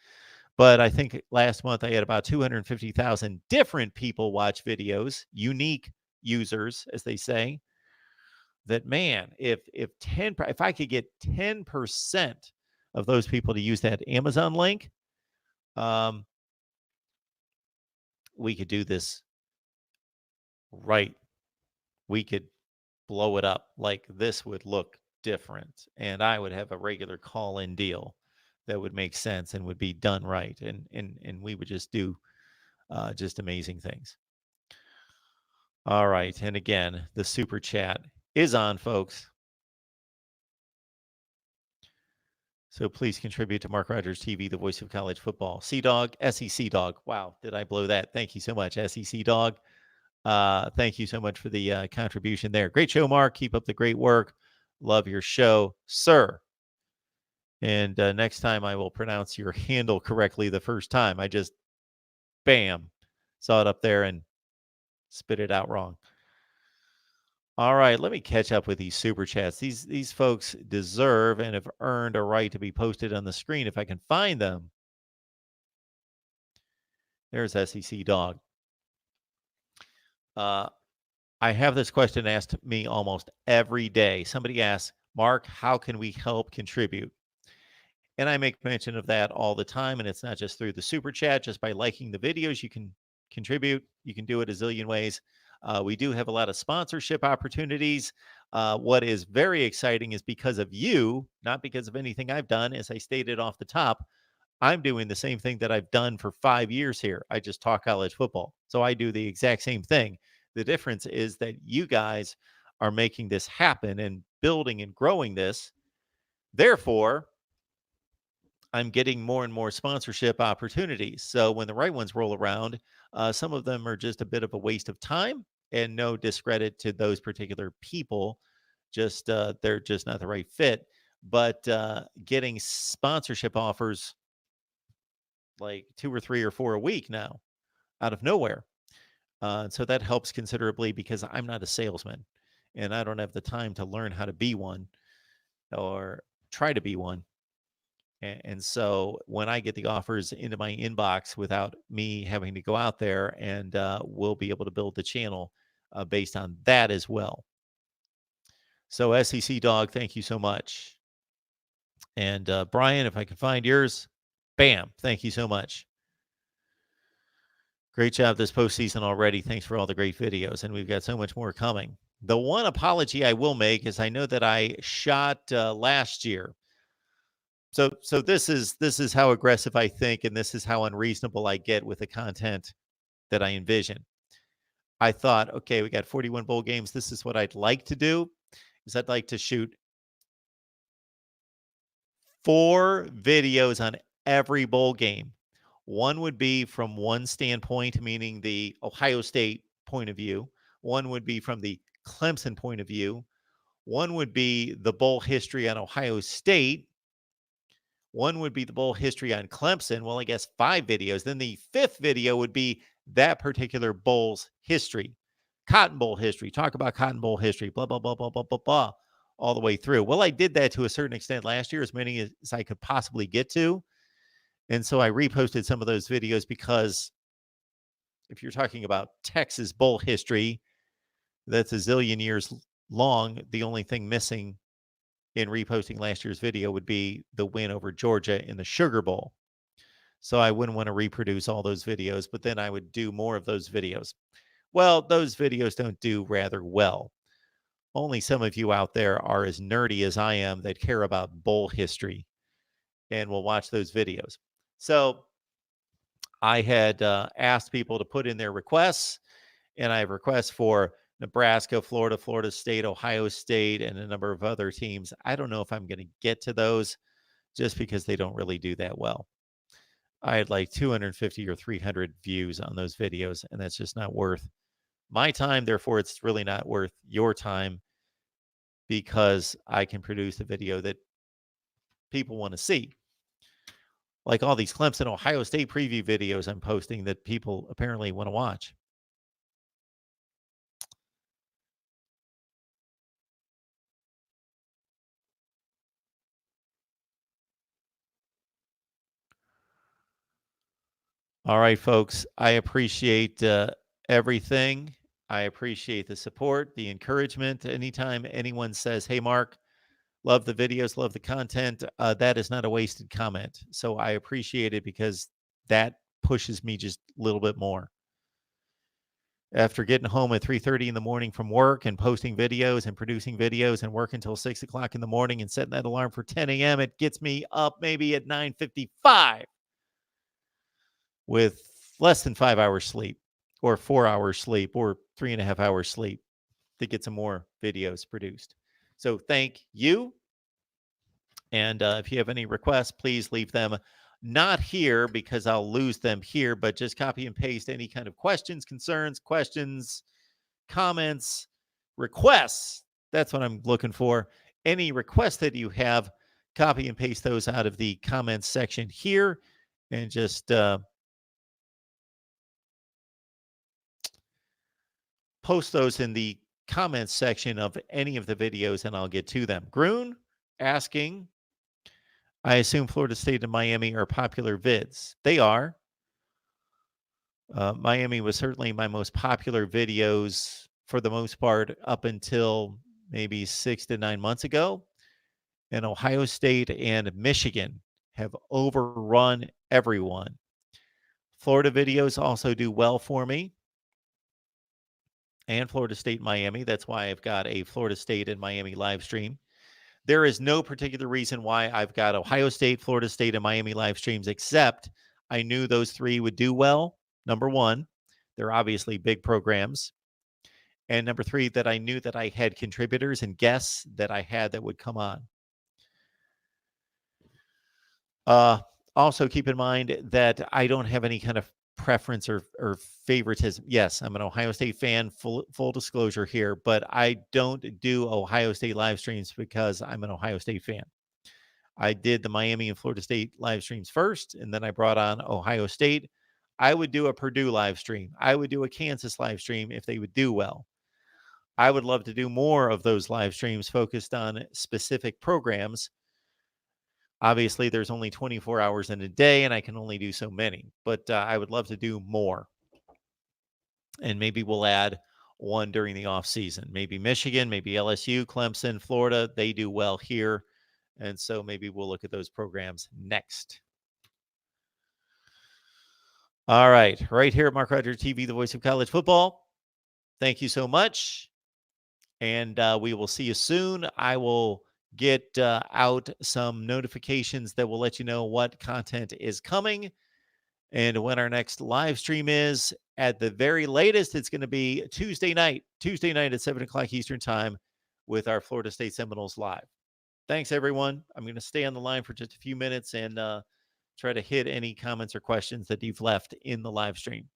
But I think last month I had about 250,000 different people watch videos, unique users, as they say. That, man, if I could get 10% of those people to use that Amazon link, we could do this right. We could blow it up. Like, this would look different, and I would have a regular call-in deal that would make sense and would be done right, and we would just do just amazing things. All right, and again, the super chat is on, folks. So please contribute to Mark Rogers TV, the voice of college football. C-Dog, SEC Dog. Wow, did I blow that? Thank you so much, SEC Dog. Thank you so much for the contribution there. Great show, Mark. Keep up the great work. Love your show, sir. And next time I will pronounce your handle correctly the first time. I just, bam, saw it up there and spit it out wrong. All right, let me catch up with these super chats. These folks deserve and have earned a right to be posted on the screen if I can find them. There's SEC Dog. I have this question asked me almost every day. Somebody asks, Mark, how can we help contribute? And I make mention of that all the time. And it's not just through the super chat, just by liking the videos, you can contribute. You can do it a zillion ways. We do have a lot of sponsorship opportunities. What is very exciting is because of you, not because of anything I've done. As I stated off the top, I'm doing the same thing that I've done for 5 years here. I just talk college football. So I do the exact same thing. The difference is that you guys are making this happen and building and growing this. Therefore, I'm getting more and more sponsorship opportunities. So when the right ones roll around, some of them are just a bit of a waste of time, and no discredit to those particular people. Just they're just not the right fit. But getting sponsorship offers like 2 or 3 or 4 a week now out of nowhere. So that helps considerably because I'm not a salesman and I don't have the time to learn how to be one or try to be one. And so when I get the offers into my inbox without me having to go out there, and we'll be able to build the channel based on that as well. So SEC Dog, thank you so much. And Brian, if I can find yours, bam, thank you so much. Great job this postseason already. Thanks for all the great videos. And we've got so much more coming. The one apology I will make is I know that I shot last year. So this is how aggressive I think, and this is how unreasonable I get with the content that I envision. I thought, okay, we got 41 bowl games. This is what I'd like to do. Is I'd like to shoot 4 videos on every bowl game. One would be from one standpoint, meaning the Ohio State point of view. One would be from the Clemson point of view. One would be the bowl history on Ohio State. One would be the bowl history on Clemson. Well, I guess 5 videos. Then the 5th video would be that particular bowl's history. Cotton Bowl history. Talk about Cotton Bowl history. Blah, blah, blah, blah, blah, blah, blah. All the way through. Well, I did that to a certain extent last year, as many as I could possibly get to. And so I reposted some of those videos because if you're talking about Texas bowl history, that's a zillion years long. The only thing missing in reposting last year's video would be the win over Georgia in the Sugar Bowl. So I wouldn't want to reproduce all those videos, but then I would do more of those videos. Well, those videos don't do rather well. Only some of you out there are as nerdy as I am that care about bowl history and will watch those videos. So I had asked people to put in their requests, and I have requests for Nebraska, Florida, Florida State, Ohio State, and a number of other teams. I don't know if I'm going to get to those just because they don't really do that well. I had like 250 or 300 views on those videos, and that's just not worth my time. Therefore, it's really not worth your time because I can produce a video that people want to see. Like all these Clemson, Ohio State preview videos I'm posting that people apparently want to watch. All right, folks. I appreciate everything. I appreciate the support, the encouragement. Anytime anyone says, hey, Mark, love the videos, love the content, that is not a wasted comment. So I appreciate it because that pushes me just a little bit more. After getting home at 3:30 in the morning from work and posting videos and producing videos and working until 6 o'clock in the morning and setting that alarm for 10 a.m., it gets me up maybe at 9:55 with less than 5 hours sleep or 4 hours sleep or 3.5 hours sleep to get some more videos produced. So thank you. And if you have any requests, please leave them not here because I'll lose them here, but just copy and paste any kind of questions, concerns, comments, requests. That's what I'm looking for. Any requests that you have, copy and paste those out of the comments section here and just post those in the comments section of any of the videos and I'll get to them. Groon asking, I assume Florida State and Miami are popular vids. They are. Miami was certainly my most popular videos for the most part up until maybe 6 to 9 months ago. And Ohio State and Michigan have overrun everyone. Florida videos also do well for me. And Florida State, Miami. That's why I've got a Florida State and Miami live stream. There is no particular reason why I've got Ohio State, Florida State, and Miami live streams, except I knew those 3 would do well. Number 1, they're obviously big programs. And number 3, that I knew that I had contributors and guests that I had that would come on. Also, keep in mind that I don't have any kind of preference or favoritism. Yes, I'm an Ohio State fan, full disclosure here, but I don't do Ohio State live streams because I'm an Ohio State fan. I did the Miami and Florida State live streams first, and then I brought on Ohio State. I would do a Purdue live stream. I would do a Kansas live stream if they would do well. I would love to do more of those live streams focused on specific programs. Obviously, there's only 24 hours in a day, and I can only do so many. But I would love to do more. And maybe we'll add one during the off season. Maybe Michigan, maybe LSU, Clemson, Florida. They do well here. And so maybe we'll look at those programs next. All right. Right here at Mark Rogers TV, the voice of college football. Thank you so much. And we will see you soon. I will get out some notifications that will let you know what content is coming and when our next live stream is. At the very latest, it's going to be Tuesday night at 7 o'clock Eastern time with our Florida State Seminoles live. Thanks, everyone. I'm going to stay on the line for just a few minutes and try to hit any comments or questions that you've left in the live stream.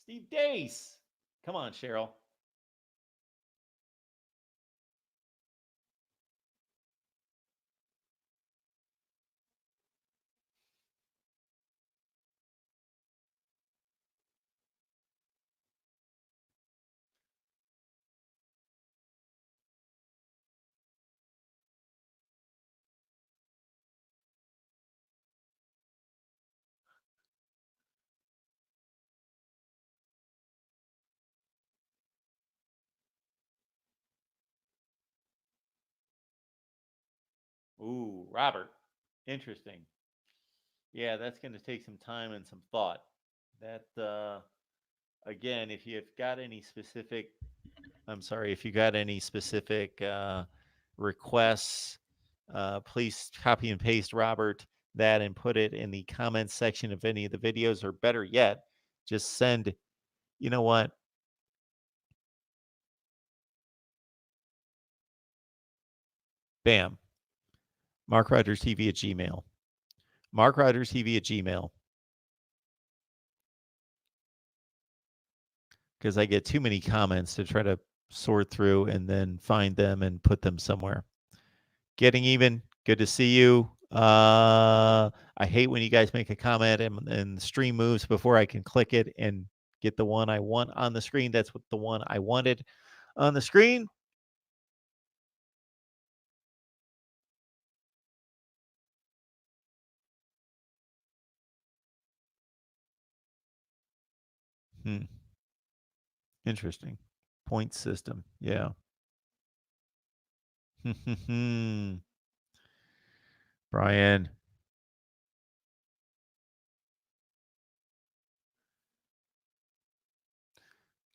Steve Dace. Come on, Cheryl. Ooh, Robert. Interesting. Yeah, that's going to take some time and some thought. That, again, if you've got any specific, if you got any specific requests, please copy and paste, Robert, that and put it in the comments section of any of the videos, or better yet, just send, you know what? Bam. MarkRogersTV at Gmail. MarkRogersTV at Gmail. Because I get too many comments to try to sort through and then find them and put them somewhere. Getting even. Good to see you. I hate when you guys make a comment and the stream moves before I can click it and get the one I want on the screen. That's what the one I wanted on the screen. Interesting. Point system. Yeah. Brian.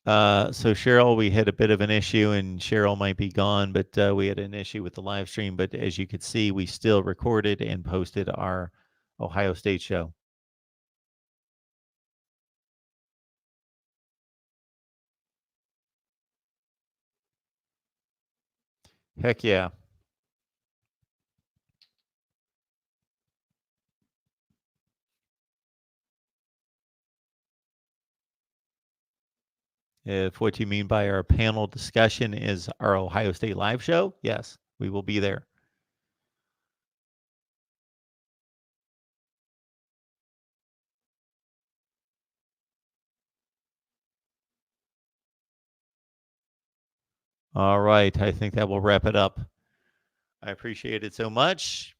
So Cheryl, we had a bit of an issue, and Cheryl might be gone, but we had an issue with the live stream. But as you could see, we still recorded and posted our Ohio State show. Heck yeah. If what you mean by our panel discussion is our Ohio State live show, yes, we will be there. All right. I think that will wrap it up. I appreciate it so much.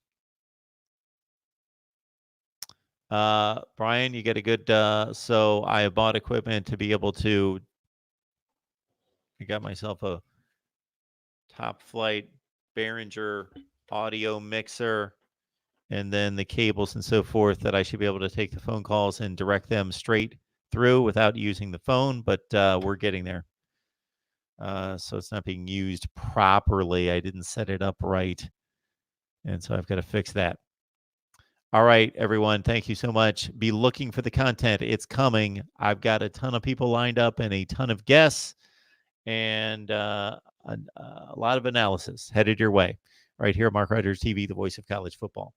Brian, you get a good, so I bought equipment to be able to, I got myself a top flight Behringer audio mixer, and then the cables and so forth that I should be able to take the phone calls and direct them straight through without using the phone, but we're getting there. So it's not being used properly. I didn't set it up right. And so I've got to fix that. All right, everyone. Thank you so much. Be looking for the content. It's coming. I've got a ton of people lined up and a ton of guests and a lot of analysis headed your way right here at MarkRogersTV, the voice of college football.